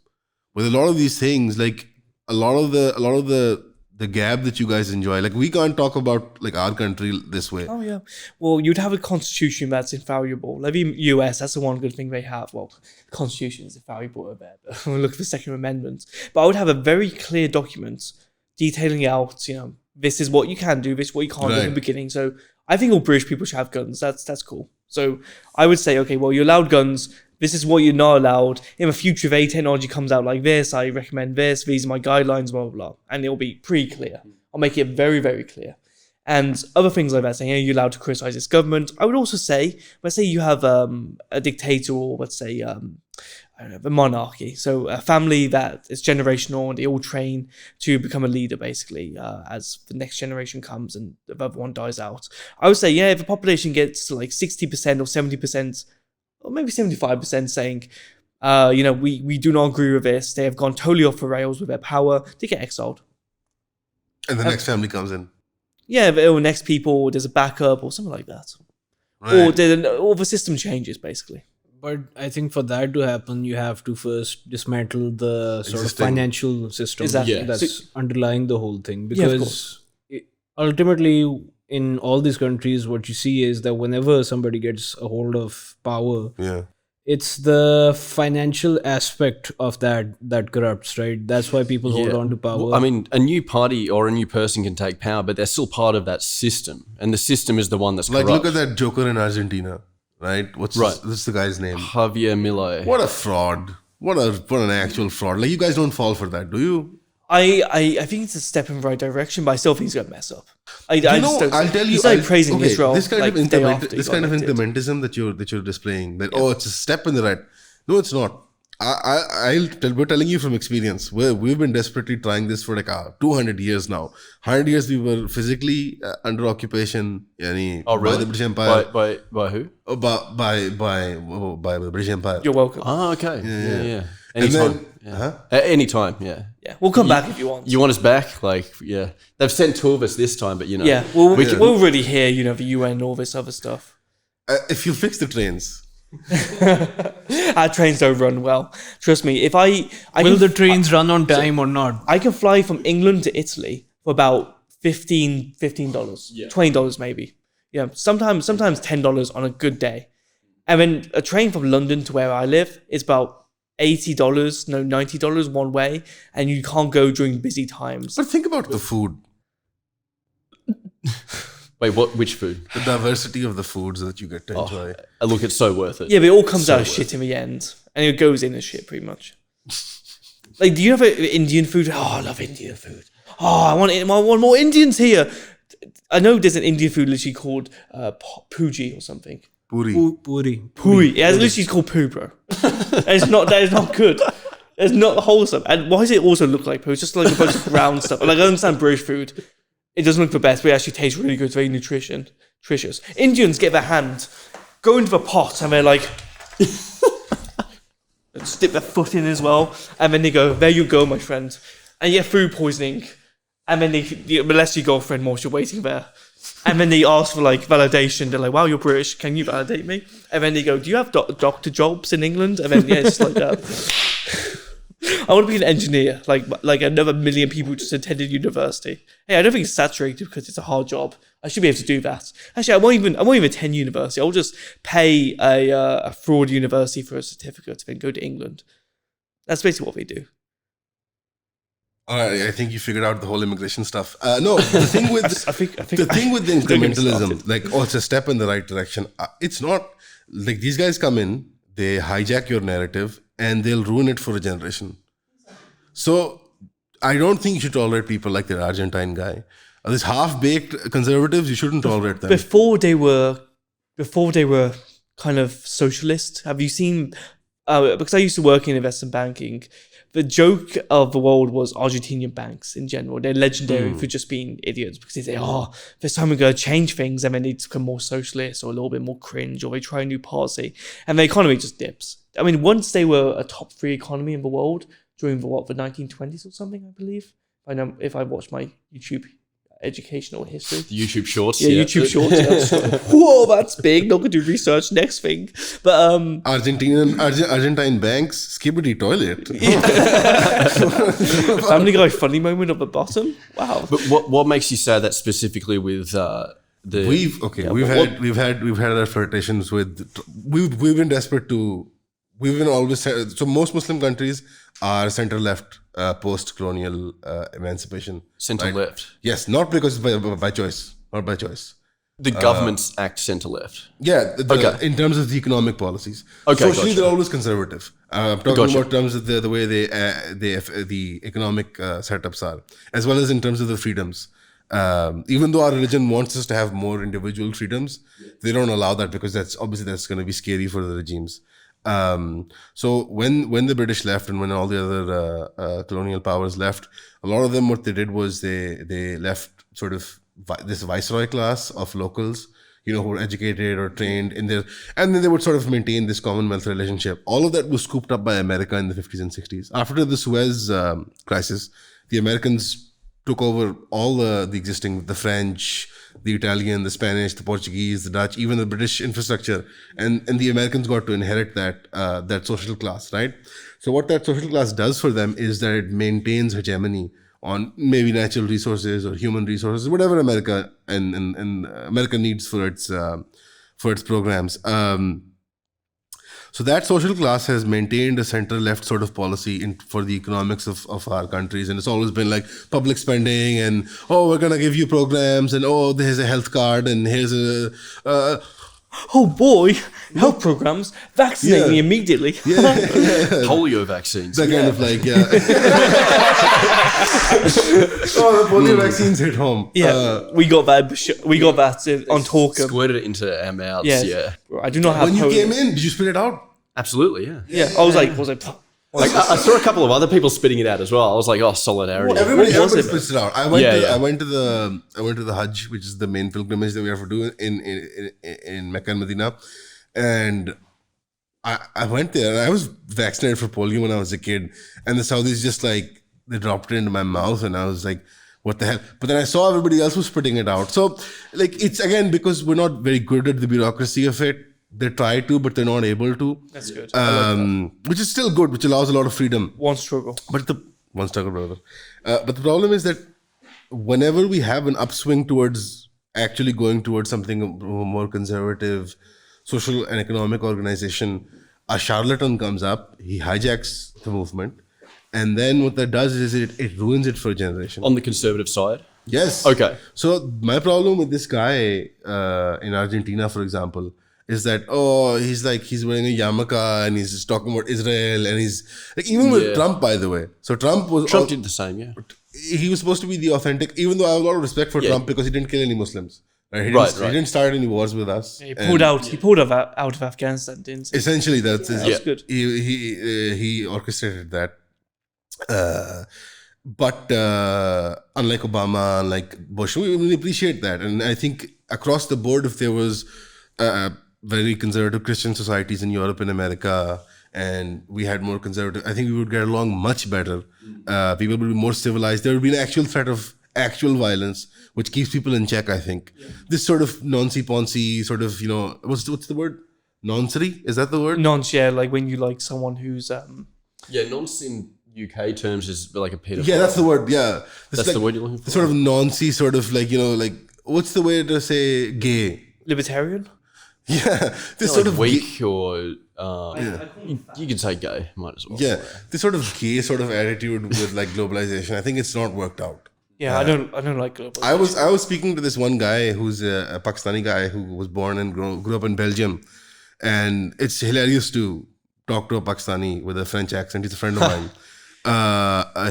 with a lot of these things? Like a lot of the gap that you guys enjoy. Like we can't talk about like our country this way. Oh yeah, well you'd have a constitution that's infallible. Like the US, that's the one good thing they have. Well, the constitution is infallible over there. But we'll look for the Second Amendment. But I would have a very clear document detailing out. This is what you can do. This is what you can't do in the beginning. So. I think all British people should have guns. That's cool. So I would say, okay, well, you're allowed guns. This is what you're not allowed. In the future, if any technology comes out like this, I recommend this. These are my guidelines, blah, blah, blah. And it'll be pretty clear. I'll make it very, very clear. And other things like that, saying, you're allowed to criticize this government. I would also say, let's say you have a dictator or let's say, I don't know, the monarchy. So a family that is generational and they all train to become a leader basically as the next generation comes and the other one dies out. I would say, if the population gets to like 60% or 70% or maybe 75% saying, we do not agree with this. They have gone totally off the rails with their power. They get exiled. And the next family comes in. Yeah, or next people, there's a backup or something like that. Right. Or the system changes basically. But I think for that to happen, you have to first dismantle the sort of financial system that's underlying the whole thing. Because ultimately, in all these countries, what you see is that whenever somebody gets a hold of power, it's the financial aspect of that corrupts, right? That's why people hold on to power. Well, I mean, a new party or a new person can take power, but they're still part of that system. And the system is the one that's corrupt. Like, look at that Joker in Argentina. Right? What's the guy's name? Javier Milei. What a fraud. What an actual fraud. Like, you guys don't fall for that, do you? I think it's a step in the right direction, but I still think he's going to mess up. I'll tell you. He's like praising Israel. This kind of incrementism that you're displaying, that it's a step in the right. No, it's not. We're telling you from experience. We've been desperately trying this for like 200 years now. 100 years we were physically under occupation. By the British Empire. By who? By the British Empire. You're welcome. Oh, okay. Yeah. Anytime. Anytime. Yeah. We'll come back if you want. You want us back? They've sent two of us this time, but Yeah, we're already here. The UN and all this other stuff. If you fix the trains. Our trains don't run well. Trust me. Will the trains run on time or not? I can fly from England to Italy for about $15, $20 maybe. Sometimes $10 on a good day. And then a train from London to where I live is about $90 one way, and you can't go during busy times. But think about the food. Wait, which food? The diversity of the foods that you get to enjoy. Look, it's so worth it. Yeah, but it all comes out of shit in the end. And it goes in as shit, pretty much. Like, do you have Indian food? Oh, I love Indian food. Oh, I want more Indians here. I know there's an Indian food literally called puji or something. Puri. Yeah, it's literally called poo, bro. That is not good. It's not wholesome. And why does it also look like poo? It's just like a bunch of brown stuff. Like, I understand British food. It doesn't look the best, but it actually tastes really good. It's very nutritious. Indians get their hand go into the pot and they're like, just dip their foot in as well, and then they go, there you go, my friend, and you get food poisoning, and then they molest your girlfriend while you're waiting there, and then they ask for like validation. They're like, wow, you're British, can you validate me? And then they go, do you have doctor jobs in England? And then it's like that. I want to be an engineer, like another million people who just attended university. Hey, I don't think it's saturated because it's a hard job. I should be able to do that. Actually, I won't even attend university. I'll just pay a fraud university for a certificate and then go to England. That's basically what they do. All right, I think you figured out the whole immigration stuff. No, the thing with the thing with the incrementalism, like, oh, it's a step in the right direction. It's not like these guys come in, they hijack your narrative, and they'll ruin it for a generation. So I don't think you should tolerate people like the Argentine guy. These half-baked conservatives, you shouldn't tolerate them. Before they were kind of socialist, have you seen? Because I used to work in investment banking, the joke of the world was Argentinian banks in general. They're legendary for just being idiots because they say, oh, this time we're going to change things, and then they become more socialist or a little bit more cringe, or they try a new policy, and the economy just dips. I mean, once they were a top 3 economy in the world during the 1920s or something, I believe. I know if I watch my YouTube educational history. The YouTube shorts. Yeah, YouTube shorts. Yeah. Whoa, that's big. Not gonna do research. Next thing, but Argentine banks, skibbity toilet. Family Guy funny moment at the bottom. Wow. But what makes you say that specifically with the? We've had our flirtations with. We've been desperate to. We've been always so most Muslim countries are center left post-colonial emancipation. Center left. Yes, not because by choice, not by choice. The governments act center left. Yeah, in terms of the economic policies. Okay, socially gotcha. they're always conservative. I'm talking about terms of the way the economic setups are, as well as in terms of the freedoms. Even though our religion wants us to have more individual freedoms, they don't allow that because that's going to be scary for the regimes. So when the British left and when all the other colonial powers left, a lot of them, what they did was they left sort of this viceroy class of locals, who were educated or trained in their, and then they would sort of maintain this Commonwealth relationship. All of that was scooped up by America in the 50s and 60s. After the Suez crisis, the Americans took over all the existing, the French, the Italian, the Spanish, the Portuguese, the Dutch, even the British infrastructure, and the Americans got to inherit that social class, right? So what that social class does for them is that it maintains hegemony on maybe natural resources or human resources, whatever America and America needs for its programs. So that social class has maintained a center-left sort of policy for the economics of our countries. And it's always been like public spending and, oh, we're going to give you programs and, oh, there's a health card and here's a... oh boy, health programs, vaccinate me immediately. Yeah. Polio vaccines. That kind of like, yeah. Oh, the polio vaccines hit home. Yeah, we got that on Talker. Squirted it into our mouths, yeah. I do not have When you polio. came in, did you spit it out? Absolutely, yeah. Yeah, I was like, I saw a couple of other people spitting it out as well. I was like, oh, solidarity. Everybody was it? spits it out. I went to the Hajj, which is the main pilgrimage that we have to do in Mecca and Medina, and I went there and I was vaccinated for polio when I was a kid, and the Saudis just like they dropped it into my mouth, and I was like, what the hell? But then I saw everybody else was spitting it out. So like it's again because we're not very good at the bureaucracy of it. They try to, but they're not able to. That's good. Which is still good, which allows a lot of freedom. One struggle. But one struggle, brother. But the problem is that whenever we have an upswing towards actually going towards something more conservative, social and economic organization, a charlatan comes up, he hijacks the movement, and then what that does is it ruins it for a generation. On the conservative side? Yes. Okay. So my problem with this guy in Argentina, for example, is that he's wearing a yarmulke and he's just talking about Israel and he's like even with Trump, by the way. So Trump did the same, yeah. He was supposed to be the authentic, even though I have a lot of respect for Trump because he didn't kill any Muslims. Right? He didn't start any wars with us. Yeah, he pulled out of Afghanistan, didn't he? Essentially, that's good. He orchestrated that. But unlike Obama, unlike Bush, we really appreciate that. And I think across the board, if there was very conservative Christian societies in Europe and America, and we had more conservative, I think we would get along much better. People would be more civilized. There would be an actual threat of actual violence, which keeps people in check, I think. This sort of noncy-poncy sort of, what's the word? Noncery? Is that the word? Nonce, yeah, like when you like someone who's Yeah, nonce in UK terms is like a pedophile. Yeah, that's the word. Yeah. That's the word you're looking for? Sort of noncy, sort of like, what's the way to say gay? libertarian. Yeah. This sort of weak or you could say gay, might as well. Yeah. This sort of gay sort of attitude with like globalization, I think it's not worked out. Yeah, I don't like globalization. I was speaking to this one guy who's a Pakistani guy who was born and grew up in Belgium, and it's hilarious to talk to a Pakistani with a French accent. He's a friend of mine.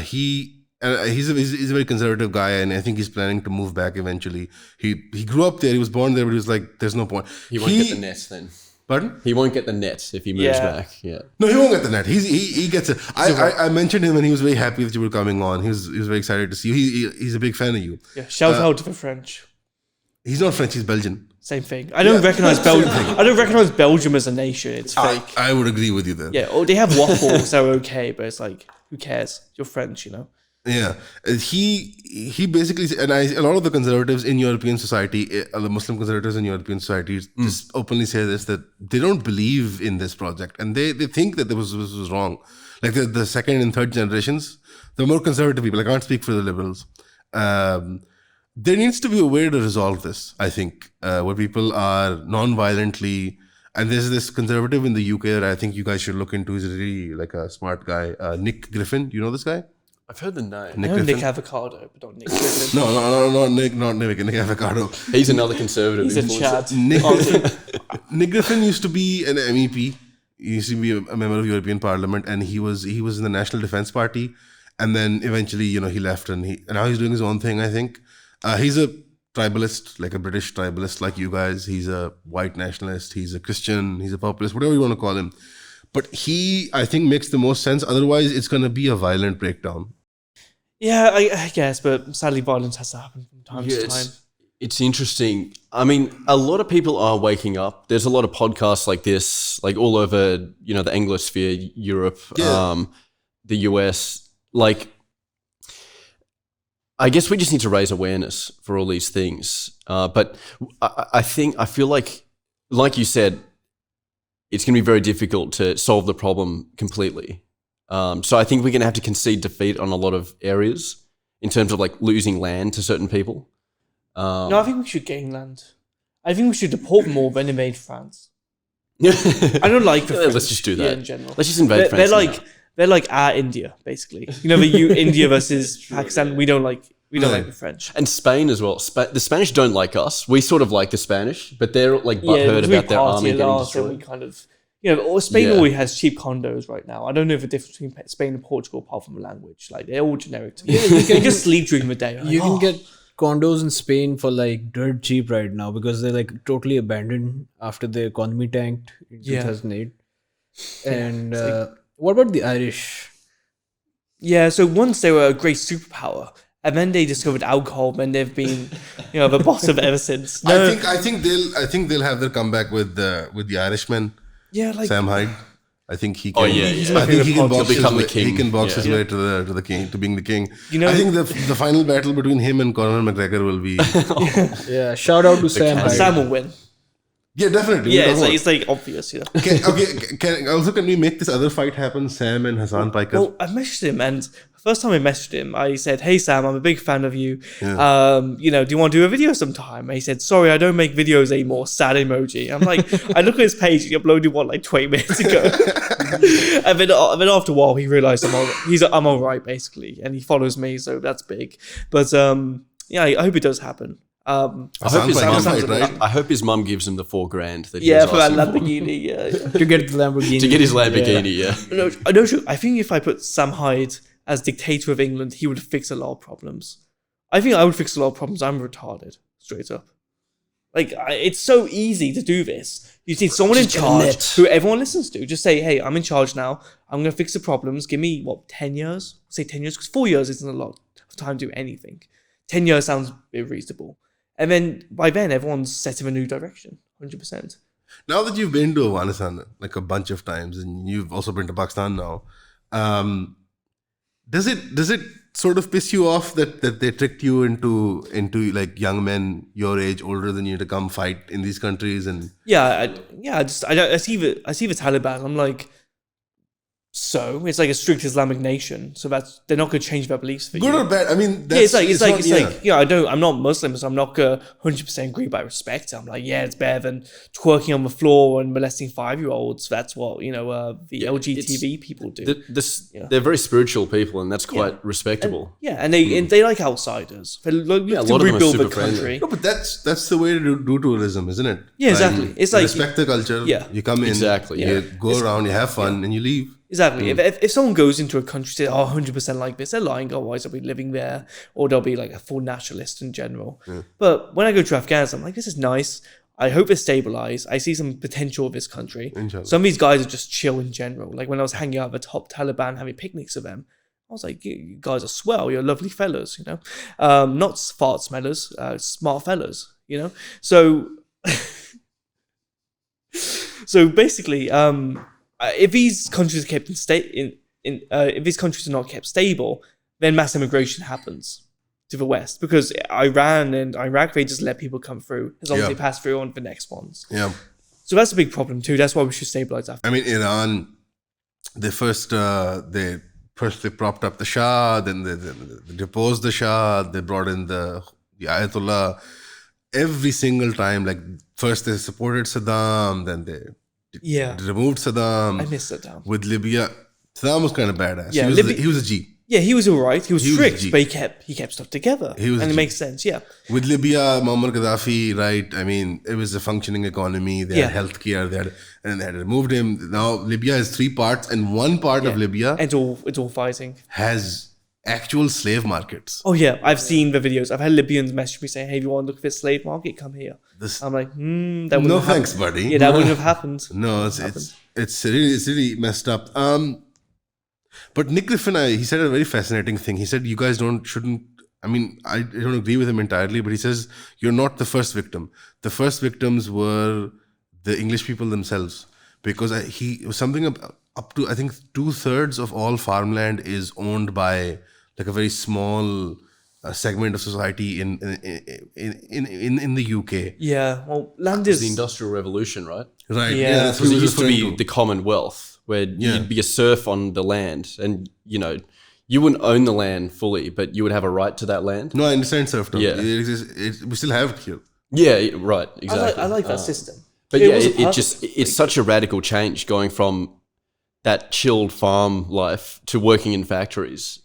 He's a very conservative guy, and I think he's planning to move back eventually. He grew up there. He was born there, but he was like, "There's no point." He won't get the net then. Pardon? He won't get the net if he moves back. Yeah. No, he won't get the net. He gets it. I mentioned him, and he was very happy that you were coming on. He was very excited to see you. He's a big fan of you. Yeah, shout out to the French. He's not French. He's Belgian. Same thing. I don't recognize Belgium. I don't recognize Belgium as a nation. It's fake. I would agree with you there. Yeah, or they have waffles. They're okay, but it's like, who cares? You're French, Yeah, he basically, and a lot of the conservatives in European society, the Muslim conservatives in European societies, just openly say this, that they don't believe in this project, and they think that this was wrong. Like the second and third generations, the more conservative people. I can't speak for the liberals. There needs to be a way to resolve this, I think, where people are non-violently. And there's this conservative in the UK that I think you guys should look into. He's really like a smart guy, Nick Griffin. Do you know this guy? I've heard the name. Nick Avocado, but not Nick Griffin. No, Nick Avocado. He's another conservative. He's in chat. Nick Griffin used to be an MEP. He used to be a member of European Parliament, and he was in the National Defence Party, and then eventually, he left, and now he's doing his own thing. I think he's a tribalist, like a British tribalist, like you guys. He's a white nationalist. He's a Christian. He's a populist, whatever you want to call him. But he, I think, makes the most sense. Otherwise, it's going to be a violent breakdown. Yeah, I guess, but sadly, violence has to happen from time to time. It's interesting. I mean, a lot of people are waking up. There's a lot of podcasts like this, like all over, the Anglosphere, Europe, the US. Like, I guess we just need to raise awareness for all these things. But I feel like you said, it's going to be very difficult to solve the problem completely. So I think we're going to have to concede defeat on a lot of areas in terms of like losing land to certain people. No, I think we should gain land. I think we should deport more than invade France. I don't like the French. Let's just do that. In general. Let's just invade France. They're like our India, basically. India versus Pakistan. We don't like the French. And Spain as well. The Spanish don't like us. We sort of like the Spanish, but they're like butthurt about their army getting destroyed. We kind of, Spain always has cheap condos right now. I don't know the difference between Spain and Portugal apart from the language. Like, they're all generic to me. You can just sleep during the day. You can get condos in Spain for like dirt cheap right now because they're like totally abandoned after the economy tanked in 2008. And what about the Irish? Yeah, so once they were a great superpower, and then they discovered alcohol, and they've been, the boss of it ever since. No. I think they'll have their comeback with the Irishman. Yeah, like Sam Hyde. I think he can. Oh yeah, he's I think he can box become the king. He can box his way to the king, to being the king. I think the final battle between him and Conor McGregor will be. Yeah, shout out to Sam Hyde. Sam will win. Yeah, definitely. Yeah, it's like obvious. Can we make this other fight happen? Sam and Hassan Piker. Well, I messaged him, and the first time I messaged him, I said, "Hey Sam, I'm a big fan of you. Yeah. Do you want to do a video sometime?" And he said, "Sorry, I don't make videos anymore. Sad emoji." I'm like, I look at his page. He uploaded one like 20 minutes ago, and then after a while, he realized I'm all right basically, and he follows me, so that's big. But I hope it does happen. I hope his mum gives him the $4,000 that he was for that asking Lamborghini. To get the Lamborghini. to get his Lamborghini. Yeah. No, I think if I put Sam Hyde as dictator of England, he would fix a lot of problems. I think I would fix a lot of problems. I'm retarded, straight up. Like, it's so easy to do this. You need someone in charge who everyone listens to. Just say, "Hey, I'm in charge now. I'm going to fix the problems. Give me 10 years? Say 10 years, because 4 years isn't a lot of time to do anything. 10 years sounds a bit reasonable." And then by then, everyone's set in a new direction, 100%. Now that you've been to Afghanistan like a bunch of times, and you've also been to Pakistan now, does it sort of piss you off that they tricked you into like young men your age, older than you, to come fight in these countries? And I see the Taliban. I'm like, so it's like a strict Islamic nation, so they're not going to change their beliefs for you. good or bad? I mean, It's like I'm not Muslim, so I'm not gonna 100% agree, but I respect it. I'm like, yeah, it's better than twerking on the floor and molesting 5-year-olds. That's what the LGTB people do. They're very spiritual people, and that's quite respectable. And they like outsiders. They look a to lot of them are rebuild the super friendly. country. no, but that's the way to do tourism, isn't it? Yeah, exactly. It's like respect the culture. Yeah. You come in, Exactly, you go around, you have fun, and you leave. Exactly. If someone goes into a country and says, 100% like this, they're lying. Otherwise, they'll be living there, or they'll be like a full nationalist in general. But when I go to Afghanistan, I'm like, this is nice. I hope it's stabilized. I see some potential of this country. Inshallah. Some of these guys are just chill in general. Like when I was hanging out with the top Taliban, having picnics with them, I was like, you guys are swell. You're lovely fellas, not fart smellers, smart fellas, So, so basically, if these countries are kept if these countries are not kept stable, then mass immigration happens to the west, because Iran and Iraq, they just let people come through as long as they pass through on to the next ones. Yeah. So that's a big problem too. That's why we should stabilize Afghanistan. I mean, Iran, they propped up the Shah, then they deposed the Shah, they brought in the Ayatollah. Every single time, like first they supported Saddam, then they removed Saddam. I miss Saddam. With Libya, Saddam was kind of badass. Yeah, he was a G. Yeah, he was alright. He was strict, G. but he kept stuff together. It makes sense. Yeah. With Libya, Muammar Gaddafi, right? I mean, it was a functioning economy. They had healthcare. And they had removed him. Now Libya has 3 parts, and one part of Libya, it's all fighting, has actual slave markets. Oh yeah, I've seen the videos. I've had Libyans message me saying, "Hey, if you want to look for a slave market, come here." I'm like, that wouldn't have thanks, happened. buddy. Yeah, that wouldn't have happened. No, it's really messed up. But Nick Griffin, he said a very fascinating thing. He said, you guys shouldn't. I mean, I don't agree with him entirely, but he says you're not the first victim. The first victims were the English people themselves, because he was something up to, I think, 2/3 of all farmland is owned by like a very small segment of society in the UK. Yeah, well, land It's is the Industrial Revolution, right? Right. Yeah. That's what Because he it was used to referring be the Commonwealth, where you'd be a serf on the land, and you wouldn't own the land fully, but you would have a right to that land. No, I understand serfdom. Yeah. We still have it here. Yeah, right, exactly. I like that system. But wasn't it's such a radical change going from that chilled farm life to working in factories.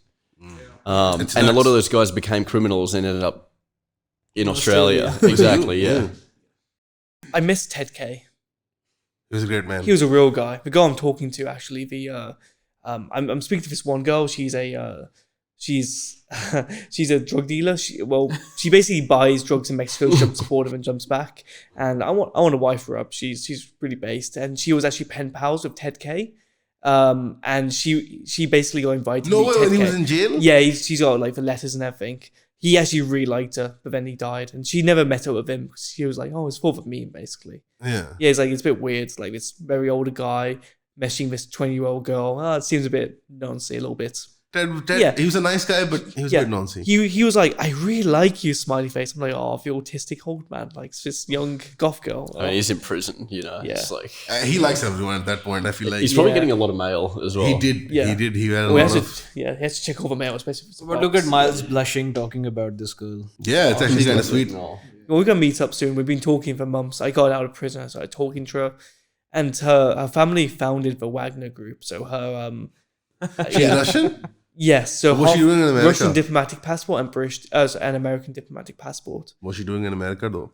And a lot of those guys became criminals and ended up in Australia. Exactly, yeah. I miss Ted K. He was a great man. He was a real guy. The girl I'm talking to, actually, I'm speaking to this one girl. She's a drug dealer. She basically buys drugs in Mexico, jumps aboard and jumps back. And I want to wife her up. She's really based, and she was actually pen pals with Ted K. And she basically got invited. No to meet way, Ted when he K. was in jail? Yeah, she's got like the letters and everything. He actually really liked her, but then he died, and she never met up with him because she was like, "Oh, it's full of me," basically. Yeah. Yeah, it's a bit weird. Like this very older guy meshing this 20-year-old girl. It seems a bit noncy, a little bit. Ted, he was a nice guy, but he was a bit noncy. He was like, "I really like you," smiley face. I'm like, "Oh, the autistic old man likes this young goth girl." I mean, he's in prison, Yeah. It's like He likes everyone at that point. I feel like he's probably getting a lot of mail as well. he did. Yeah. He did. He had a he lot has of. he has to check all the mail, especially. But look at Miles blushing talking about this girl. Yeah, it's actually kind of sweet. No. Well, we're gonna meet up soon. We've been talking for months. I got out of prison, I started talking to her, and her family founded the Wagner Group. So her She's Russian? yes. So What's she doing in America? Russian diplomatic passport and British and American diplomatic passport. What's she doing in America though?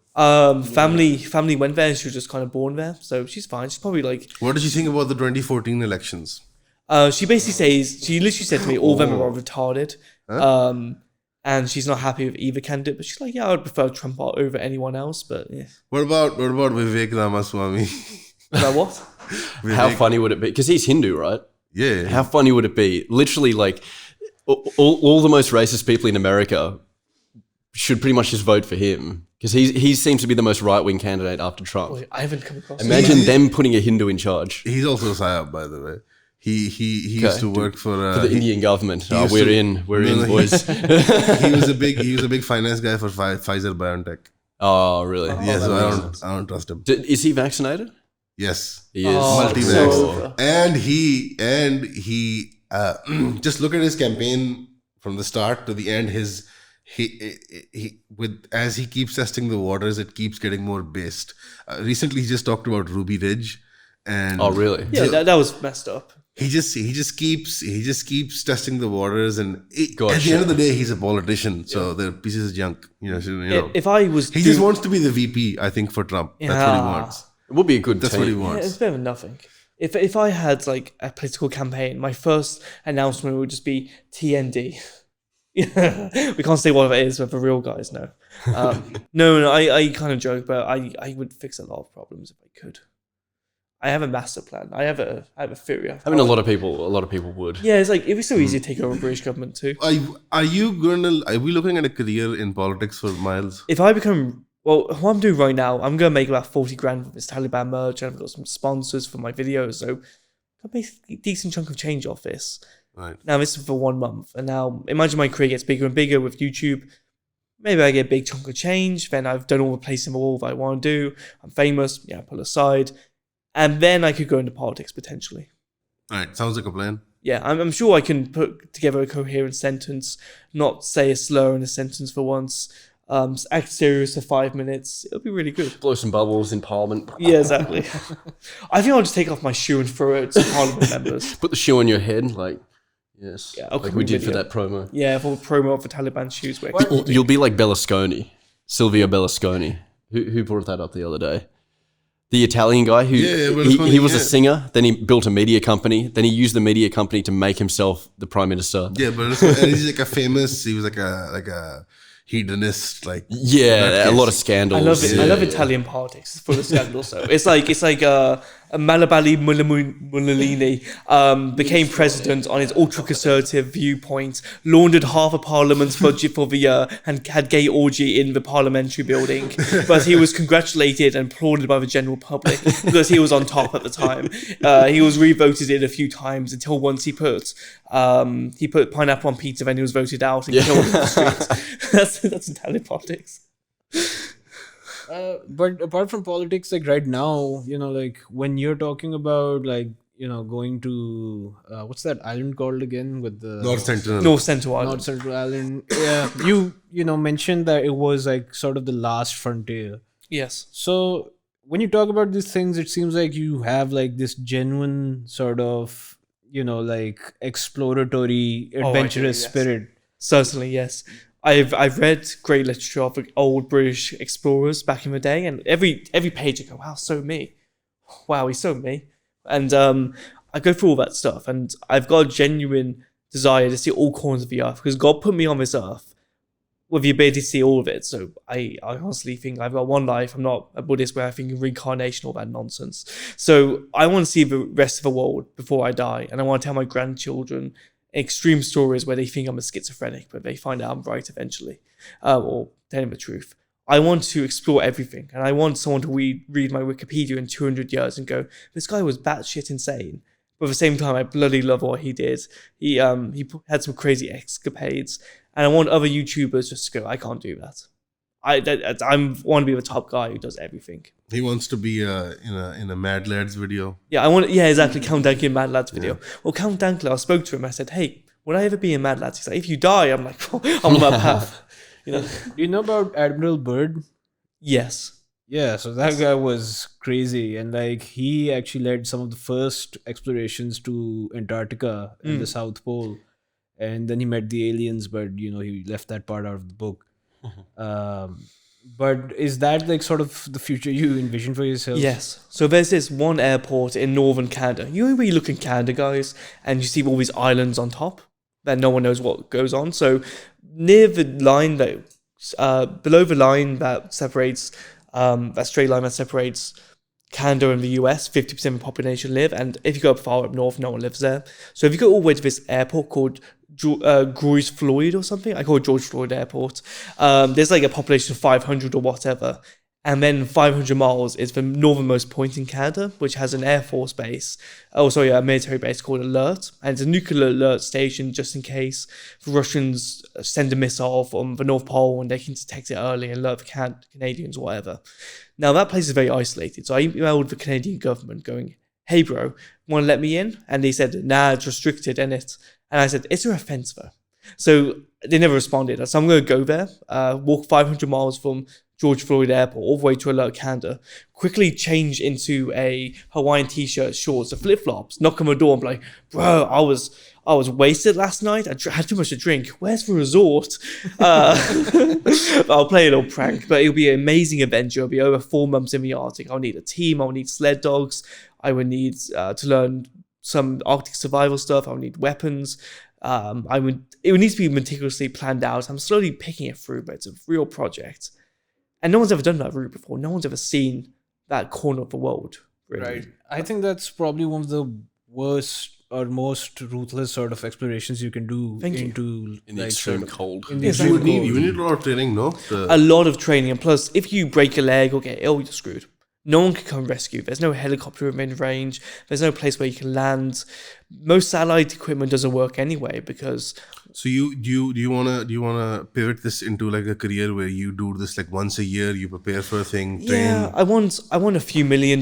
Family went there, and she was just kind of born there, so she's fine. She's probably like. What did you think about the 2014 elections? She literally said to me, all of them are retarded. And she's not happy with either candidate, but she's like, yeah, I would prefer Trump over anyone else, but yeah. What about Vivek Ramaswamy? About what? How funny would it be? Because he's Hindu, right? Yeah. How funny would it be? Literally, like all the most racist people in America should pretty much just vote for him because he seems to be the most right-wing candidate after Trump. Boy, I haven't come across. Imagine them putting a Hindu in charge. He's also a psyop, by the way. He used to work for the Indian government. used We're to- in, No, boys. he was a big finance guy for Pfizer BioNTech. Oh, really? Yeah, so that makes sense. I don't trust him. Is he vaccinated? Yes, He is. multi-vax. so- and he just look at his campaign from the start to the end. As he keeps testing the waters, it keeps getting more based. Recently, he just talked about Ruby Ridge, and Oh, really? Yeah, that was messed up. he just keeps testing the waters, and at the Gotcha. end of the day, he's a politician, so they're pieces of junk. If I was, He just wants to be the VP, I think, for Trump. That's what he Yeah. wants. It would be a good That's team. what he Yeah, wants. it's better than nothing. If I had like a political campaign, my first announcement would just be TND. We can't say what it is, but for real guys, no. No, I kind of joke, but I would fix a lot of problems if I could. I have a master plan. I have a theory. I mean, a lot of people would. Yeah, it's like it was so easy to take over British government too. Are we looking at a career in politics for Miles? If I become what I'm doing right now, I'm gonna make about 40 grand from this Taliban merch, and I've got some sponsors for my videos, so I'll make a decent chunk of change off this. Right. Now this is for 1 month, and now imagine my career gets bigger and bigger with YouTube. Maybe I get a big chunk of change. Then I've done all the place in the wall that I want to do. I'm famous. Yeah, pull aside, and then I could go into politics potentially. All right. Sounds like a plan. Yeah, I'm sure I can put together a coherent sentence, not say a slur in a sentence for once. Act serious for 5 minutes. It'll be really good. Blow some bubbles in Parliament. Yeah, exactly. I think I'll just take off my shoe and throw it to Parliament members. Put the shoe on your head, yes, Yeah, I'll like come we with did for video. that promo. Yeah, for promo for Taliban shoes. Wear. You'll be like Berlusconi, Silvio Berlusconi, who brought that up the other day. The Italian guy who Yeah, Berlusconi, he was a yeah. singer, then he built a media company, then he used the media company to make himself the prime minister. Yeah, but and he's like a famous. He was like a hedonist. Like Yeah, a lot of scandals. I love it. I love Yeah. Italian politics. It's full of scandals. So it's like a Malabali Mullolini became president on his ultra-conservative viewpoint, laundered half of Parliament's budget for the year, and had gay orgy in the parliamentary building. But he was congratulated and applauded by the general public because he was on top at the time. He was re-voted in a few times until once he put pineapple on pizza, then he was voted out and killed in the streets. That's Italian politics. But apart from politics, like right now, like when you're talking about like, going to what's that island called again with the North Sentinel. North Central Island. North Central Island. Yeah, you mentioned that it was like sort of the last frontier. Yes. So when you talk about these things, it seems like you have like this genuine sort of like exploratory, adventurous yes. spirit. Certainly, yes. I've read great literature of old British explorers back in the day, and every page I go, wow, so me. Wow, he's so me. And I go through all that stuff, and I've got a genuine desire to see all corners of the earth because God put me on this earth with the ability to see all of it. So I honestly think I've got one life. I'm not a Buddhist where I think in reincarnation, all that nonsense. So I want to see the rest of the world before I die, and I want to tell my grandchildren extreme stories where they think I'm a schizophrenic, but they find out I'm right eventually, or tell them the truth. I want to explore everything, and I want someone to read my Wikipedia in 200 years and go, this guy was batshit insane. But at the same time, I bloody love what he did. He had some crazy escapades, and I want other YouTubers just to go, I can't do that. I want to be the top guy who does everything. He wants to be in a Mad Lads video. Yeah, exactly. Count Dankler in Mad Lads video. Well, Count Dankler, I spoke to him. I said, hey, would I ever be in Mad Lads? He's like, if you die, I'm like, I'm on that path. Do you know about Admiral Byrd? Yes. Yeah, so that guy was crazy, and like he actually led some of the first explorations to Antarctica and the South Pole, and then he met the aliens, but he left that part out of the book. But is that like sort of the future you envision for yourself? Yes. So there's this one airport in northern Canada. You know where you look in Canada, guys, and you see all these islands on top that no one knows what goes on. So near the line below the line that separates, that straight line that separates Canada and the US, 50% of the population live, and if you go up far up north, no one lives there. So if you go all the way to this airport called George Floyd or something. I call it George Floyd Airport. There's like a population of 500 or whatever. And then 500 miles is the northernmost point in Canada, which has an Air Force base, a military base called Alert. And it's a nuclear alert station just in case the Russians send a missile from the North Pole and they can detect it early and alert the Canadians or whatever. Now, that place is very isolated. So I emailed the Canadian government going, hey, bro, want to let me in? And they said, nah, it's restricted, isn't it? And I said, is there a fence though? So they never responded. So I'm going to go there, walk 500 miles from George Floyd Airport all the way to Alert, Canada, quickly change into a Hawaiian t-shirt, shorts, and flip-flops, knock on the door and be like, bro, I was wasted last night. I had too much to drink. Where's the resort? I'll play a little prank, but it'll be an amazing adventure. It'll be over 4 months in the Arctic. I'll need a team. I'll need sled dogs. I would need to learn some Arctic survival stuff. I'll need weapons. It would need to be meticulously planned out. I'm slowly picking it through, but it's a real project. And no one's ever done that route before. No one's ever seen that corner of the world. Really. Right. I think that's probably one of the worst or most ruthless sort of explorations you can do in the extreme cold. In the You extreme would need cold. a lot of training, no? A lot of training. And plus, if you break a leg or get ill, you're screwed. No one can come rescue. There's no helicopter within range. There's no place where you can land. Most satellite equipment doesn't work anyway because. So do you wanna pivot this into like a career where you do this like once a year, you prepare for a thing, train? Yeah, I want a few $1 million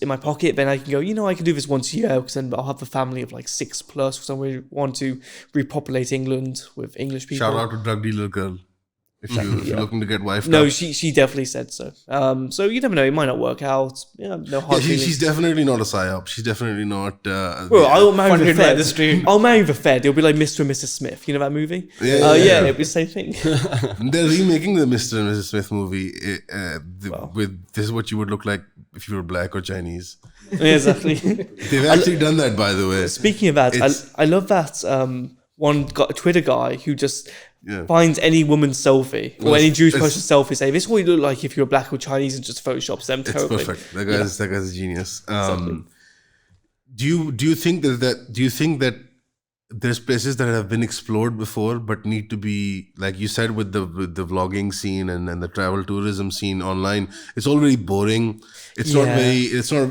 in my pocket. Then I can go, I can do this once a year because then I'll have a family of like 6 plus. Because I want to repopulate England with English people. Shout out to drug dealer girl. If you're looking to get wife. No, she definitely said so. So you never know, it might not work out. No hard feelings. She's definitely not a psyop. She's definitely not. Well, I'll marry the Funded by Fed. the state. I'll marry the Fed. It'll be like Mr. and Mrs. Smith. You know that movie? Yeah. It'll be the same thing. They're remaking the Mr. and Mrs. Smith movie with this is what you would look like if you were black or Chinese. Yeah, exactly. They've actually done that, by the way. Speaking of that, I love that Twitter guy who just finds any woman's selfie or any Jewish person's selfie, say, this is what you look like if you're black or Chinese, and just photoshops them terribly. It's perfect. That guy's a genius. Do you think that there's places that have been explored before but need to be, like you said, with the vlogging scene and the travel tourism scene online, it's already boring. It's not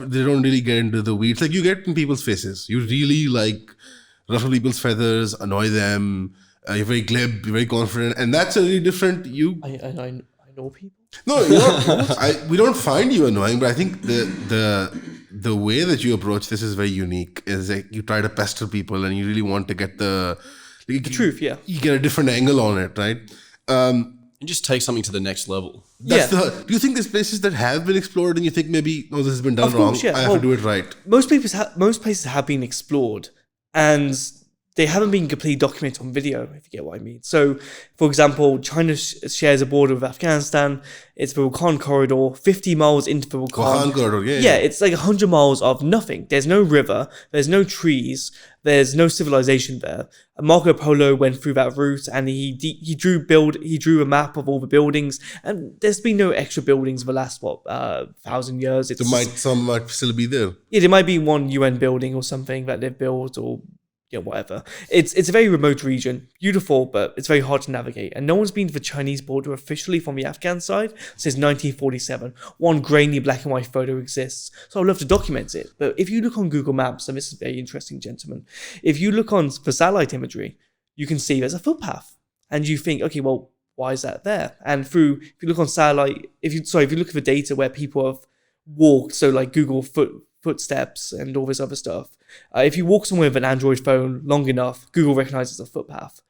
they don't really get into the weeds. Like you get in people's faces. You really like ruffle people's feathers, annoy them. You're very glib, you're very confident, and that's a really different you. I know people. No, you're not, we don't find you annoying, but I think the way that you approach this is very unique. Is like you try to pester people, and you really want to get the truth. Yeah, you get a different angle on it, right? You just take something to the next level. Do you think there's places that have been explored, and you think maybe this has been done wrong? I have to do it right. Most places have been explored, and they haven't been completely documented on video, if you get what I mean. So, for example, China shares a border with Afghanistan. It's the Wakhan corridor, 50 miles into the Wakhan corridor. Yeah, it's like 100 miles of nothing. There's no river, there's no trees, there's no civilization there. Marco Polo went through that route, and he drew a map of all the buildings, and there's been no extra buildings for the last 1,000 years. Some might still be there. Yeah, there might be one UN building or something that they've built, or whatever. It's a very remote region, beautiful, but it's very hard to navigate. And no one's been to the Chinese border officially from the Afghan side since 1947. One grainy black and white photo exists, so I'd love to document it. But if you look on Google Maps, and this is very interesting, gentlemen, if you look on the satellite imagery, you can see there's a footpath, and you think, okay, well, why is that there? And if you look on satellite, if you look at the data where people have walked, so like Google footsteps and all this other stuff. If you walk somewhere with an Android phone long enough, Google recognizes a footpath.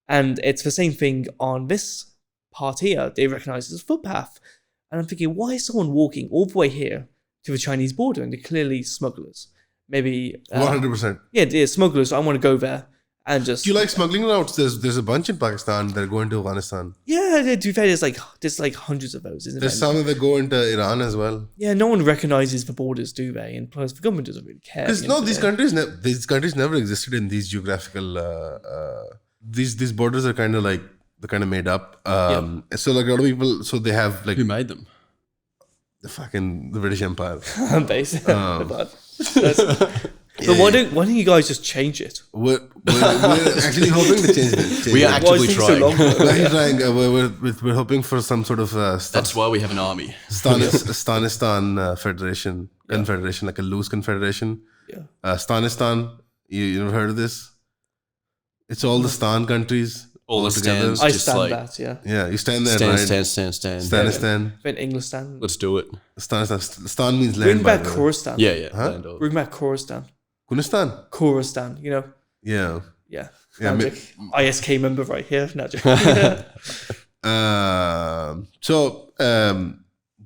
And it's the same thing on this part here. They recognize it as a footpath. And I'm thinking, why is someone walking all the way here to the Chinese border? And they're clearly smugglers. Maybe 100%. Yeah, they're smugglers. So I want to go there and just. Do you like smuggling routes? There's a bunch in Pakistan that are going to Afghanistan. Yeah, to be fair, there's like hundreds of those, isn't there? There's some that go into Iran as well. Yeah, no one recognizes the borders, do they? And plus, the government doesn't really care. Because these countries never existed in these geographical. These borders are kind of made up. So like a lot of people, so they have like Who made them? the British Empire. Basically. But why don't you guys just change it? We're actually hoping to change it. We are Why actively is it so long? trying. We're trying. We're hoping for some sort of That's why we have an army. Stanistan Federation, confederation, like a loose confederation. Yeah. Stanistan, you never heard of this? It's all the Stan countries. All the together. stands. I just stand like, that, yeah. Yeah, you stand there, Stand, right? stand. Stanistan. When English stand. Let's do it. Stanistan. Stan means Bring land. by back the way. Khorasan. Yeah. Huh? Land of- Bring back Khorasan. Kunistan. Khorasan, you know? Yeah. Yeah. Yeah, Magic. ISK member right here. Magic.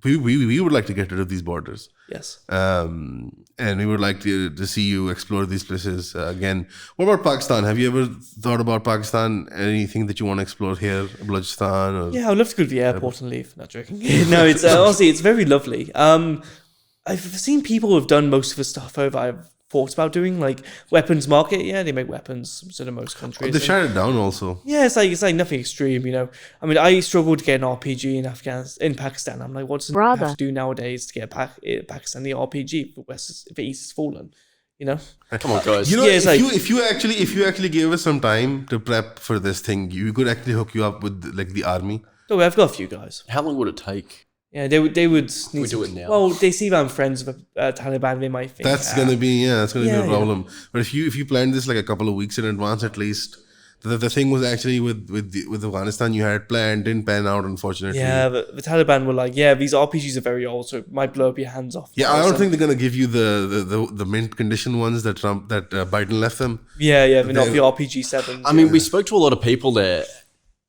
We would like to get rid of these borders. Yes. And we would like to see you explore these places again. What about Pakistan? Have you ever thought about Pakistan? Anything that you want to explore here? Balochistan? Or Yeah, I'd love to go to the airport and leave. Not joking. No, it's honestly, it's very lovely. I've seen people who've done most of the stuff over. I've thought about doing like weapons market. Yeah, they make weapons. So do most countries. They shut it down also. Yeah, it's like nothing extreme, you know. I mean, I struggled to get an RPG in Pakistan. I'm like, what does it have to do nowadays to get Pakistani RPG if the East has fallen? You know. Come on, guys. You know, Yeah, it's if you actually gave us some time to prep for this thing, you could actually hook you up with like the army. So I've got a few guys. How long would it take? Yeah, they would. Need We do it now. Well, they see that I'm friends with Taliban. They might think That's gonna be be a Yeah, problem. But if you planned this like a couple of weeks in advance at least, the thing was actually with Afghanistan you had planned, didn't pan out unfortunately. Yeah, the Taliban were like, yeah, these RPGs are very old, so it might blow up your hands off. Yeah, I don't think they're gonna give you the mint condition ones that Biden left them. Yeah, but not the RPG 7s. I mean, we spoke to a lot of people there.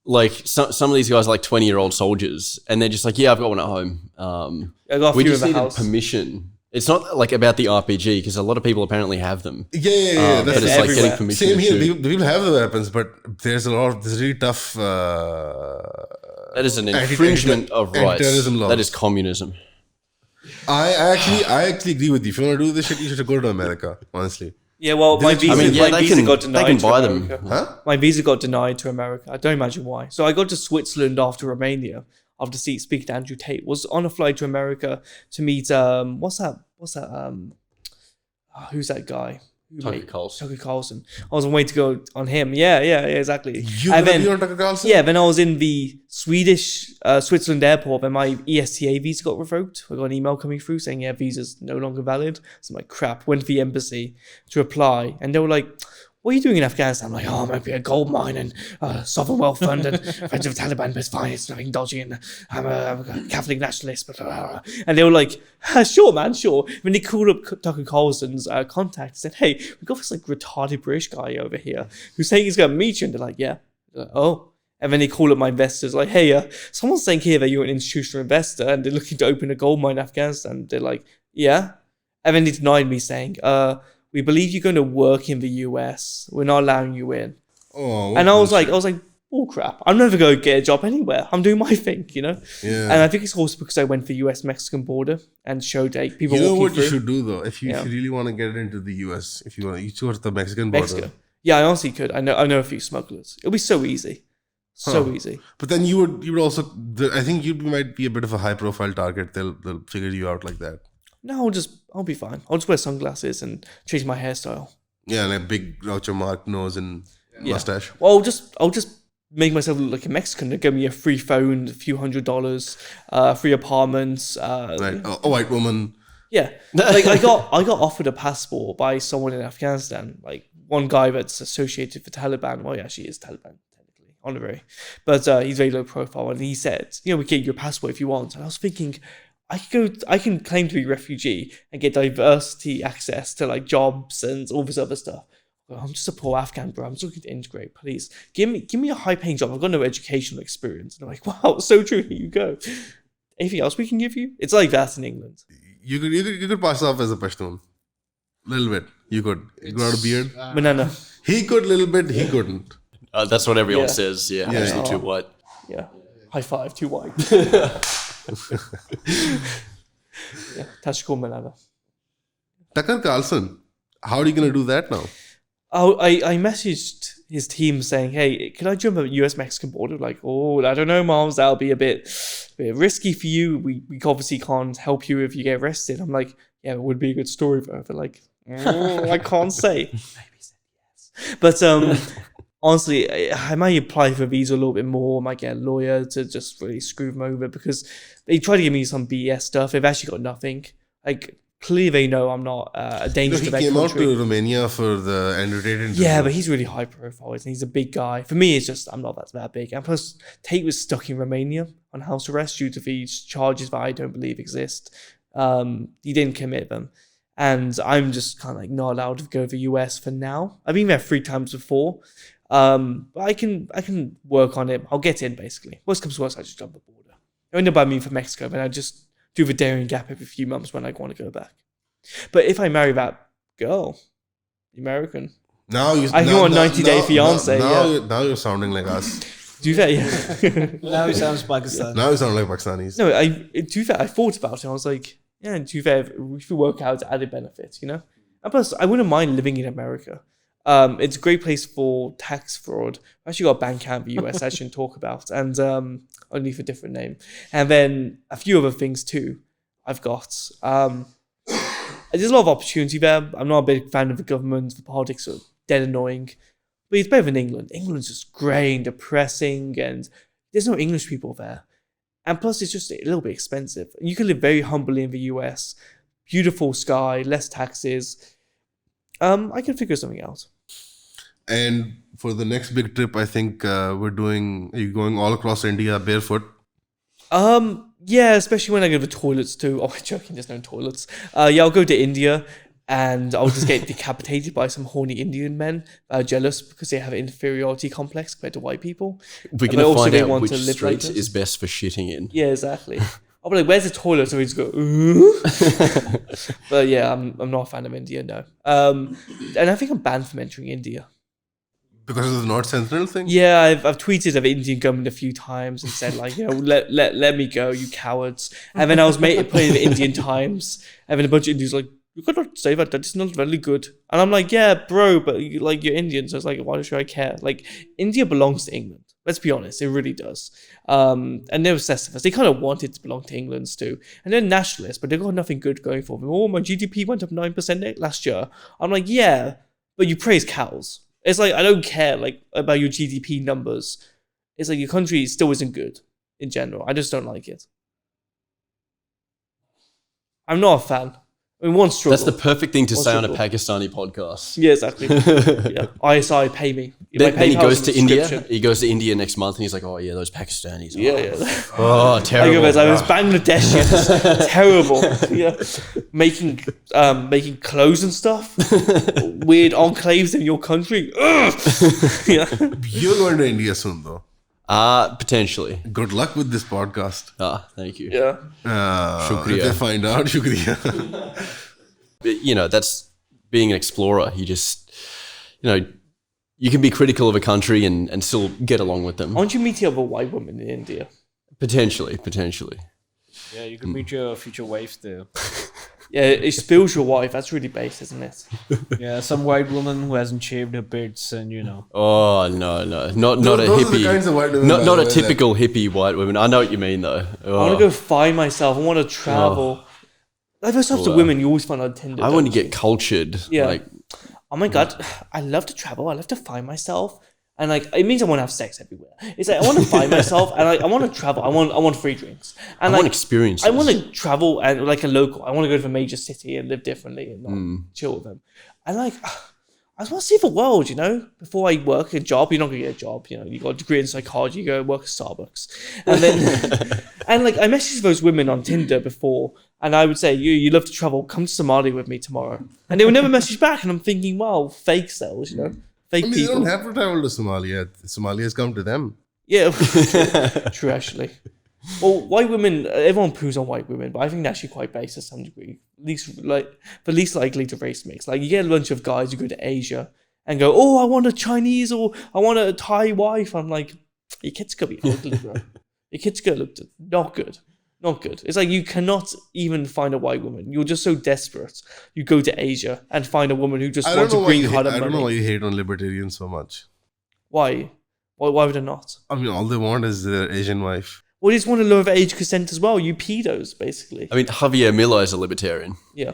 Like some of these guys are like 20-year-old soldiers, and they're just like, yeah, I've got one at home. I got a We few just in the needed house. permission. It's not like about the RPG because a lot of people apparently have them. Yeah. But it's like everywhere. getting permission. Same to here. shoot. People have the weapons, but there's really tough. That is an infringement of rights. anti-terrorism laws. That is communism. I actually agree with you. If you want to do this shit, you should go to America. Honestly. Yeah, well, my visa, I mean, yeah, my they visa can, got they denied can to buy them. America. Huh? My visa got denied to America. I don't imagine why. So I got to Switzerland after Romania, after speaking to Andrew Tate. Was on a flight to America to meet what's that? Who's that guy? Tucker Carlson. Tucker Carlson. I was on way to go on him. Yeah, exactly. You And gonna then- be on Tucker Carlson? Yeah, then I was in the Swedish Switzerland airport, and my ESTA visa got revoked. I got an email coming through saying, yeah, visa's no longer valid. So I'm like, crap. Went to the embassy to apply, and they were like, what are you doing in Afghanistan? I'm like, oh, I might be a gold mine and sovereign wealth fund and friends of the Taliban, but it's fine. It's nothing dodgy, and I'm a Catholic nationalist. And they were like, sure, man, sure. When they called up Tucker Carlson's contact, said, hey, we got this like retarded British guy over here who's saying he's going to meet you. And they're like, yeah. They're like, oh. And then they call up my investors like, hey, someone's saying here that you're an institutional investor and they're looking to open a gold mine in Afghanistan. They're like, yeah. And then they denied me saying, we believe you're going to work in the US. We're not allowing you in. Oh, And I was like, oh crap. I'm never going to get a job anywhere. I'm doing my thing, you know? Yeah. And I think it's also because I went to the US-Mexican border and showed like people You know walking what through. you should do though? If you Yeah. really want to get into the US, if you want, you go to the Mexican border. Mexico. Yeah, I honestly could. I know a few smugglers. It'll be so easy. So easy. But then you would also. I think you might be a bit of a high profile target. They'll figure you out like that. No, I'll be fine. I'll just wear sunglasses and change my hairstyle. Yeah, and a big Groucho Mark nose and mustache. Well, I'll just make myself look like a Mexican. They'll give me a free phone, a few $100, free apartments. Right, a white woman. Yeah, like I got offered a passport by someone in Afghanistan, like one guy that's associated with Taliban. Well, he actually is Taliban technically, honorary, but he's very low profile. And he said, we can get you a passport if you want. And I was thinking, I can claim to be a refugee and get diversity access to like jobs and all this other stuff. Well, I'm just a poor Afghan, bro. I'm just looking to integrate. Please give me a high paying job. I've got no educational experience. And I'm like, wow, so true. Here you go. Anything else we can give you? It's like that in England. You could pass off as a Pashtun. Little bit. You could. You got a beard. Banana. He could little bit. He couldn't. That's what everyone Yeah. says. Yeah, Yeah. actually too white. Yeah. High five, too white. Yeah. Tashkul Banana. Tucker Carlson. How are you gonna do that now? Oh, I messaged his team saying, hey, can I jump at US-Mexican border? Like, oh, I don't know, Miles, that'll be a bit risky for you. We obviously can't help you if you get arrested. I'm like, yeah, it would be a good story though. But like, I can't say. Maybe said yes. But honestly, I might apply for a visa a little bit more. I might get a lawyer to just really screw them over because they try to give me some BS stuff. They've actually got nothing. Like, clearly they know I'm not a danger to their He came out country. to Romania for the Android interview. Yeah, but he's really high profile and he's a big guy. For me, it's just I'm not that big. And plus, Tate was stuck in Romania on house arrest due to these charges that I don't believe exist. He didn't commit them. And I'm just kind of like not allowed to go to the US for now. I've been there 3 times before. But I can work on it. I'll get in basically. Worst comes to worst, I just jump the border. They end up buying me for Mexico, then I just do the Darien Gap every few months when I want to go back. But if I marry that girl, American, I go on 90-day fiance. Now you're sounding like us. Do that, yeah. Now he sounds Pakistani. Now you sound like Pakistanis. No, to be fair, I thought about it. I was like, yeah, to be fair, we should work out added benefits, you know? And plus, I wouldn't mind living in America. It's a great place for tax fraud. I've actually got a bank account in the US I shouldn't talk about, and only for a different name. And then a few other things too I've got. There's a lot of opportunity there. I'm not a big fan of the government. The politics are dead annoying. But it's better than England. England's just grey and depressing, and there's no English people there. And plus, it's just a little bit expensive. You can live very humbly in the US. Beautiful sky, less taxes. I can figure something out. And for the next big trip, I think are you going all across India barefoot? Yeah, especially when I go to the toilets too. Oh, I'm joking, there's no toilets. Yeah, I'll go to India and I'll just get decapitated by some horny Indian men jealous because they have an inferiority complex compared to white people. We're going to find out which street is best for shitting in. Yeah, exactly. I'll be like, where's the toilet? So we just go, ooh. But yeah, I'm not a fan of India, no. And I think I'm banned from entering India. Because of the North Sentinel thing? Yeah, I've tweeted at the Indian government a few times and said like, you know, let me go, you cowards. And then I was playing the Indian Times, and then a bunch of Indians like, you cannot say that is not very good. And I'm like, yeah, bro, but you're Indian, so it's like, why should I care? Like, India belongs to England. Let's be honest, it really does. And they're obsessed with us. They kind of want it to belong to England too. And they're nationalists, but they've got nothing good going for them. Oh, my GDP went up 9% last year. I'm like, yeah, but you praise cows. It's like, I don't care like about your GDP numbers. It's like your country still isn't good in general. I just don't like it. I'm not a fan. I mean, one struggle. That's the perfect thing to say on a Pakistani podcast. Yeah, exactly. Yeah. ISI, pay me. Then he goes to India. He goes to India next month and he's like, oh yeah, those Pakistanis. Oh. Yeah. Oh, terrible. I was Bangladeshians. Terrible. Yeah. Making clothes and stuff. Weird enclaves in your country. Yeah. You're going to India soon though. Potentially. Good luck with this podcast. Thank you. Yeah. Shukriya. If they find out, shukriya. You know, that's being an explorer. You just, you know, you can be critical of a country and still get along with them. Aren't you meeting other white women in India? Potentially. Yeah, you can meet your future wife there. Yeah, it spills your wife. That's really base, isn't it? Yeah, some white woman who hasn't shaved her pits and, you know. Oh, no. Not a those hippie. Are the kinds of white women, not a typical hippie white woman. I know what you mean, though. Oh. I want to go find myself. I want to travel. Like, those types of women you always find on Tinder. I want to get cultured. Yeah. Like, oh my God. I love to travel. I love to find myself. And like, it means I want to have sex everywhere. It's like, I want to find myself and like, I want to travel. I want free drinks. And I like, want experiences. I want to travel and like a local. I want to go to a major city and live differently and not chill with them. And like, I just want to see the world, you know? Before I work a job, you're not going to get a job. You know, you got a degree in psychology, you go work at Starbucks. And then, and like, I messaged those women on Tinder before and I would say, you love to travel, come to Somalia with me tomorrow. And they would never message back. And I'm thinking, wow, fake sells, you know? Fake people. They don't have to travel to Somalia. Somalia has come to them. Yeah, true actually. Well, white women, everyone poos on white women, but I think they're actually quite base to some degree. Least likely to race mix. Like, you get a bunch of guys who go to Asia and go, oh, I want a Chinese or I want a Thai wife. I'm like, your kid's gonna be ugly, bro. Your kid's gonna look not good. Not good. It's like you cannot even find a white woman. You're just so desperate. You go to Asia and find a woman who just wants a green card and money. I don't know why you hate on libertarians so much. Why? Why would I not? I mean, all they want is their Asian wife. Well, they just want to lower age consent as well. You pedos, basically. I mean, Javier Milei is a libertarian. Yeah.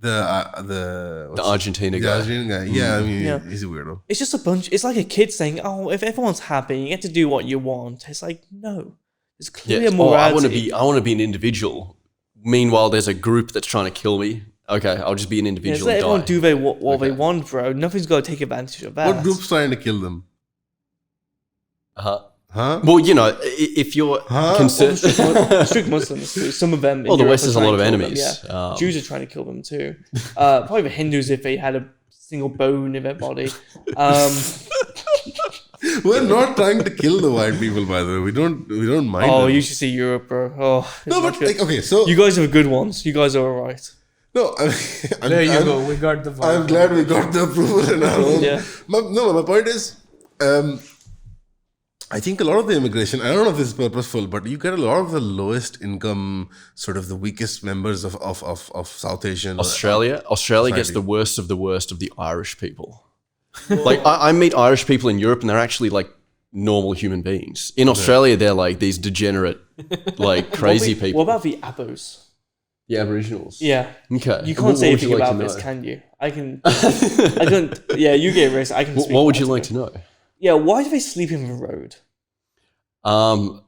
The Argentina guy. Argentine guy. Yeah, I mean, Yeah. he's a weirdo. It's just a bunch. It's like a kid saying, "Oh, if everyone's happy, you get to do what you want." It's like, no, there's clearly a Oh, morality. I want to be an individual. Meanwhile, there's a group that's trying to kill me. Okay, I'll just be an Yeah, individual. let and everyone die. do what they Okay. want, bro. Nothing's got to take advantage of that. What group's trying to kill them? Uh-huh. Huh? Well, you know, if you're concerned, Strict Muslims too. Some of them. In well, the Europe West are has a trying lot of to kill them, enemies. Yeah. Jews are trying to kill them too. Probably the Hindus if they had a single bone in their body. We're not trying to kill the white people, by the way. We don't mind. Oh, them. you should see Europe, bro. Oh, it's No, not but good. like, okay, so You guys are the good ones. You guys are alright. no, There you go. We got the. I'm glad we got the approval in our own. Yeah. My point is, I think a lot of the immigration, I don't know if this is purposeful, but you get a lot of the lowest income, sort of the weakest members of South Asian. Australia gets Society. the worst of the Irish people. Like I meet Irish people in Europe, and they're actually like normal human beings. In Australia, they're like these degenerate, like crazy What people. about the Abos? The Aboriginals. Yeah. Okay. You What can't say would you anything like about to this, know? can you? I can. Yeah, you get risk. I can. Speak What would you about like it. to know? Yeah, why do they sleep in the road? So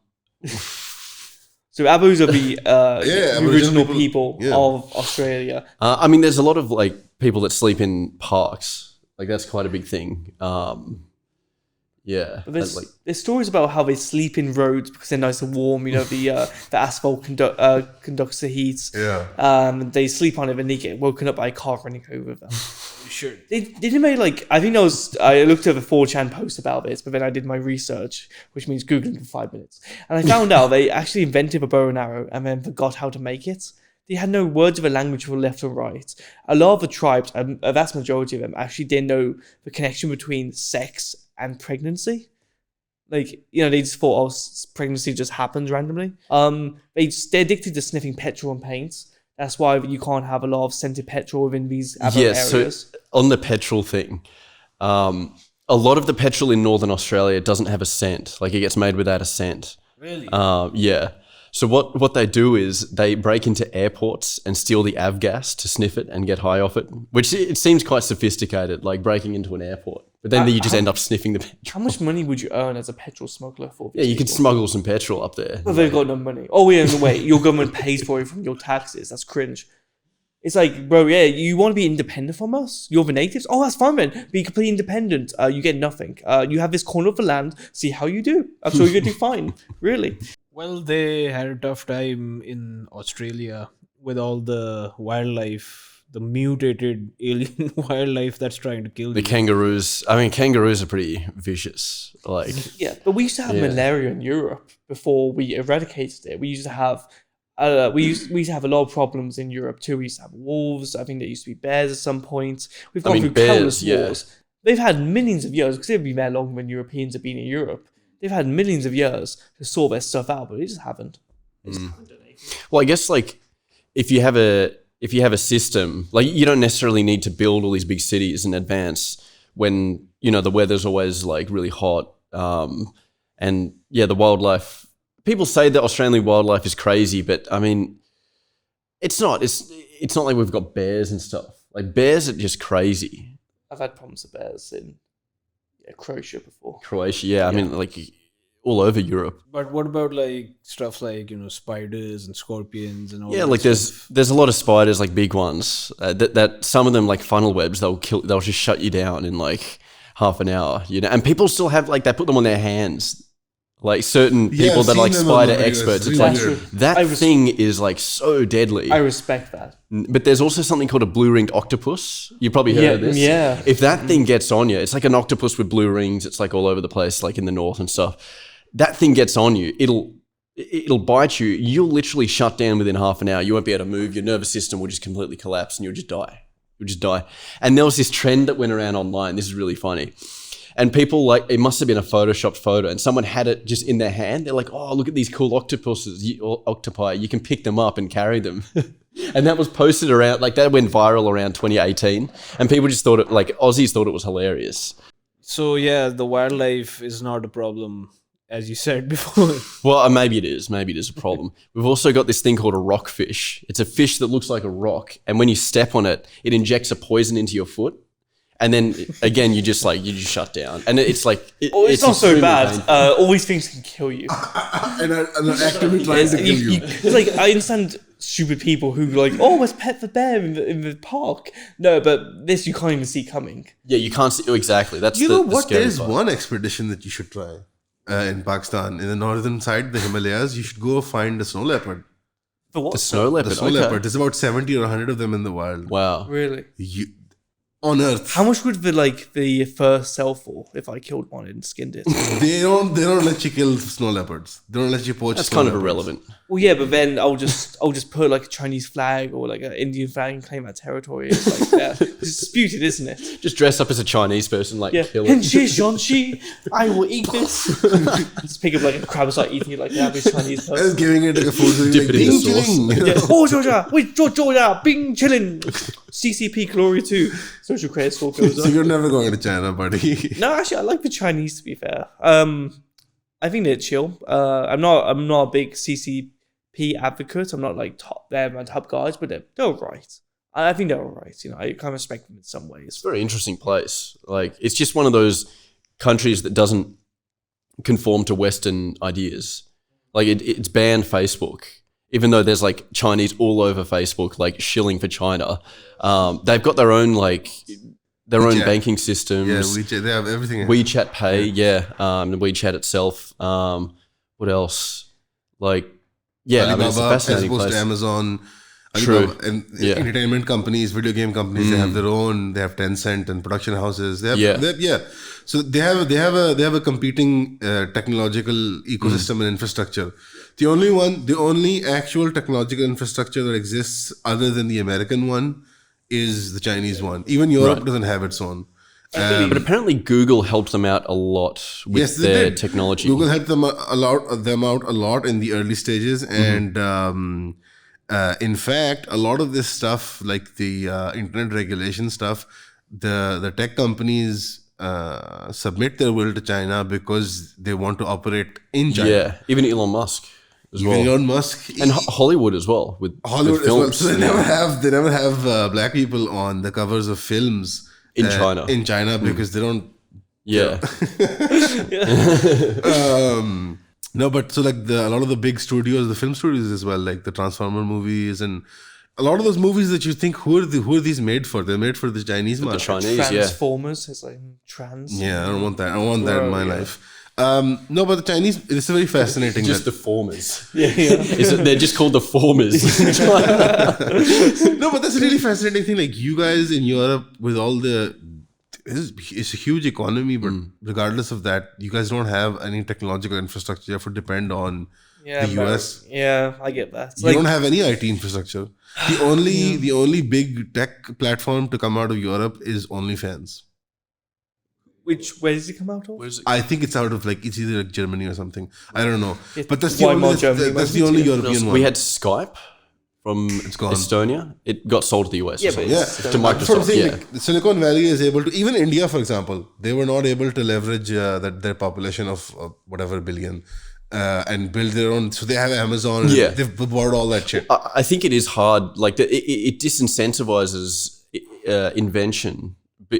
Abos are the Aboriginal original people. people Yeah. of Australia. I mean, there's a lot of like people that sleep in parks. Like that's quite a big thing. Yeah. But that's, like, there's stories about how they sleep in roads because they're nice and warm. You know, the asphalt conducts the heat. Yeah. They sleep on it and they get woken up by a car running over them. Sure. They didn't make like I think I looked at the 4chan post about this, but then I did my research, which means Googling for 5 minutes, and I found out they actually invented a bow and arrow and then forgot how to make it. They had no words of a language for left or right. A lot of the tribes, a vast majority of them, actually didn't know the connection between sex and pregnancy. Like, you know, they just thought, oh, pregnancy just happens randomly. They're addicted to sniffing petrol and paint. That's why you can't have a lot of scented petrol within these areas. So on the petrol thing, a lot of the petrol in Northern Australia doesn't have a scent. Like it gets made without a scent. Really? Yeah. So what they do is they break into airports and steal the avgas to sniff it and get high off it, which it seems quite sophisticated, like breaking into an airport. But then you just end up sniffing the petrol. How much money would you earn as a petrol smuggler for? Yeah, you could smuggle some petrol up there. Well, they've got no money. Oh, yeah, no, wait. Your government pays for it from your taxes. That's cringe. It's like, bro, yeah, you want to be independent from us? You're the natives? Oh, that's fine, man. Be completely independent. You get nothing. You have this corner of the land. See how you do. I'm sure you're going to do fine. Really. Well, they had a tough time in Australia with all the wildlife, the mutated alien wildlife that's trying to kill The you. kangaroos. I mean, kangaroos are pretty vicious. Like, Yeah, but we used to have Yeah. malaria in Europe before we eradicated it. We used to have... we used to have a lot of problems in Europe too. We used to have wolves. I think there used to be bears at some point. We've gone mean, through bears, countless yeah. wars. They've had millions of years because they've been there longer than Europeans have been in Europe. They've had millions of years to sort their stuff out, but they just haven't. They just haven't done anything. well, I guess like if you have a system, like you don't necessarily need to build all these big cities in advance when, you know, the weather's always like really hot. And yeah, the wildlife, people say that Australian wildlife is crazy, but I mean, it's not like we've got bears and stuff. Like bears are just crazy. I've had problems with bears in Croatia before. Croatia, yeah. I mean, like all over Europe. But what about like stuff like, you know, spiders and scorpions and all Yeah, that like stuff? there's a lot of spiders, like big ones. That some of them like funnel webs, they'll just shut you down in like half an hour. You know, and people still have like they put them on their hands. Like certain Yeah, people I've that are like seen them on spider the videos. experts. It's Really like weird. that thing is like so deadly. I respect that. But there's also something called a blue-ringed octopus. You probably heard of this. Yeah. If that thing gets on you, it's like an octopus with blue rings. It's like all over the place, like in the north and stuff. That thing gets on you, it'll bite you. You'll literally shut down within half an hour. You won't be able to move. Your nervous system will just completely collapse and you'll just die. You'll just die. And there was this trend that went around online. This is really funny. And people like, it must have been a photoshopped photo and someone had it just in their hand. They're like, oh, look at these cool octopi. You can pick them up and carry them. And that was posted around, like that went viral around 2018. And people just thought it, like Aussies thought it was hilarious. So yeah, the wildlife is not a problem as you said before. Well, maybe it is. Maybe it is a problem. We've also got this thing called a rockfish. It's a fish that looks like a rock, and when you step on it, it injects a poison into your foot, and then again you just shut down. And it's like it's not so extremely bad. painful. All these things can kill you. And are actively trying to kill you. It's like I understand stupid people who are like, oh, let's pet the bear in the park. No, but this you can't even see coming. Yeah, you can't see exactly. That's You the, know the what? scary There's part. one expedition that you should try in Pakistan. In the northern side, the Himalayas, you should go find a snow leopard. For what? The snow leopard. The snow okay. leopard. There's about 70 or 100 of them in the wild. Wow. Really? On Earth. How much would the fur sell for if I killed one and skinned it? They don't let you kill snow leopards. They don't let you poach. That's snow kind of leopards. irrelevant. Well, yeah, but then I'll just put like a Chinese flag or like an Indian flag and claim that territory. It's like it's disputed, isn't it? Just dress up as a Chinese person, like Yeah. kill it. Hinchi, Shonchi, I will eat this. Just pick up like a crab and start eating it like the average Chinese person. Just giving it like a food. Dip it in the sauce. Yeah. Oh, Georgia, wait, Georgia, Bing chillin'. CCP Glory 2. Social credit score goes So up. you're never going to China, buddy. No, actually, I like the Chinese. To be fair, I think they're chill. I'm not a big CCP advocate. I'm not like my top guys, but they're alright. I think they're alright. You know, I kind of respect them in some ways. It's a very interesting place. Like, it's just one of those countries that doesn't conform to Western ideas. Like, it's banned Facebook, even though there's like Chinese all over Facebook, like shilling for China. They've got their own own WeChat. banking systems. Yeah, WeChat. They have everything. WeChat Pay, and WeChat itself. What else? Like, yeah, I mean, it's a Alibaba, as fascinating opposed place. to Amazon. True. Alibaba, and Yeah. entertainment companies, video game companies, they have their own. They have Tencent and production houses. They have, So they have a competing technological ecosystem and infrastructure. The only actual technological infrastructure that exists other than the American one is the Chinese one. Even Europe Right. doesn't have its own. But apparently Google helped them out a lot with Yes, they their did. technology. Google helped them out a lot in the early stages, and in fact, a lot of this stuff, like the internet regulation stuff, the tech companies submit their will to China because they want to operate in China. Yeah, even Elon Musk as well. Elon Musk And Hollywood as well with Hollywood with as well. films. So they never have black people on the covers of films In China. In China because they don't. Yeah. No, but so like a lot of the big studios, the film studios as well, like the Transformer movies and a lot of those movies that you think who are these made for? They're made for the Chinese The market. Chinese, yeah. Transformers. It's like trans. Yeah, I don't want that. I don't want that in my Yeah. life. No, but the Chinese, it's very fascinating. Just that, the formers. Yeah. They're just called the formers. no, but that's a really fascinating thing. Like you guys in Europe with all the, it's a huge economy, but regardless of that, you guys don't have any technological infrastructure. You have to depend on Yeah, the but- US. Yeah, I get that. It's You like, don't have any IT infrastructure. The only big tech platform to come out of Europe is OnlyFans. where does it come out of? Where's it? I think it's out of it's either like Germany or something. I don't know. It's But that's the way more only Germany, that's maybe the only too. European one. We had Skype from gone. Estonia. It got sold to the US. Yeah, or but something. it's- Yeah, To That's what I'm Microsoft. saying, Yeah. like, Silicon Valley is able to, even India, for example, they were not able to leverage their population of whatever billion and build their own. So they have Amazon. And Yeah. they've bought all that shit. I think it is hard. Like it disincentivizes invention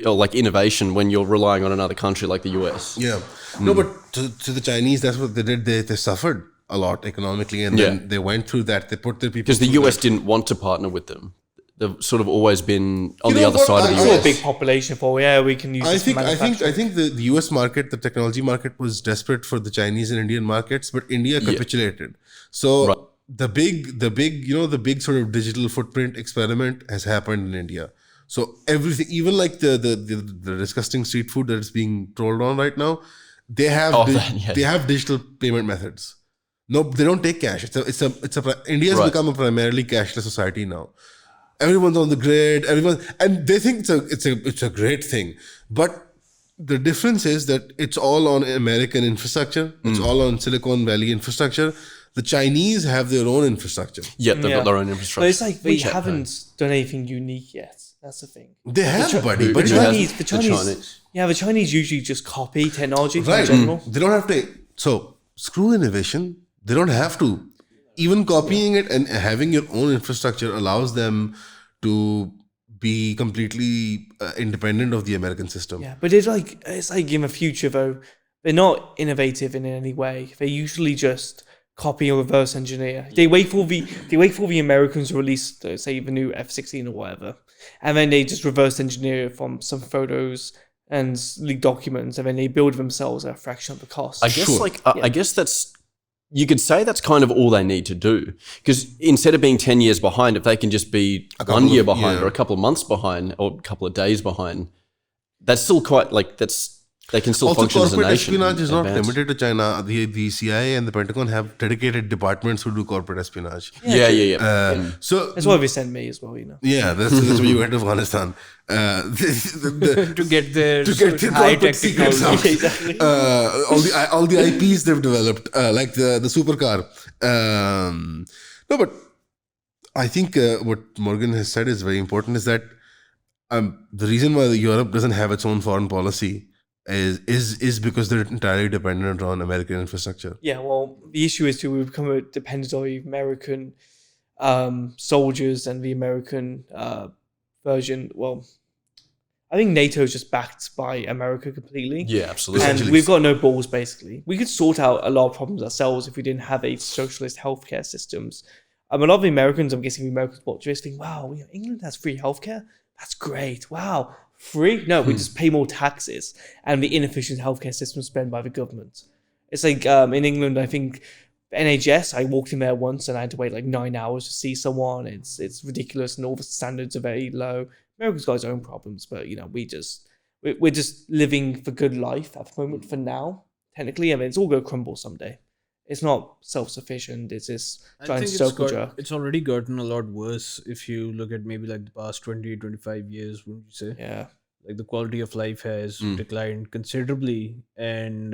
or like innovation when you're relying on another country like the US. Yeah. No, but to the Chinese, that's what they did. They suffered a lot economically, and then Yeah. they went through that. They put their people Because the through US that. didn't want to partner with them. They've sort of always been on the know other what? side of I- the It's US. a big population for we can use. I this think for manufacturing. I think the US market, the technology market, was desperate for the Chinese and Indian markets, but India capitulated. So Right. the big sort of digital footprint experiment has happened in India. So everything, even like the disgusting street food that is being trolled on right now, they have they have digital payment methods. No, they don't take cash. India's Right. become a primarily cashless society now. Everyone's on the grid. And they think it's a great thing, but the difference is that it's all on American infrastructure. It's all on Silicon Valley infrastructure. The Chinese have their own infrastructure. Yeah, they've Yeah. got their own But infrastructure. it's like they WeChat haven't done anything unique yet. That's the thing. They have, buddy, who- but who you has- have, The Chinese. Yeah, the Chinese usually just copy technology right. in general. They don't have to. So screw innovation. They don't have to. Even copying it and having your own infrastructure allows them to be completely independent of the American system. Yeah, but it's like in the future though, they're not innovative in any way. They usually just copy or reverse engineer. They wait for the Americans to release, say, the new F-16 or whatever, and then they just reverse engineer it from some photos and leaked documents, and then they build themselves at a fraction of the cost. I guess I guess that's, you could say that's kind of all they need to do, because instead of being 10 years behind, if they can just be 1 year behind or a couple of months behind or a couple of days behind, that's still quite they can still Also, function as a corporate nation. espionage is not advance. limited to China. The CIA and the Pentagon have dedicated departments who do corporate espionage. Yeah. So That's why they send me as well, yeah, that's why you went to Afghanistan. To get their high corporate tech secrets technology. out. all the IPs they've developed, like the supercar. No, but I think what Morgan has said is very important. Is that the reason why Europe doesn't have its own foreign policy is because they're entirely dependent on American infrastructure. Yeah, well, the issue is too, we've become dependent on the American soldiers and the American version. Well, I think NATO is just backed by America completely. Yeah, absolutely. And we've got no balls, basically. We could sort out a lot of problems ourselves if we didn't have a socialist healthcare systems. A lot of the Americans, I'm guessing the Americans watch this think, wow, England has free healthcare? That's great. Wow. Free? No, we just pay more taxes and the inefficient healthcare system spent by the government. It's like in England, I think NHS, I walked in there once and I had to wait like 9 hours to see someone. It's ridiculous and all the standards are very low. America's got its own problems, but we're just living the good life at the moment for now. Technically, I mean, it's all going to crumble someday. It's not self-sufficient. It's this giant circle jerk. It's already gotten a lot worse if you look at maybe like the past 20, 25 years, wouldn't you say? Yeah. Like the quality of life has declined considerably. And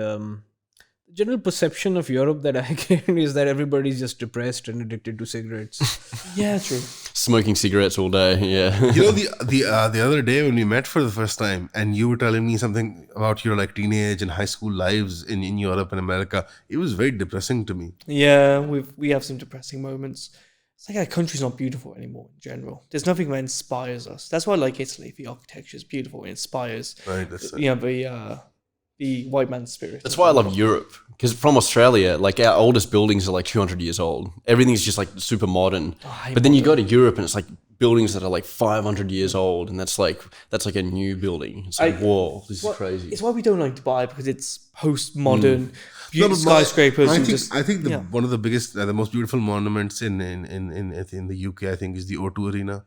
the general perception of Europe that I get is that everybody's just depressed and addicted to cigarettes. Yeah, true. Smoking cigarettes all day. Yeah. The other day when we met for the first time, and you were telling me something about your like teenage and high school lives in Europe and America, it was very depressing to me. Yeah, we have some depressing moments. It's like our country's not beautiful anymore in general. There's nothing that inspires us. That's why I like Italy. The architecture is beautiful. It inspires. Right. That's the white man's spirit. That's why I love Europe, because from Australia, like our oldest buildings are like 200 years old. Everything's just like super modern. But then you go to Europe and it's like buildings that are like 500 years old, and that's like a new building. It's like, whoa, this is crazy. It's why we don't like Dubai, because it's postmodern, beautiful skyscrapers. I think one of the biggest, the most beautiful monuments in the UK, I think, is the O2 Arena.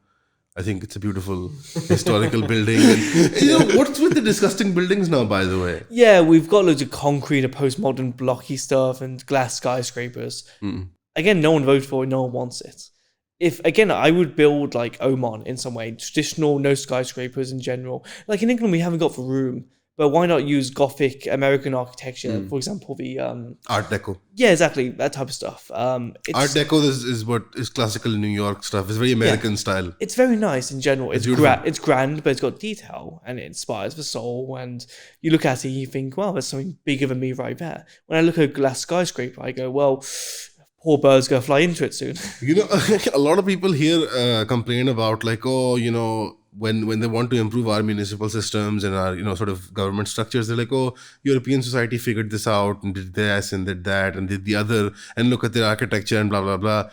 I think it's a beautiful historical building. And, what's with the disgusting buildings now, by the way? Yeah, we've got loads of concrete and postmodern blocky stuff and glass skyscrapers. Again, no one voted for it, no one wants it. I would build like Oman in some way, traditional, no skyscrapers in general. Like in England, we haven't got the room, but why not use Gothic American architecture? For example, the Art Deco. Yeah, exactly, that type of stuff. Art Deco is what is classical New York stuff. It's very American style. It's very nice in general. It's grand, but it's got detail and it inspires the soul. And you look at it, you think, wow, there's something bigger than me right there. When I look at a glass skyscraper, I go, well, poor bird's gonna fly into it soon. A lot of people here complain about like, when they want to improve our municipal systems and our sort of government structures, they're like, European society figured this out and did this and did that and did the other, and look at their architecture and blah blah blah.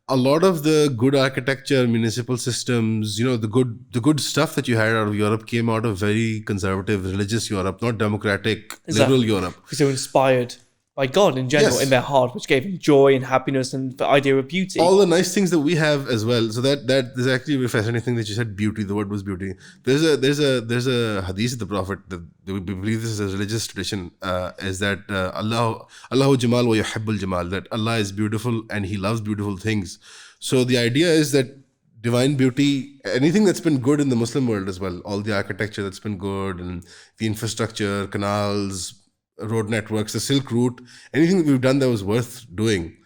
A lot of the good architecture, municipal systems, the good stuff that you had out of Europe came out of very conservative, religious Europe, not democratic, liberal Europe. Because they were inspired by God in general, in their heart, which gave him joy and happiness and the idea of beauty. All the nice things that we have as well. So that is actually a very fascinating thing that you said, beauty. The word was beauty. There's a hadith of the Prophet that we believe this is a religious tradition. Is that Allahu Jamal wa yuhibbul Jamal, that Allah is beautiful and He loves beautiful things. So the idea is that divine beauty, anything that's been good in the Muslim world as well, all the architecture that's been good and the infrastructure, canals, road networks, the Silk Route, anything that we've done that was worth doing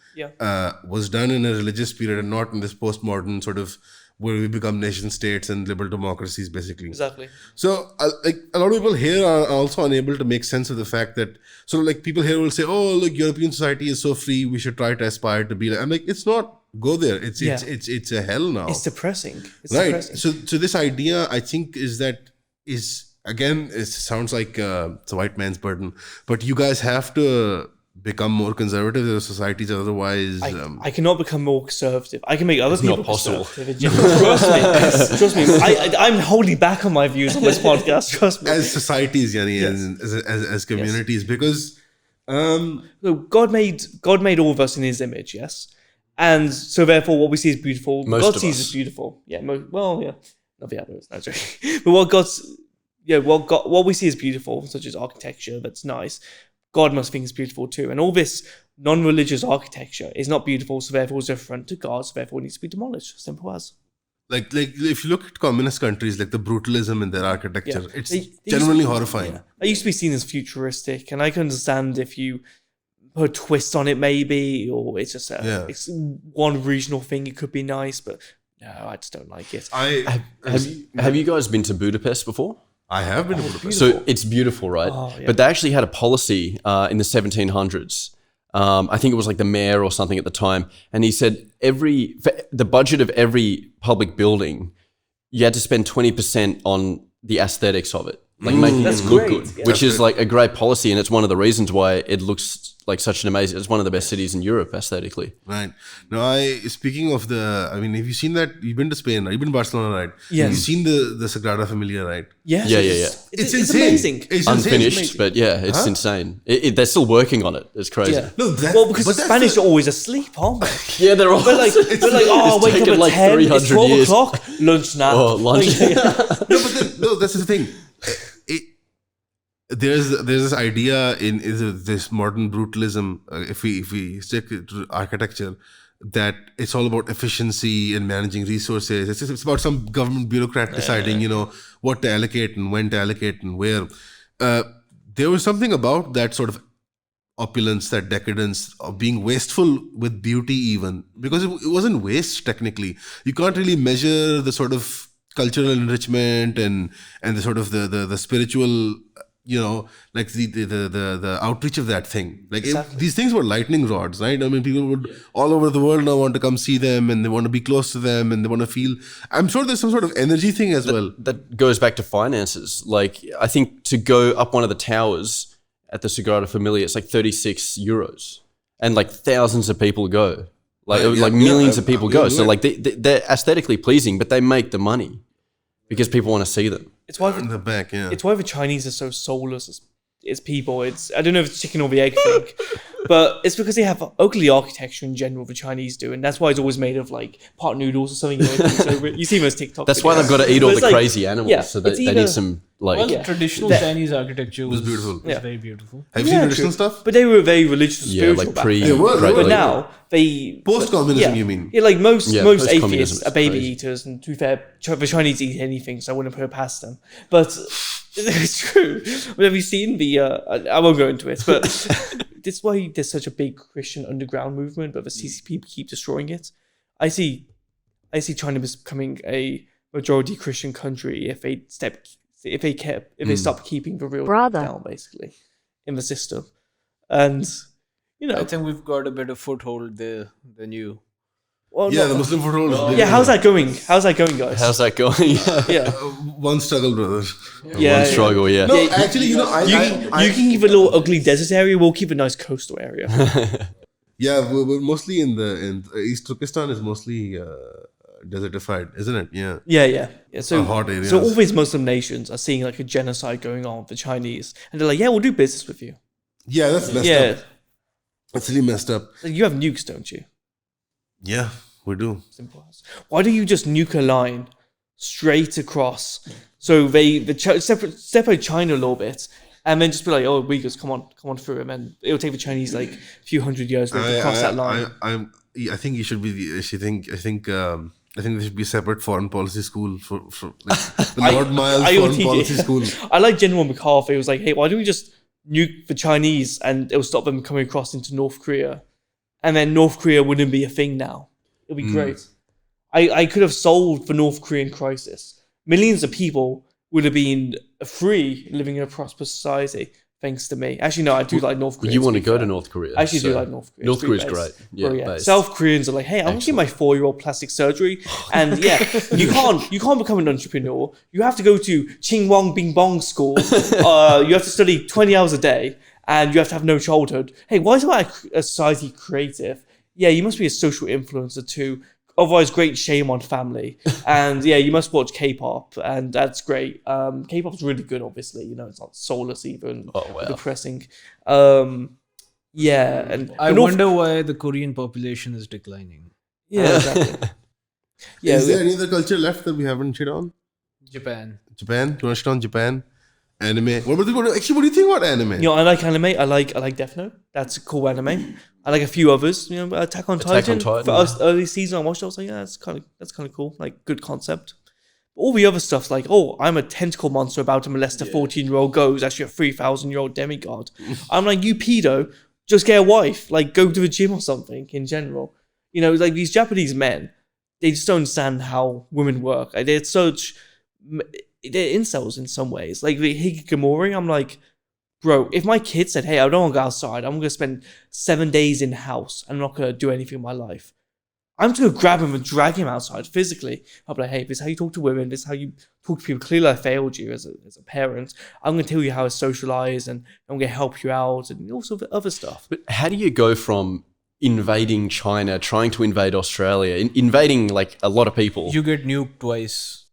was done in a religious period and not in this postmodern sort of where we become nation states and liberal democracies, basically. Exactly. So, like a lot of people here are also unable to make sense of the fact that, so like people here will say, "Oh, look, European society is so free. We should try to aspire to be like." I'm like, it's not. Go there. It's a hell now. It's depressing. It's Right. depressing. So this idea, I think, is again, it sounds like it's a white man's burden, but you guys have to become more conservative in societies, otherwise. I cannot become more conservative. I can make other people not possible. conservative. Trust me. I'm holding back on my views on this podcast. Trust me. as societies, Yani, as communities, because So God made all of us in His image, yes, and so therefore what we see is beautiful. Most God of sees us. as beautiful. Yeah, not the others. No, sorry. But what we see as beautiful, such as architecture, that's nice. God must think is beautiful too, and all this non-religious architecture is not beautiful, so therefore it's different to God, so therefore it needs to be demolished. Simple as. like if you look at communist countries, like the brutalism in their architecture, Yeah. it's They used genuinely to be- horrifying. Yeah. It used to be seen as futuristic, and I can understand if you put a twist on it, maybe, or it's just it's one regional thing. It could be nice, but no, I just don't like it. Have you guys been to Budapest before? I have been to Budapest. So it's beautiful, right? Oh, yeah. But they actually had a policy in the 1700s. I think it was like the mayor or something at the time. And he said for the budget of every public building, you had to spend 20% on the aesthetics of it. Like making That's it look great, good, yeah. which is like a great policy. And it's one of the reasons why it looks like such an amazing, it's one of the best cities in Europe aesthetically. Right. Now, speaking of have you seen that? You've been to Spain, right? You've been to Barcelona, right? Yes. You've seen the Sagrada Familia, right? Yes, Yeah. It's insane. amazing. It's Unfinished, insane. but yeah, it's insane. They're still working on it. It's crazy. Yeah. No, Well, because the but that's Spanish the- are always asleep, aren't they? Yeah, they're all They're like, it's wake up taken at like 10, it's 300 12 years. o'clock, lunch now. Oh, lunch. No, that's the thing. There's this idea in this modern brutalism. If we stick to architecture, that it's all about efficiency and managing resources. It's about some government bureaucrat deciding, what to allocate and when to allocate and where. There was something about that sort of opulence, that decadence of being wasteful with beauty, even because it wasn't waste technically. You can't really measure the sort of cultural enrichment and the sort of the spiritual. Like the outreach of that thing. Like these things were lightning rods, right? I mean, people would all over the world now want to come see them, and they want to be close to them, and they want to feel. I'm sure there's some sort of energy thing as well. That goes back to finances. Like, I think to go up one of the towers at the Sagrada Familia, it's like 36 euros. And like thousands of people go. Like millions of people go. So like they're aesthetically pleasing, but they make the money because people want to see them. It's why In the back, yeah. it's why the Chinese are so soulless as people. I don't know if it's chicken or the egg thing, but it's because they have ugly architecture in general. The Chinese do, and that's why it's always made of like pot noodles or something. So you see most TikTok. That's videos. why they've got to eat all But the it's like- crazy animals. yeah, So they it's need either- some like. Well, Yeah. traditional That- Chinese architecture was beautiful. Yeah. very beautiful. Have you Yeah, seen traditional true. stuff? But they were very religious and Yeah, spiritual like back pre. They were, Great they But were. Lake. now they Post-communism, you mean? Yeah, like most post-communism atheists is are baby crazy. eaters, and to be fair, the Chinese eat anything, so I wouldn't put it past them. But it's true. But have you seen the? I won't go into it, but this is why there's such a big Christian underground movement, but the CCP keep destroying it. I see China becoming a majority Christian country if they stop keeping the real Brother. down, basically, in the system, and. I think we've got a better foothold there than you. Well, Yeah, not- the Muslim foothold is big. Yeah, how's that going? How's that going, guys? How's that going? Yeah, One struggle, brother. yeah. One struggle, yeah. No, Yeah, actually, you can keep a little ugly desert area. We'll keep a nice coastal area. Yeah, we're mostly in East Turkestan is mostly desertified, isn't it? Yeah. Yeah. So, hot areas. so all these Muslim nations are seeing like a genocide going on with the Chinese, and they're like, "Yeah, we'll do business with you." Yeah, that's messed Yeah, up. That's really messed up. like, you have nukes, don't you? Yeah, we do. Simple as. Why do you just nuke a line straight across? So separate China a little bit, and then just be like, "Oh, Uyghurs, come on through," and then it'll take the Chinese like a few hundred years to cross that line. I think you should be. I think there should be a separate foreign policy school for like, the Lord Miles foreign IOTJ. policy school. I like General McCarthy. It was like, hey, why don't we just nuke the Chinese and it'll stop them coming across into North Korea, and then North Korea wouldn't be a thing now. It'll be great. I could have solved the North Korean crisis. Millions of people would have been free living in a prosperous society thanks to me. Actually, no, I do like North Korea. You want to go to North Korea? I actually do like North Korea. North Korea's Base. great. Yeah, Yeah. base. South Koreans are like, hey, I want to get my 4-year-old plastic surgery, and yeah, you can't become an entrepreneur. You have to go to Chingwang Bing Bong school. You have to study 20 hours a day, and you have to have no childhood. Hey, why is a society creative? Yeah, you must be a social influencer too. Otherwise, great shame on family. And yeah, you must watch K-pop, and that's great. K-pop's really good, obviously. You know, it's not soulless even, depressing. Yeah, and I wonder why the Korean population is declining. Yeah, exactly. Yeah, Is there any other culture left that we haven't shit on? Japan. Japan? Do you want to shit on Japan? Anime? What do you think about anime? you know, I like anime. I like Death Note. That's a cool anime. I like a few others. You know, Attack on Titan. For us, early season, I watched it. I was like, yeah, that's kind of cool. Like, good concept. But all the other stuff's like, oh, I'm a tentacle monster about to molest a 14-year-old girl who's actually a 3,000-year-old demigod. I'm like, you pedo, just get a wife. Like, go to the gym or something. In general, you know, like these Japanese men, they just don't understand how women work. Like, they're incels in some ways. Like the hikikomori, I'm like, bro, if my kid said, hey, I don't want to go outside, I'm going to spend 7 days in the house, I'm not going to do anything in my life, I'm just going to grab him and drag him outside physically. I'll be like, hey, this is how you talk to women, this is how you talk to people. Clearly I failed you as a parent. I'm going to tell you how to socialize, and I'm going to help you out, and all sorts of other stuff. But how do you go from invading China, trying to invade Australia, invading like a lot of people? You get nuked twice.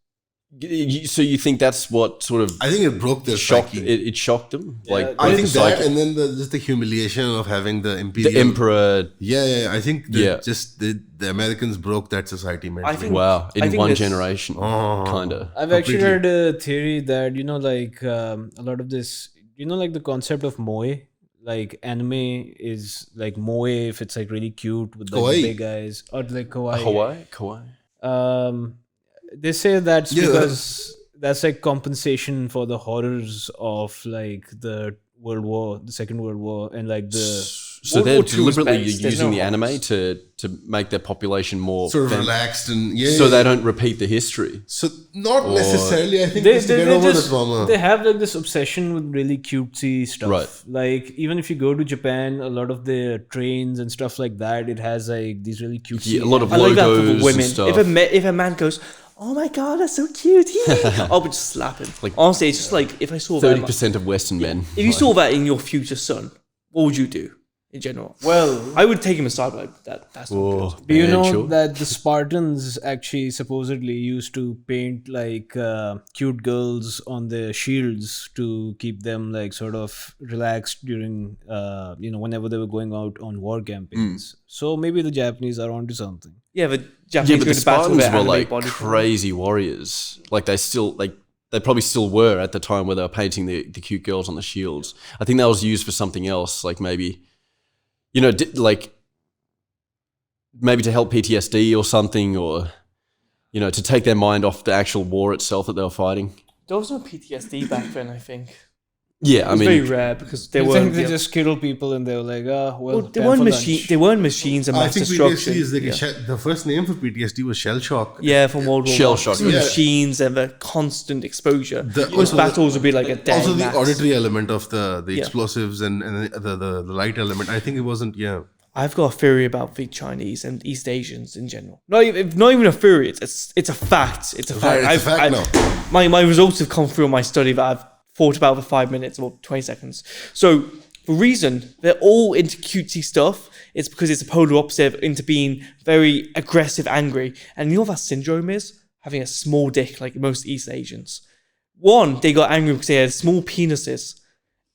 So you think that's what sort of I think it broke their shocked? psyche. It shocked them. Yeah, Like I broke think the that, psyche. and then just the humiliation of having the imperial, The emperor. Yeah. I think Yeah. just the Americans broke that society mentally. I think Wow, I in think one this- generation, kind of. I've actually Completely. heard a theory that, you know, like a lot of this, you know, like the concept of moe, like anime is like moe if it's like really cute with like Kawaii. the big eyes, or like kawaii. Kawaii. They say that's Yeah. because that's like compensation for the horrors of like the Second World War, and like the So World they're War II is deliberately based, there's using no the anime horrors. to make their population more sort of fem- relaxed and so they don't repeat the history. So not necessarily. I think they, just to they, get they over just the trauma. they have like this obsession with really cutesy stuff. Right. Like even if you go to Japan, a lot of the trains and stuff like that, it has like these really cutesy. Yeah, a lot of I like that for logos the and women. stuff. If a man goes, oh my god, that's so cute, I would just slap him. Like, honestly, it's just like if I saw 30% that. of Western men. If you saw that in your future son, what would you do in general? Well, I would take him aside, like that's not Oh, good. do you know sure. that the Spartans actually supposedly used to paint like cute girls on their shields to keep them like sort of relaxed during whenever they were going out on war campaigns. So maybe the Japanese are onto something. Yeah, the Yeah, Japanese but go the to battle Spartans with were anime like body. crazy warriors. Like they probably still were at the time where they were painting the cute girls on the shields. I think that was used for something else, like maybe, maybe to help PTSD or something, or, to take their mind off the actual war itself that they were fighting. There was no PTSD back then, I think. Yeah, It I was mean, very rare because they You were think they just kill people and they were like, they weren't machines. They weren't machines of I mass think destruction. PTSD is like yeah. the first name for PTSD was shell shock. Yeah, from World War Shell One. shock, The yeah. machines and the constant exposure. The- Most also the- battles would be like a day. Also the max. auditory element of the Yeah. explosives and the light element. I think it wasn't. Yeah. I've got a theory about the Chinese and East Asians in general. Not even a theory. It's a fact. It's a fact. It's a fact now. My results have come through on my study that I've thought about for 5 minutes or 20 seconds. So the reason they're all into cutesy stuff is because it's a polar opposite into being very aggressive, angry. And you know what that syndrome is? Having a small dick like most East Asians. One, they got angry because they had small penises.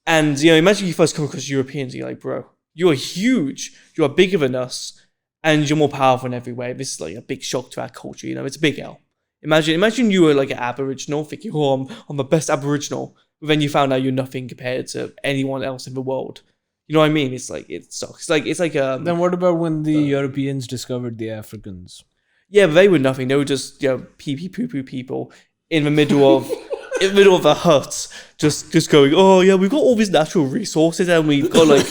And, imagine you first come across Europeans, you're like, bro, you are huge. You are bigger than us. And you're more powerful in every way. This is like a big shock to our culture. It's a big L. Imagine you were like an Aboriginal, thinking, oh, I'm the best Aboriginal. But then you found out you're nothing compared to anyone else in the world. You know what I mean? It's like, it sucks. It's like Then what about when the Europeans discovered the Africans? yeah, but they were nothing. They were just, pee pee poo poo people in the middle of a hut, just going, oh yeah, we've got all these natural resources and we've got like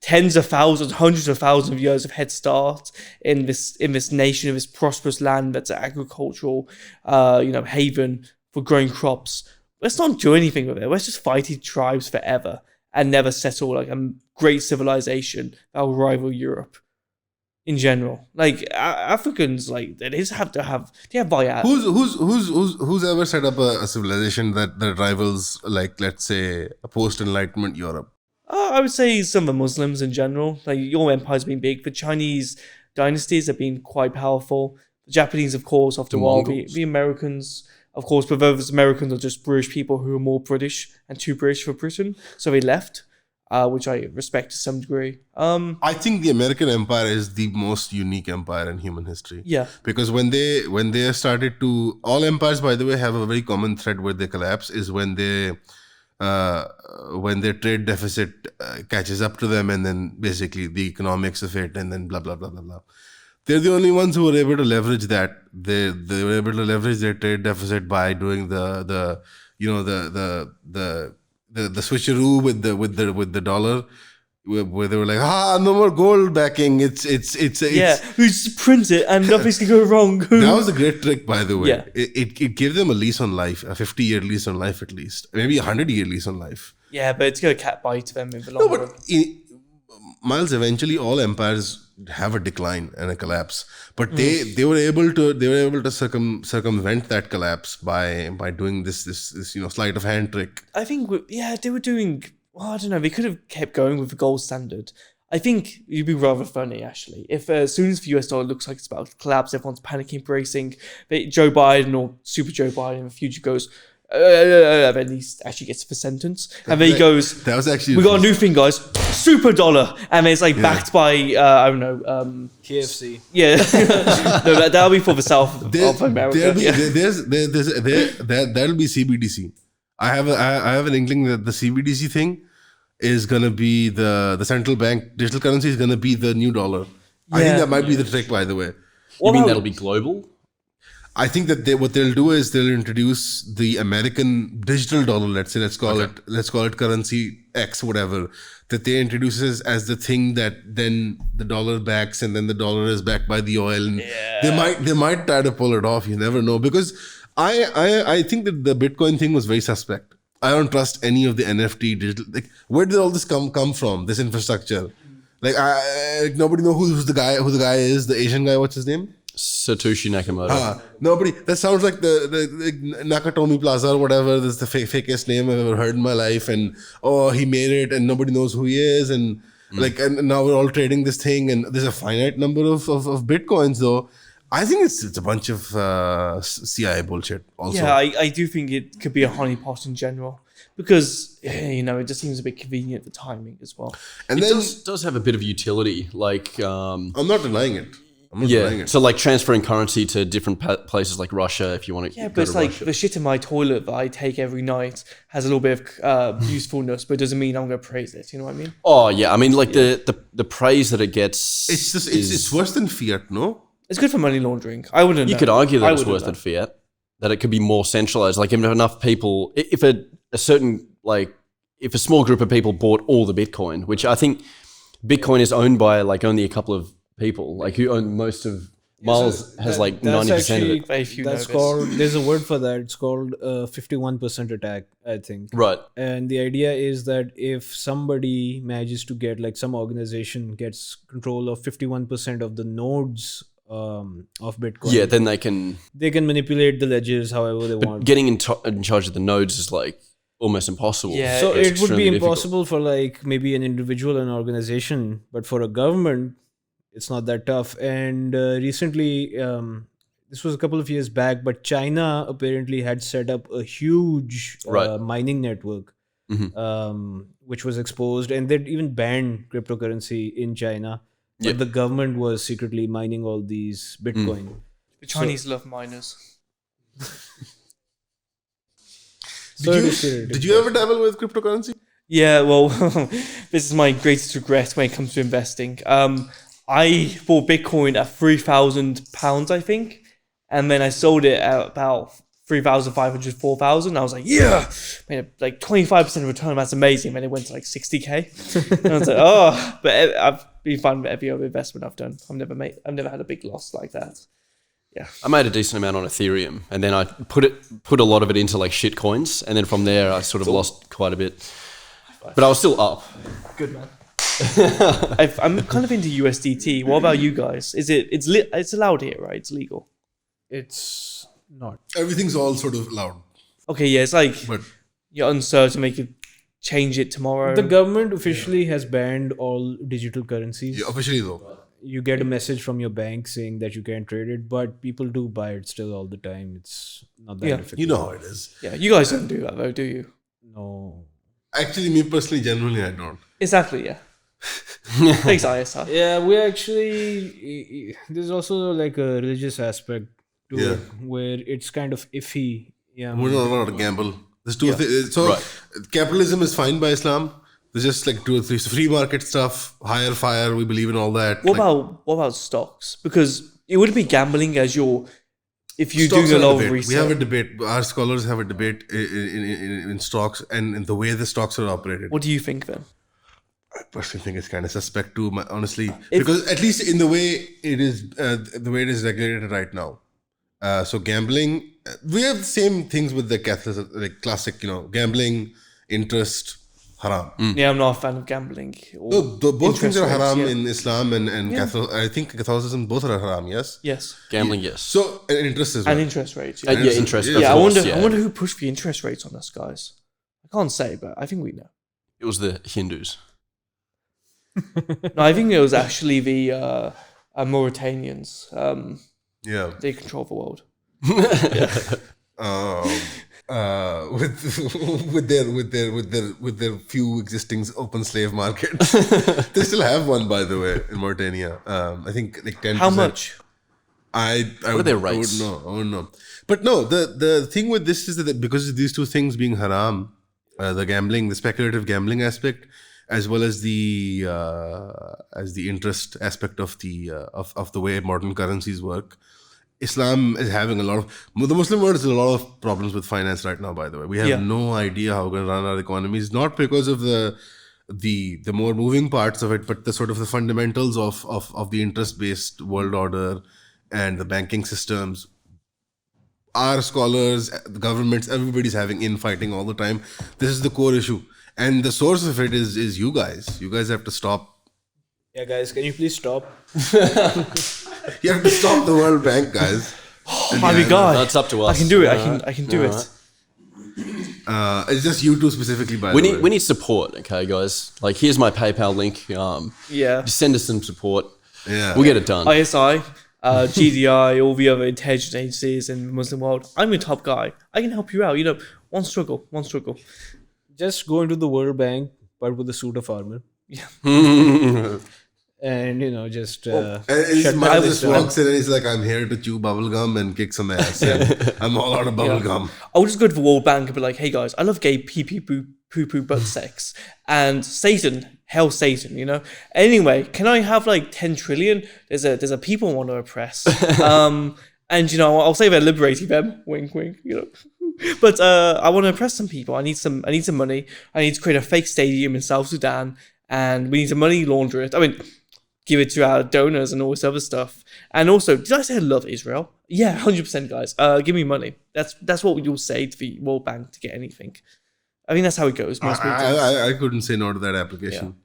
tens of thousands, hundreds of thousands of years of head start in this nation, in this prosperous land that's an agricultural, haven for growing crops. Let's not do anything with it. Let's just fight these tribes forever and never settle like a great civilization that will rival Europe in general. Like Africans, like they just have to have. They have Who's ever set up a civilization that rivals, like, let's say, a post-Enlightenment Europe? I would say some of the Muslims in general. Like your empire's been big. The Chinese dynasties have been quite powerful. The Japanese, of course, after a while. The Americans, of course, but those Americans are just British people who are more British and too British for Britain, so they left, which I respect to some degree. I think the American Empire is the most unique empire in human history. Yeah. Because when they started to, all empires, by the way, have a very common thread where they collapse is when their trade deficit catches up to them, and then basically the economics of it, and then blah blah blah blah blah. They're the only ones who were able to leverage that. They were able to leverage their trade deficit by doing the switcheroo with the dollar, where they were like, no more gold backing. We just print it and nothing's gonna go wrong. That was a great trick, by the way. Yeah. It gave them a lease on life, a 50-year lease on life at least, maybe a 100-year lease on life. Yeah, but it's gonna cat bite them in the long run. Miles, eventually all empires have a decline and a collapse, but they were able to circumvent that collapse by doing this sleight of hand trick. I think they were doing. Well, I don't know. They could have kept going with the gold standard. I think it'd be rather funny actually if as soon as the US dollar looks like it's about to collapse, everyone's panicking, bracing. Joe Biden or Super Joe Biden in the future goes. Then he actually gets the sentence, and then he goes. That was actually. We got a new thing, guys. Super dollar, and it's like backed by I don't know. KFC. Yeah, no, that'll be for the South of America. That'll be CBDC. I have an inkling that the CBDC thing is gonna be the central bank digital currency is gonna be the new dollar. I think that might be the trick, by the way. You mean that'll be global? I think that what they'll do is they'll introduce the American digital dollar. Let's call it currency X, whatever, that they introduce as the thing that then the dollar backs, and then the dollar is backed by the oil. And they might try to pull it off. You never know, because I think that the Bitcoin thing was very suspect. I don't trust any of the NFT digital. Like, where did all this come from? This infrastructure, nobody know who the guy is. The Asian guy, what's his name? Satoshi Nakamoto. Nobody. That sounds like the Nakatomi Plaza or whatever. This is the fakest name I've ever heard in my life. And he made it, and nobody knows who he is. And and now we're all trading this thing, and there's a finite number of bitcoins though. I think it's a bunch of CIA bullshit. Also, yeah, I do think it could be a honeypot in general, because it just seems a bit convenient, the timing as well. And it does have a bit of utility. Like I'm not denying it. So like transferring currency to different places like Russia, if you want to. Yeah, but it's like Russia. The shit in my toilet that I take every night has a little bit of usefulness, but it doesn't mean I'm going to praise it. You know what I mean? Oh yeah, I mean like the praise that it gets. It's just it's worse than fiat, no? It's good for money laundering. I wouldn't. You could argue that it's worse than fiat. That it could be more centralized. Like if enough people, if a small group of people bought all the Bitcoin, which I think Bitcoin is owned by like only a couple of people, like who own most of. Miles has like 90% of it. Very few that's know called. There's a word for that. It's called 51% attack, I think. Right. And the idea is that if somebody manages to get, like, some organization gets control of 51% of the nodes of Bitcoin, yeah, then they can manipulate the ledgers however they want. Getting in charge of the nodes is like almost impossible. Yeah, so it's it would be extremely impossible for like maybe an individual, an organization, but for a government, it's not that tough. And recently, this was a couple of years back, but China apparently had set up a huge mining network, which was exposed, and they'd even banned cryptocurrency in China. But the government was secretly mining all these Bitcoin. The Chinese love miners. Did you ever dabble with cryptocurrency? Yeah, well, this is my greatest regret when it comes to investing. I bought Bitcoin at £3,000, I think, and then I sold it at about 3,500, 4,000. I was like, yeah, made like 25% return. That's amazing. And then it went to like 60K. And I was like, oh, but I've been fine with every other investment I've done. I've never had a big loss like that. Yeah. I made a decent amount on Ethereum, and then I put a lot of it into like shit coins, and then from there I sort of lost quite a bit. But I was still up. Good man. I'm kind of into USDT. What about you guys? It's allowed here, right? It's legal. It's not. Everything's all sort of loud. Okay, yeah, it's like But you're uncertain, make you change it tomorrow. The government officially has banned all digital currencies. yeah, officially though. You get a message from your bank saying that you can't trade it, but people do buy it still all the time. It's not that Yeah. difficult. You know how it is. Yeah, you guys don't do that though, do you? No. Actually, me personally, generally, I don't. Exactly, yeah. Thanks, ISR. Yeah, we actually. There's also like a religious aspect to Yeah. it where it's kind of iffy. Yeah. We're not allowed to gamble. There's two. So Right. capitalism is fine by Islam. There's just like 2 or 3 free market stuff, higher fire. We believe in all that. What about stocks? Because it wouldn't be gambling as if you Stocks do a are lot debate. of research. We have a debate. Our scholars have a debate in stocks and in the way the stocks are operated. What do you think then? I personally think it's kind of suspect too, honestly, because at least in the way it is, the way it is regulated right now. So gambling, we have the same things with the Catholic, like classic, gambling, interest, haram. Yeah, I'm not a fan of gambling. Or No, both things interest are rates, haram yeah. in Islam and Catholic. I think Catholicism both are haram. Yes. Yes, Gambling, yes. So and interest as well. and interest rates. Yeah, Yeah, interest. Yeah, of yeah. course, I wonder who pushed the interest rates on us, guys. I can't say, but I think we know. It was the Hindus. No, I think it was actually the Mauritanians. Yeah. They control the world. With their few existing open slave markets, they still have one, by the way, in Mauritania. I think like 10%. How much? What are their rates? I would know. But no, the thing with this is that because of these two things being haram, the gambling, the speculative gambling aspect, as well as the interest aspect of the way modern currencies work, Islam is having the Muslim world has a lot of problems with finance right now. By the way, we have no idea how we're going to run our economies, not because of the more moving parts of it, but the sort of the fundamentals of the interest-based world order and the banking systems. Our scholars, the governments, everybody's having infighting all the time. This is the core issue. And the source of it is you guys. You guys have to stop. Yeah, guys, can you please stop? You have to stop the World Bank, guys. My guy. That's up to us. I can do it. I can do it. It's just you two specifically, by We the need way. we need support, okay, guys. Like, here's my PayPal link. Yeah. Just send us some support. Yeah. We'll get it done. ISI, GDI, all the other intelligence agencies in the Muslim world. I'm your top guy. I can help you out. One struggle. Just go into the World Bank, but with a suit of armor. Yeah. And, just. And his shut man down just this walks in and he's like, I'm here to chew bubblegum and kick some ass. And I'm all out of bubblegum. I'll just go to the World Bank and be like, hey guys, I love gay pee pee poo poo butt sex. And Satan, hell Satan, Anyway, can I have like 10 trillion? There's a people I want to oppress. And I'll say they're liberating them. Wink, wink, But I want to oppress some people. I need some money. I need to create a fake stadium in South Sudan, and we need to money launder it. I mean, give it to our donors and all this other stuff. And also, did I say I love Israel? Yeah, 100%, guys. Give me money. That's what you'll say to the World Bank to get anything. I think that's how it goes. Most meetings. I couldn't say no to that application.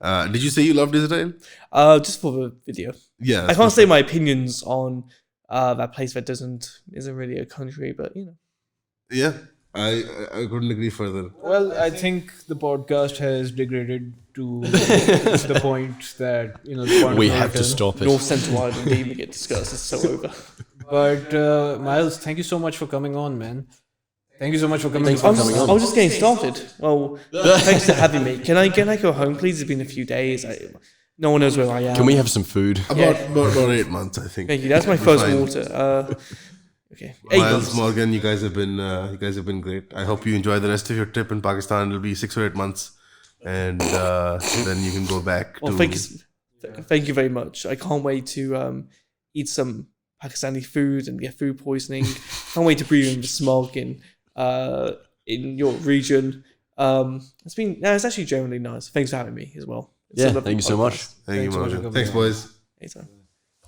Did you say you loved Israel? Just for the video. Yeah. I can't say my opinions on that place that isn't really a country, but Yeah. I couldn't agree further. Well, I think the podcast has degraded to the point that, the point we of no have to return. stop it. North Central Ireland didn't even get discussed. It's so over. But, Miles, thank you so much for coming on, man. Thank you so much for coming Thanks on. for coming on. I was just getting started. Well, thanks for having me. Can I go home, please? It's been a few days. No one knows where I am. Can we have some food? About 8 months, I think. Thank you. That's my We'll be first fine. water. Okay. 8 Miles, months. Morgan, you guys have been great. I hope you enjoy the rest of your trip in Pakistan. It'll be 6 or 8 months, and then you can go back. Well, thank you very much. I can't wait to eat some Pakistani food and get food poisoning. Can't wait to breathe in the smog in your region. It's actually generally nice. Thanks for having me as well. It's a lovely thank you so much. podcast. Thank you, Thanks so much for Morgan. coming Thanks, on. boys. Anytime.